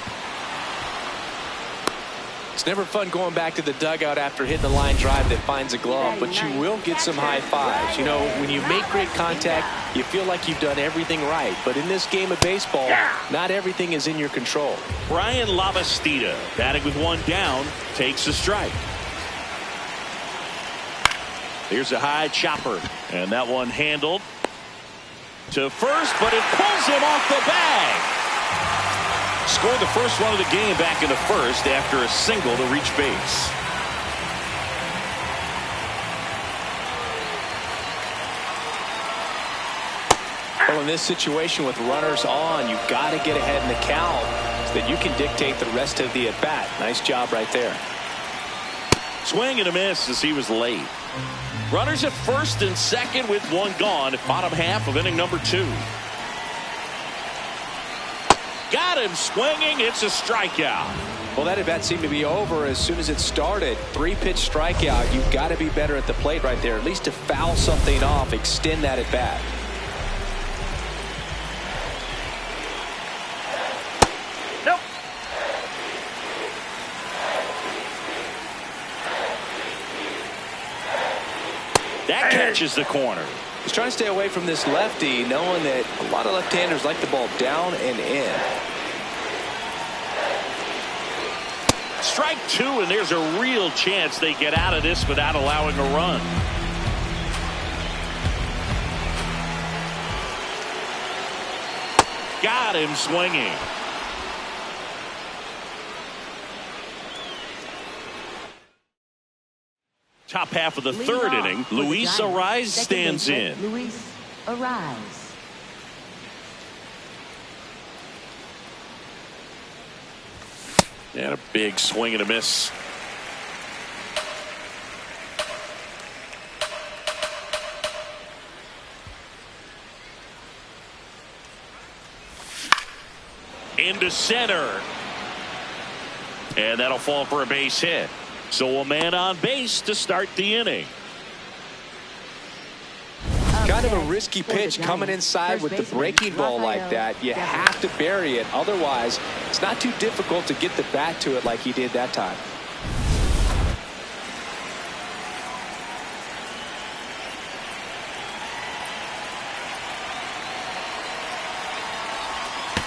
It's never fun going back to the dugout after hitting the line drive that finds a glove, but you will get some high fives. You know, when you make great contact, you feel like you've done everything right. But in this game of baseball, not everything is in your control. Brian Lavastida, batting with one down, takes a strike. Here's a high chopper, and that one handled to first, but it pulls him off the bag. Scored the first run of the game back in the first after a single to reach base. Well, in this situation with runners on, you've got to get ahead in the count so that you can dictate the rest of the at-bat. Nice job right there. Swing and a miss as he was late. Runners at first and second with one gone at bottom half of inning number 2. Got him swinging. It's a strikeout. Well, that at-bat seemed to be over as soon as it started. 3-pitch strikeout. You've got to be better at the plate right there, at least to foul something off, extend that at-bat. Nope. That catches the corner. He's trying to stay away from this lefty, knowing that a lot of left-handers like the ball down and in. Strike 2, and there's a real chance they get out of this without allowing a run. Got him swinging. Top half of the third inning, Luis Arraez stands in. Luis Arraez. And a big swing and a miss. Into center. And that'll fall for a base hit. So a man on base to start the inning. Kind of a risky pitch coming inside with the breaking ball like that. You have to bury it. Otherwise, it's not too difficult to get the bat to it like he did that time.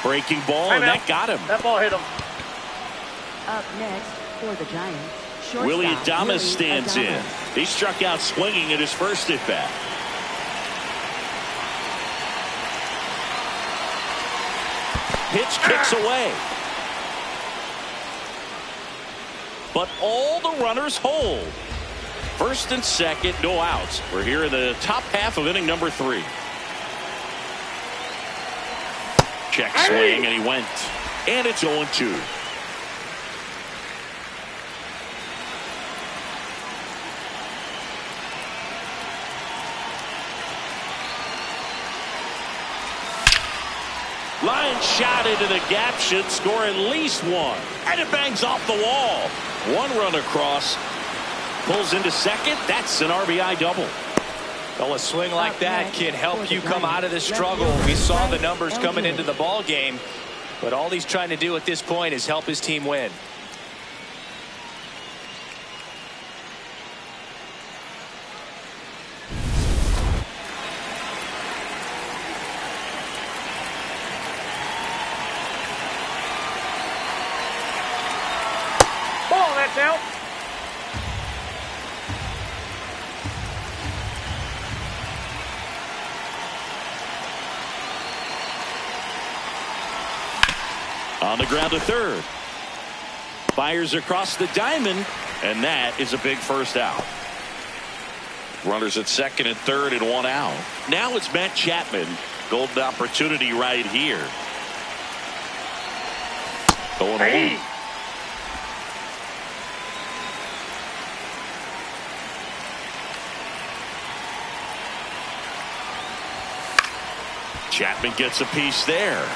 Breaking ball, and that got him. That ball hit him. Up next for the Giants, Willie Adames stands in. He struck out swinging at his first at bat. Pitch kicks away. But all the runners hold. First and second, no outs. We're here in the top half of inning number 3. Check swing, and he went. And it's 0-2. Line shot into the gap, should score at least one. And it bangs off the wall. One run across. Pulls into second. That's an RBI double. Well, a swing like that can help you come out of the struggle. We saw the numbers coming into the ball game, but all he's trying to do at this point is help his team win. Ball, that's out. On the ground to third. Fires across the diamond, and that is a big first out. Runners at second and third and one out. Now it's Matt Chapman. Golden opportunity right here. Going away. Chapman gets a piece there.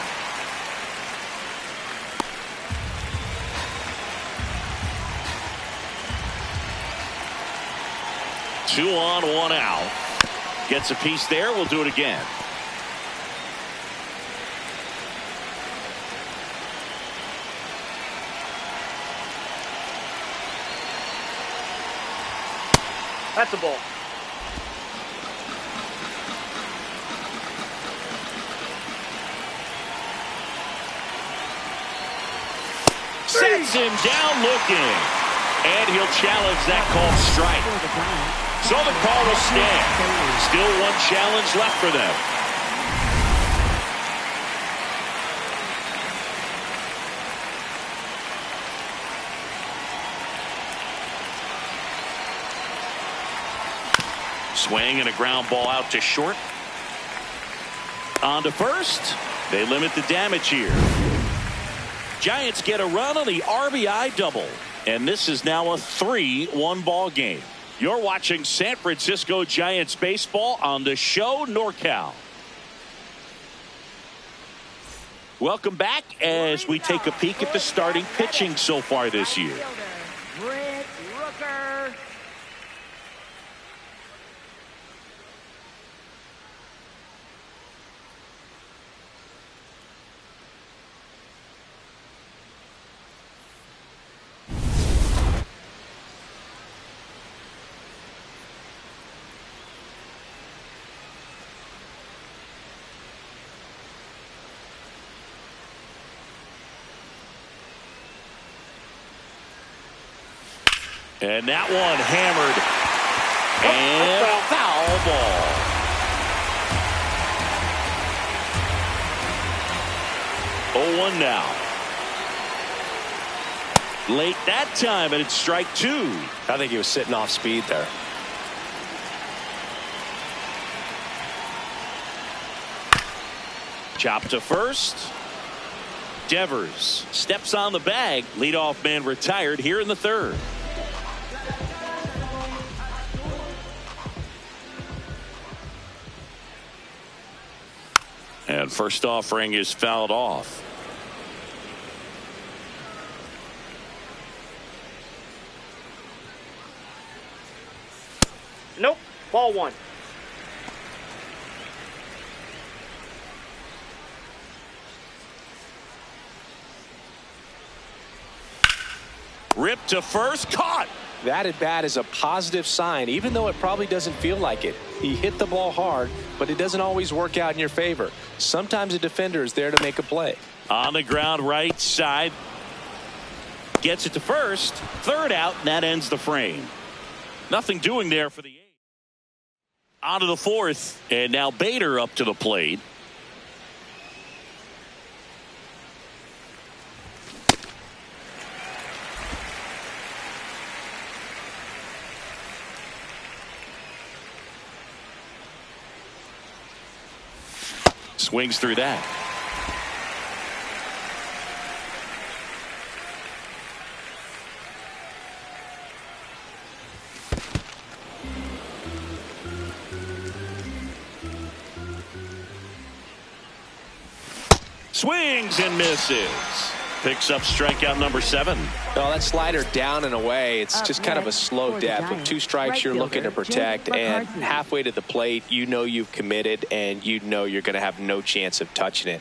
Two on, one out. Gets a piece there. We'll do it again. That's a ball. Sets him down looking. And he'll challenge that called strike. So the call will stand. Still one challenge left for them. Swing and a ground ball out to short. On to first. They limit the damage here. Giants get a run on the RBI double. And this is now a 3-1 ball game. You're watching San Francisco Giants baseball on the show NorCal. Welcome back as we take a peek at the starting pitching so far this year. And that one hammered. And foul ball. 0-1 now. Late that time, and it's strike 2. I think he was sitting off speed there. Chop to first. Devers steps on the bag. Leadoff man retired here in the third. And first offering is fouled off. Nope. Ball 1. Ripped to first. Caught. That at bat is a positive sign, even though it probably doesn't feel like it. He hit the ball hard, but it doesn't always work out in your favor. Sometimes a defender is there to make a play. On the ground right side. Gets it to first. Third out, and that ends the frame. Nothing doing there for the eighth. On to the fourth, and now Bader up to the plate. Swings through that. Swings and misses. Picks up strikeout number 7. Oh, that slider down and away. It's just kind of a slow death. With 2 strikes, you're looking to protect, and halfway to the plate, you know you've committed, and you know you're going to have no chance of touching it.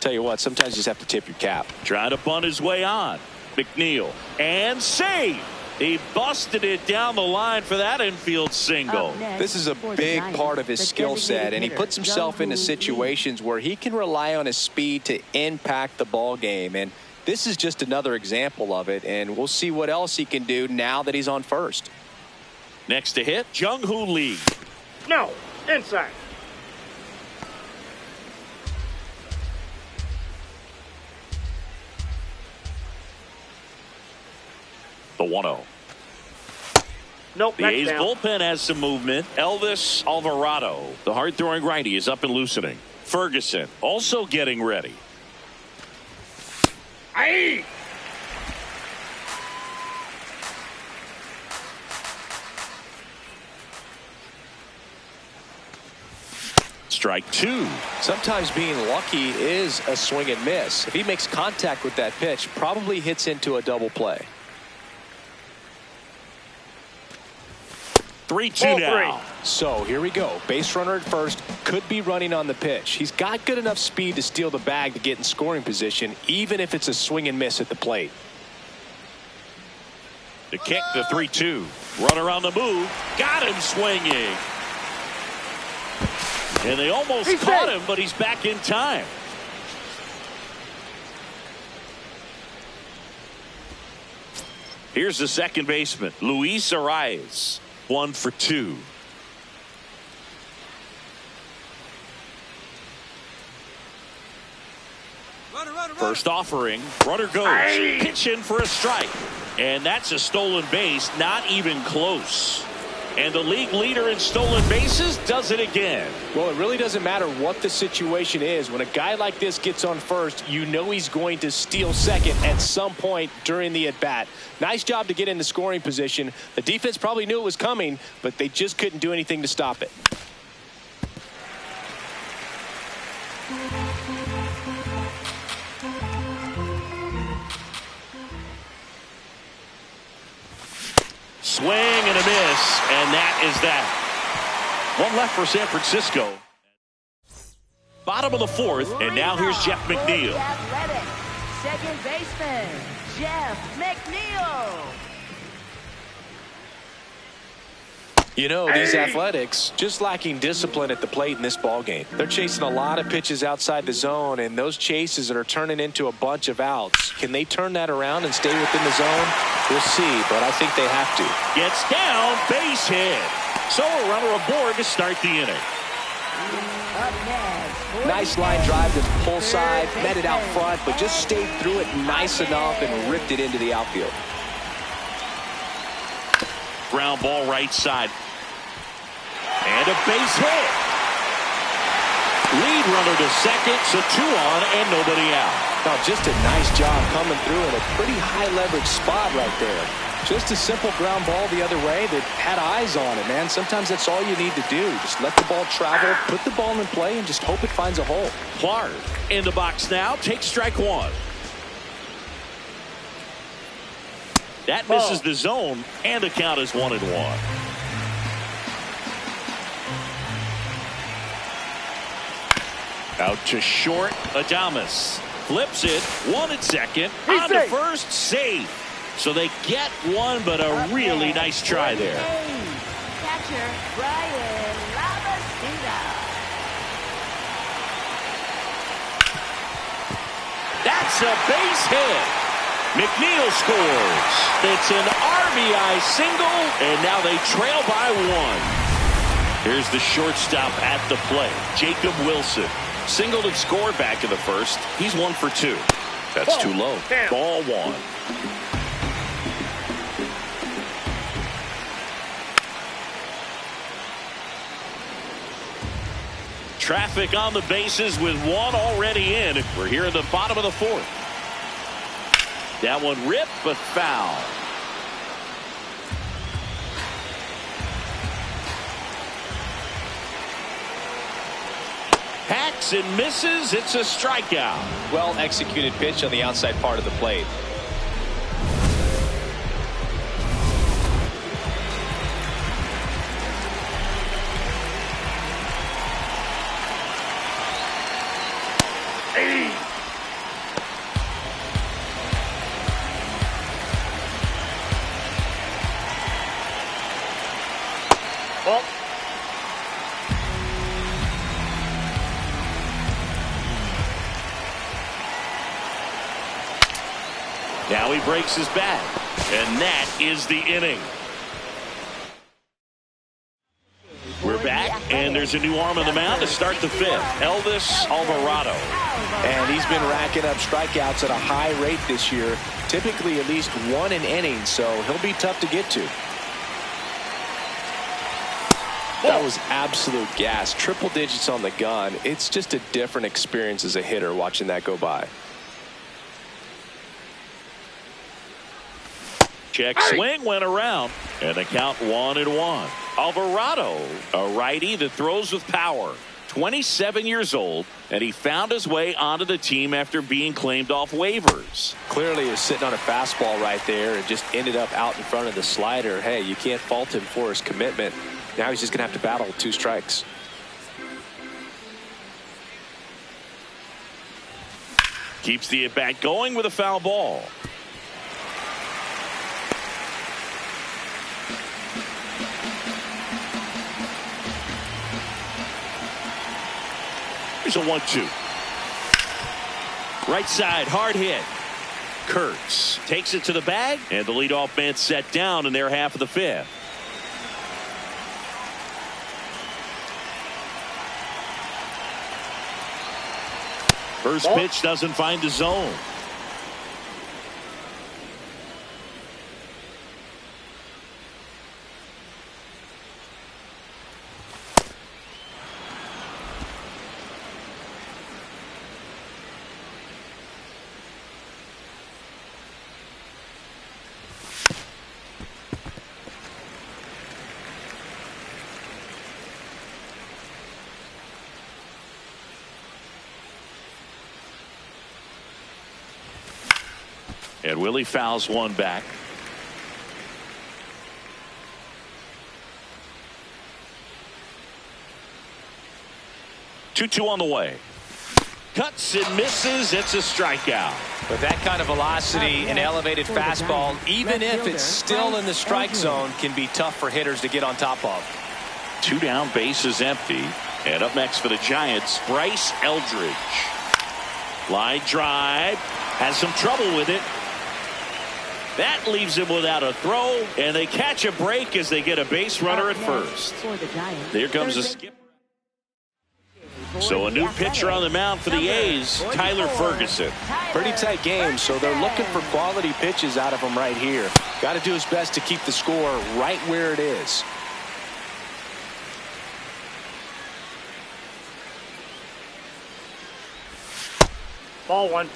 Tell you what, sometimes you just have to tip your cap. Trying to bunt his way on. McNeil. And save. He busted it down the line for that infield single. This is a big part of his skill set, and he puts himself into situations where he can rely on his speed to impact the ball game. And this is just another example of it, and we'll see what else he can do now that he's on first. Next to hit, Jung-Hoo Lee. No. Inside. The 1-0. Nope. The A's bullpen has some movement. Elvis Alvarado, the hard-throwing righty, is up and loosening. Ferguson also getting ready. Aye. Strike 2. Sometimes being lucky is a swing and miss. If he makes contact with that pitch, probably hits into a double play. 3-2 now. So here we go. Base runner at first, could be running on the pitch. He's got good enough speed to steal the bag to get in scoring position, even if it's a swing and miss at the plate. The kick, the 3-2. Runner on the move. Got him swinging. And they almost caught him, but he's back in time. Here's the second baseman, Luis Arias. 1 for 2. First offering, runner goes, pitch in for a strike, and that's a stolen base, not even close. And the league leader in stolen bases does it again. Well, it really doesn't matter what the situation is. When a guy like this gets on first, you know he's going to steal second at some point during the at-bat. Nice job to get in the scoring position. The defense probably knew it was coming, but they just couldn't do anything to stop it. Swing and a miss, and that is that. One left for San Francisco. Bottom of the fourth, and now here's Jeff McNeil. Athletic. Second baseman, Jeff McNeil. You know, these Athletics just lacking discipline at the plate in this ballgame. They're chasing a lot of pitches outside the zone, and those chases are turning into a bunch of outs. Can they turn that around and stay within the zone? We'll see, but I think they have to. Gets down, base hit. So a runner aboard to start the inning. Up next. Nice line drive to the pull side, met it out front, but just stayed through it nice enough and ripped it into the outfield. Ground ball right side. And a base hit. Lead runner to second, so 2 on and nobody out. Now, just a nice job coming through in a pretty high leverage spot right there. Just a simple ground ball the other way that had eyes on it, man. Sometimes that's all you need to do. Just let the ball travel, put the ball in play, and just hope it finds a hole. Clark in the box now, takes strike 1. That misses the zone, and the count is 1-1. Out to short, Adames flips it, 1 at second, on to first, safe. So they get 1, but a really nice try there. Catcher Brian Labastida. That's a base hit. McNeil scores. It's an RBI single, and now they trail by 1. Here's the shortstop at the plate, Jacob Wilson. Singled and scored back in the first. He's 1 for 2. That's too low. Ball 1. Traffic on the bases with 1 already in. We're here in the bottom of the fourth. That one ripped, but foul. Hacks and misses. It's a strikeout. Well executed pitch on the outside part of the plate. Now he breaks his bat, and that is the inning. We're back, and there's a new arm on the mound to start the fifth, Elvis Alvarado. And he's been racking up strikeouts at a high rate this year, typically at least 1 an inning, so he'll be tough to get to. That was absolute gas. Triple digits on the gun. It's just a different experience as a hitter watching that go by. Check swing went around, and the count 1-1. Alvarado, a righty that throws with power. 27 years old, and he found his way onto the team after being claimed off waivers. Clearly he was sitting on a fastball right there and just ended up out in front of the slider. Hey, you can't fault him for his commitment. Now he's just going to have to battle 2 strikes. Keeps the at-bat going with a foul ball. Here's a 1-2. Right side, hard hit. Kurtz takes it to the bag, and the leadoff man set down in their half of the fifth. First pitch doesn't find the zone. And Willie fouls one back. Two on the way. Cuts and misses. It's a strikeout. With that kind of velocity and elevated fastball, even if it's still in the strike zone, can be tough for hitters to get on top of. 2 down, bases empty. And up next for the Giants, Bryce Eldridge. Line drive. Has some trouble with it. That leaves him without a throw, and they catch a break as they get a base runner at first. There comes a skip. So a new pitcher on the mound for the A's, Tyler Ferguson. Pretty tight game, so they're looking for quality pitches out of him right here. Got to do his best to keep the score right where it is. Ball 1.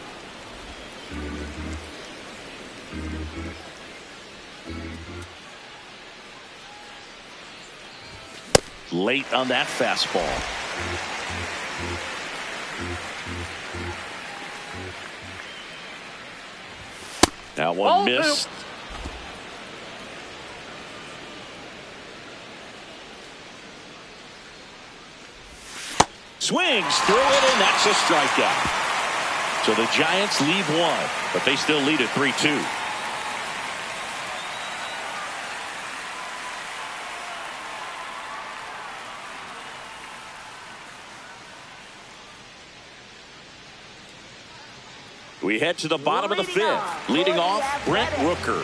Late on that fastball. That one missed. Swings through it, and that's a strikeout. So the Giants leave one, but they still lead at 3-2. We head to the bottom of the fifth. Leading off, Brent Rooker.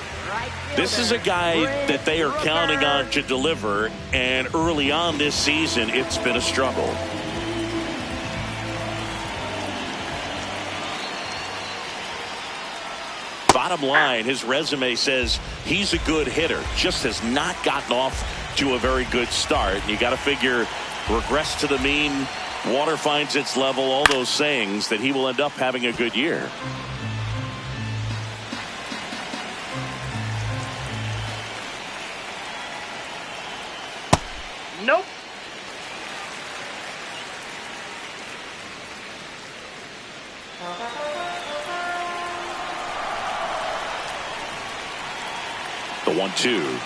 This is a guy that they are counting on to deliver, and early on this season, it's been a struggle. Bottom line, his resume says he's a good hitter, just has not gotten off to a very good start. You got to figure regress to the mean, water finds its level, all those sayings, that he will end up having a good year. Nope. The 1-2.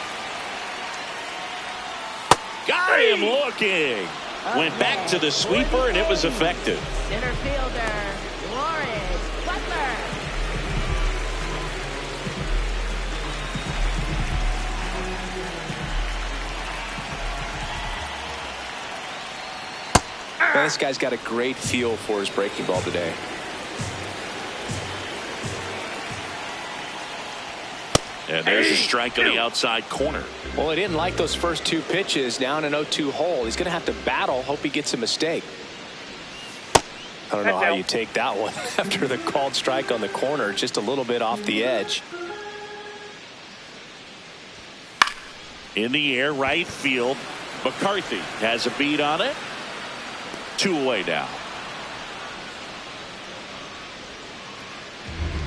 Got him looking. Went back to the sweeper, and it was effective. Center fielder, Lawrence Butler. Man, this guy's got a great feel for his breaking ball today. And there's a strike on the outside corner. Well, he didn't like those first 2 pitches. Now in an 0-2 hole, he's going to have to battle. Hope he gets a mistake. I don't know how you take that one after the called strike on the corner, just a little bit off the edge. In the air, right field. McCarthy has a beat on it. 2 away now.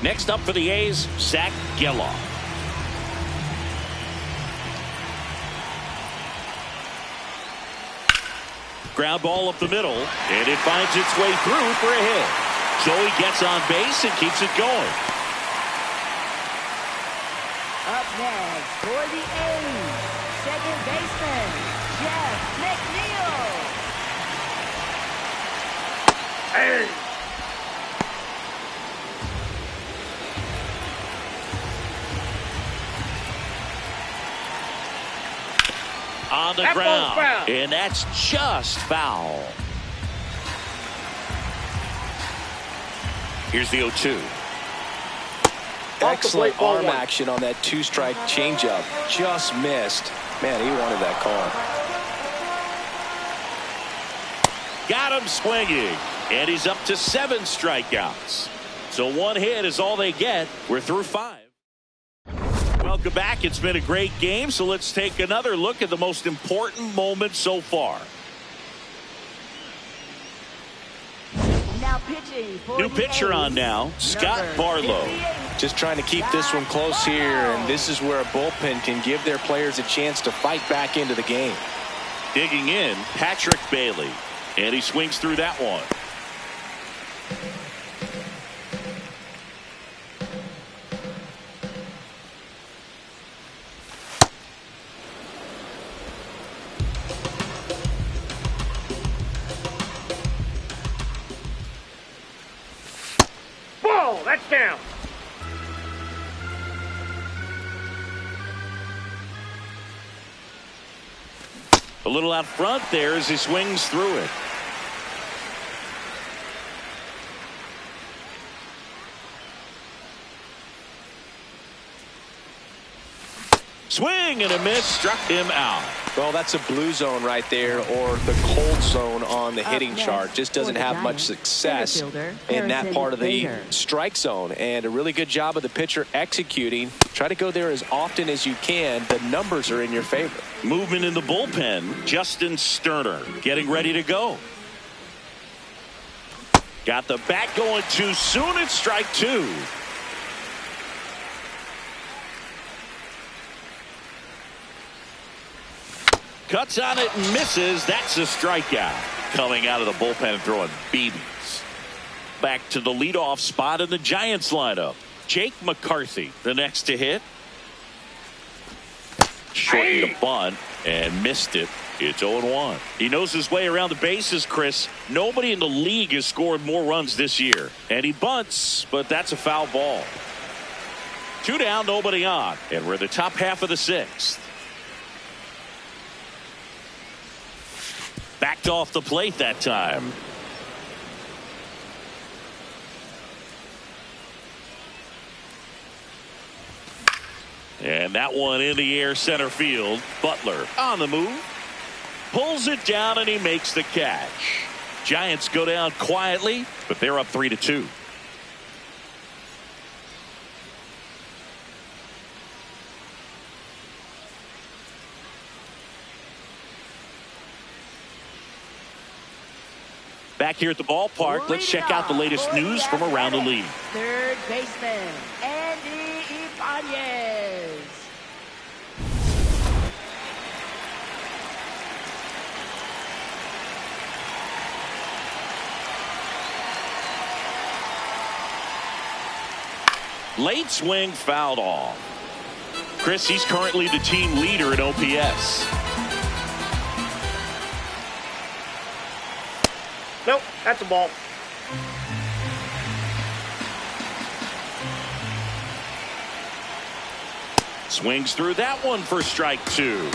Next up for the A's, Zach Geloff. Ground ball up the middle, and it finds its way through for a hit. So he gets on base and keeps it going. Up next for the A's, second baseman, Jeff McNeil. Hey. On the ground, and that's just foul. Here's the 0-2. Excellent arm action on that two-strike changeup. Just missed. Man, he wanted that call. Got him swinging. And he's up to 7 strikeouts. So 1 hit is all they get. We're through 5. Welcome back. It's been a great game. So let's take another look at the most important moment so far. Now pitching for New pitcher on now, Scott Barlow. Just trying to keep this one close here, and this is where a bullpen can give their players a chance to fight back into the game. Digging in, Patrick Bailey. And he swings through that one. Ball, that's down. A little out front there as he swings through it. Swing and a miss, struck him out. Well, that's a blue zone right there, or the cold zone on the hitting chart. Just doesn't have much success in that part of the strike zone. And a really good job of the pitcher executing. Try to go there as often as you can. The numbers are in your favor. Movement in the bullpen. Justin Sterner getting ready to go. Got the bat going too soon. It's strike 2. Cuts on it and misses. That's a strikeout. Coming out of the bullpen and throwing BBs. Back to the leadoff spot in the Giants lineup. Jake McCarthy, the next to hit. Shortened the bunt and missed it. It's 0-1. He knows his way around the bases, Chris. Nobody in the league has scored more runs this year. And he bunts, but that's a foul ball. 2 down, nobody on. And we're in the top half of the 6th. Backed off the plate that time. And that one in the air center field. Butler on the move. Pulls it down and he makes the catch. Giants go down quietly, but they're up 3-2. Back here at the ballpark, let's check out the latest news from around the league. Third baseman, Andy Ibanez. Late swing fouled off. Chris, he's currently the team leader in OPS. Nope, that's a ball. Swings through that one for strike 2.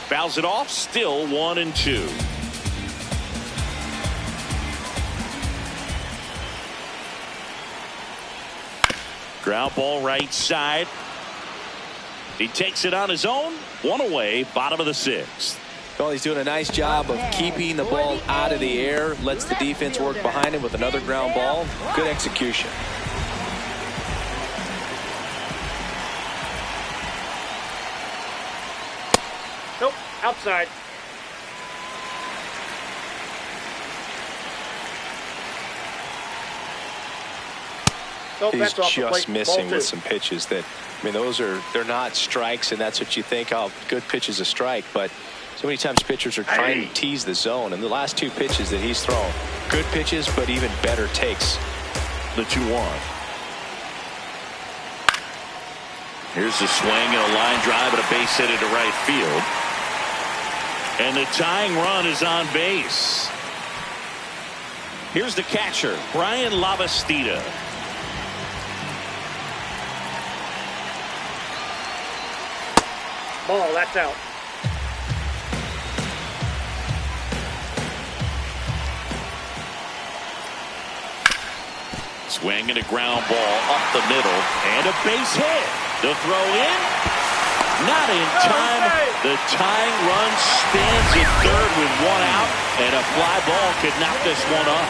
Fouls it off, still 1-2. Ground ball right side. He takes it on his own. 1 away, bottom of the 6th. Well, he's doing a nice job of keeping the ball out of the air. Lets the defense work behind him with another ground ball. Good execution. Nope, outside. Nope, He's that's off the plate. just missing Ball with 2. some pitches that, I mean, they're not strikes, and that's what you think, oh, good pitch is a strike. But so many times pitchers are trying to tease the zone, and the last 2 pitches that he's thrown, good pitches, but even better takes. The 2-1. Here's the swing and a line drive and a base hit into right field. And the tying run is on base. Here's the catcher, Brian Lavastida. Ball, that's out. Swing and a ground ball up the middle and a base hit. The throw in, not in time. The tying run stands at third with one out, and a fly ball could knock this one up.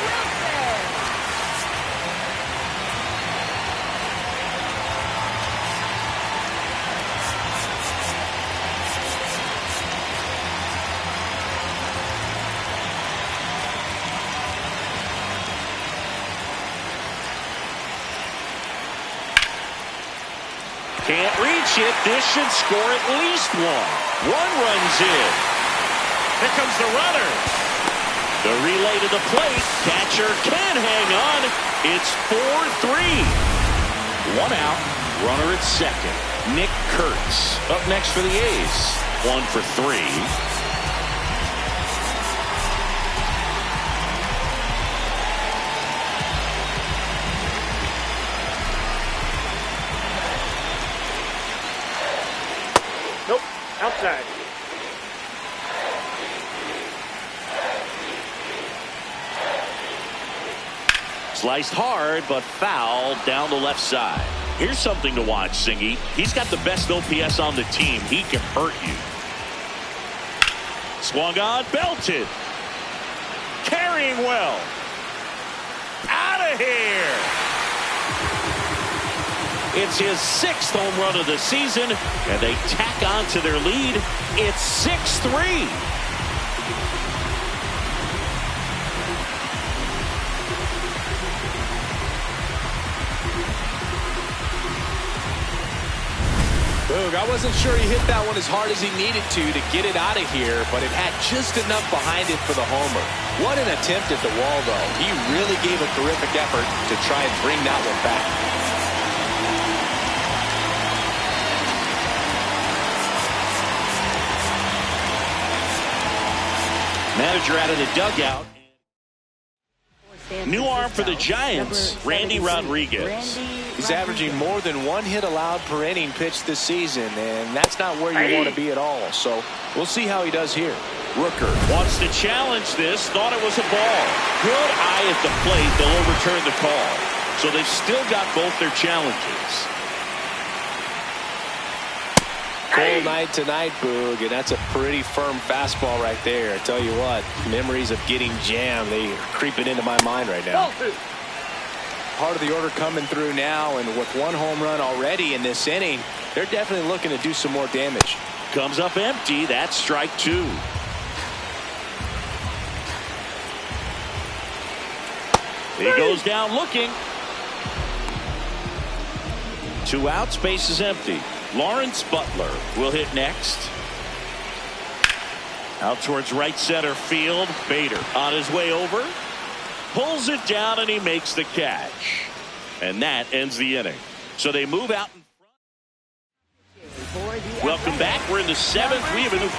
Can't reach it. This should score at least one. One runs in. Here comes the runner. The relay to the plate. Catcher can hang on. It's 4-3. One out. Runner at second. Nick Kurtz up next for the A's. 1 for 3. Nope, outside. Sliced hard, but foul down the left side. Here's something to watch, Singy. He's got the best OPS on the team. He can hurt you. Swung on, belted. Carrying well. Out of here. It's his 6th home run of the season, and they tack on to their lead. It's 6-3. Boog, I wasn't sure he hit that one as hard as he needed to get it out of here, but it had just enough behind it for the homer. What an attempt at the wall, though. He really gave a terrific effort to try and bring that one back. Manager out of the dugout. New arm for the Giants, Randy Rodriguez. He's averaging more than 1 hit allowed per inning pitched this season, and that's not where you want to be at all. So we'll see how he does here. Rooker wants to challenge this, thought it was a ball. Good eye at the plate, they'll overturn the call. So they've still got both their challenges. Cold night tonight, Boog, and that's a pretty firm fastball right there. I tell you what, memories of getting jammed, they are creeping into my mind right now. Part of the order coming through now, and with 1 home run already in this inning, they're definitely looking to do some more damage. Comes up empty. That's strike 2. He goes down looking. 2 outs, base is empty. Lawrence Butler will hit next. Out towards right center field. Bader on his way over. Pulls it down and he makes the catch. And that ends the inning. So they move out in front. Welcome back. We're in the 7th. We have a new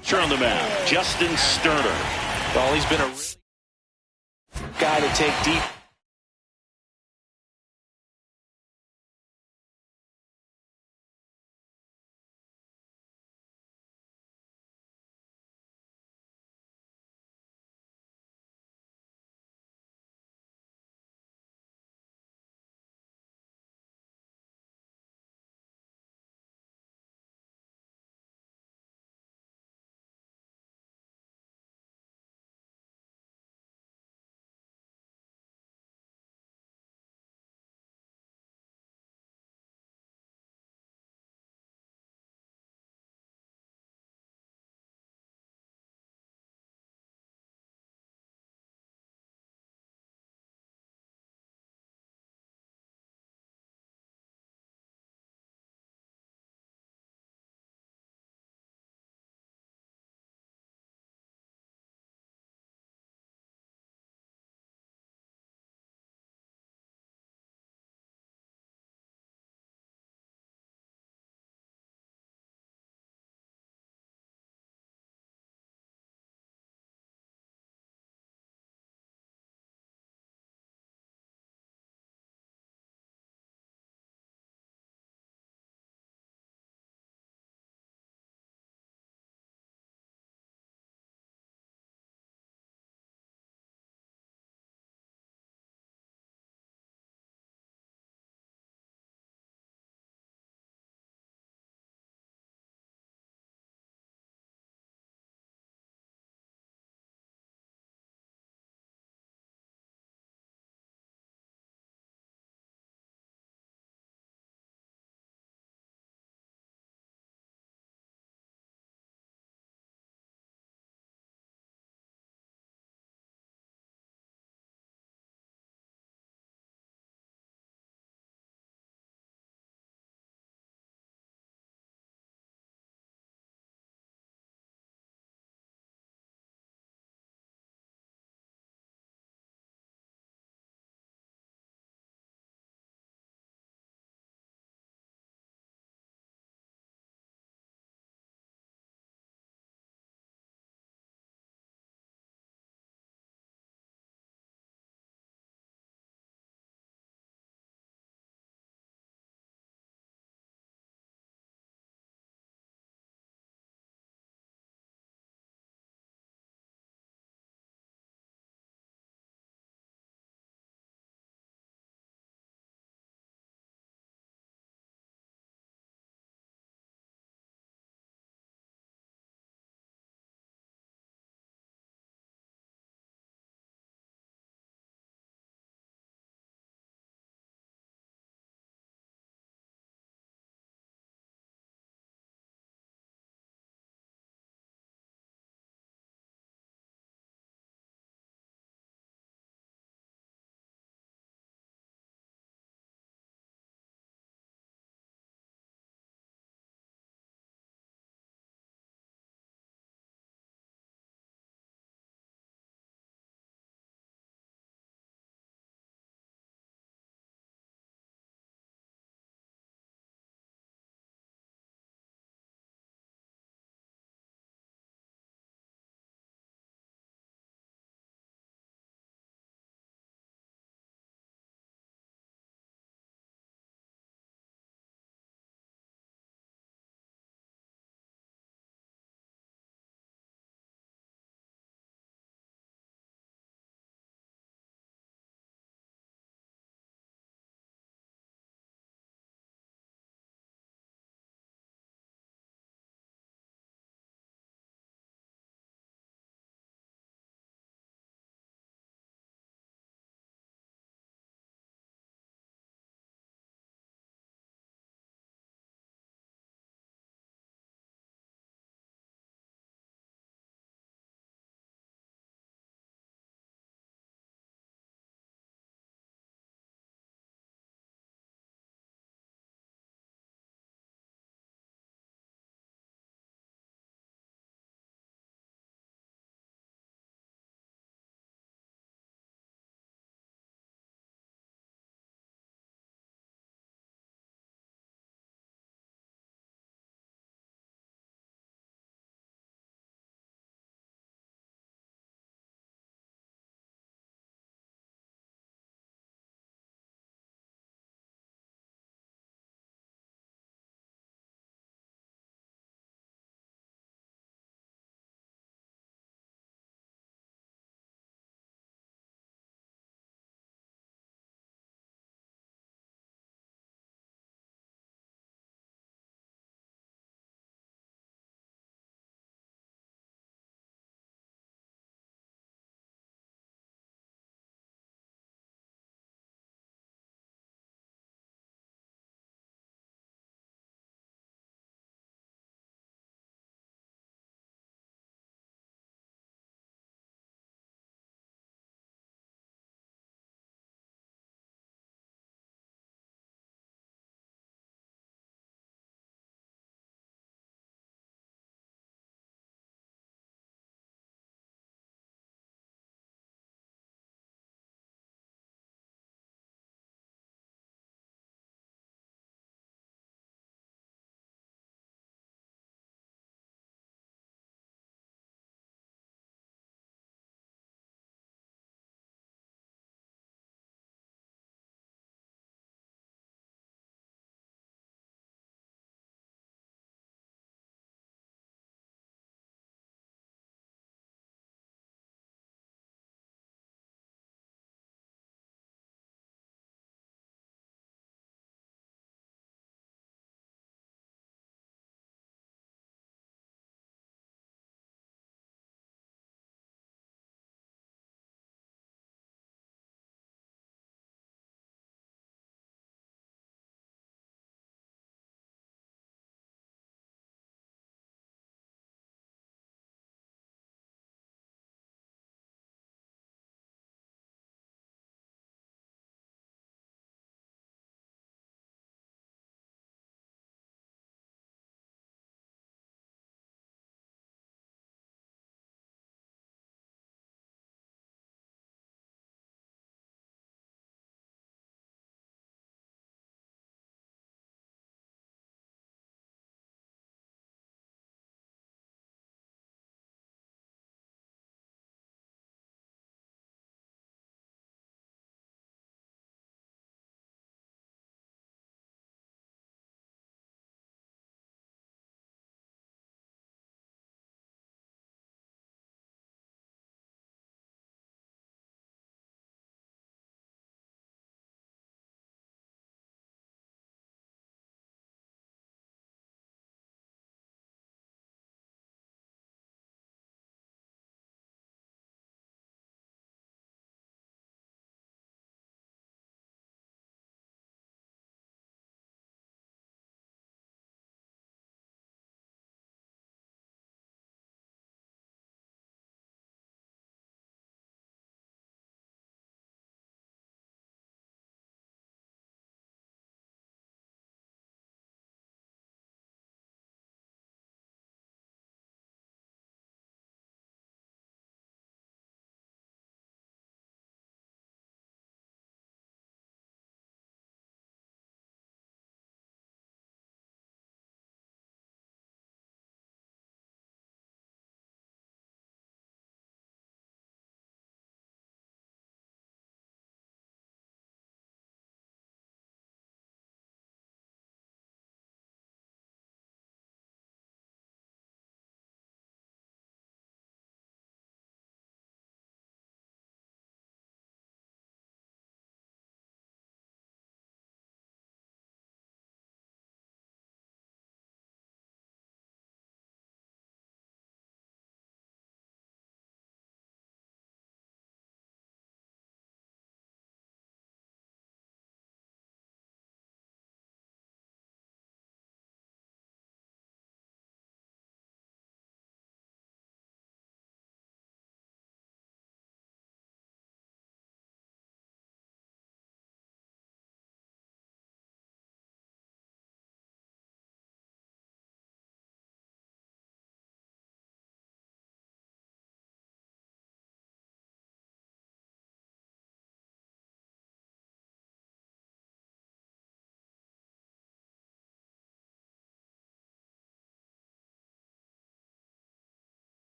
pitcher on the mound, Justin Sterner. Well, he's been a guy to take deep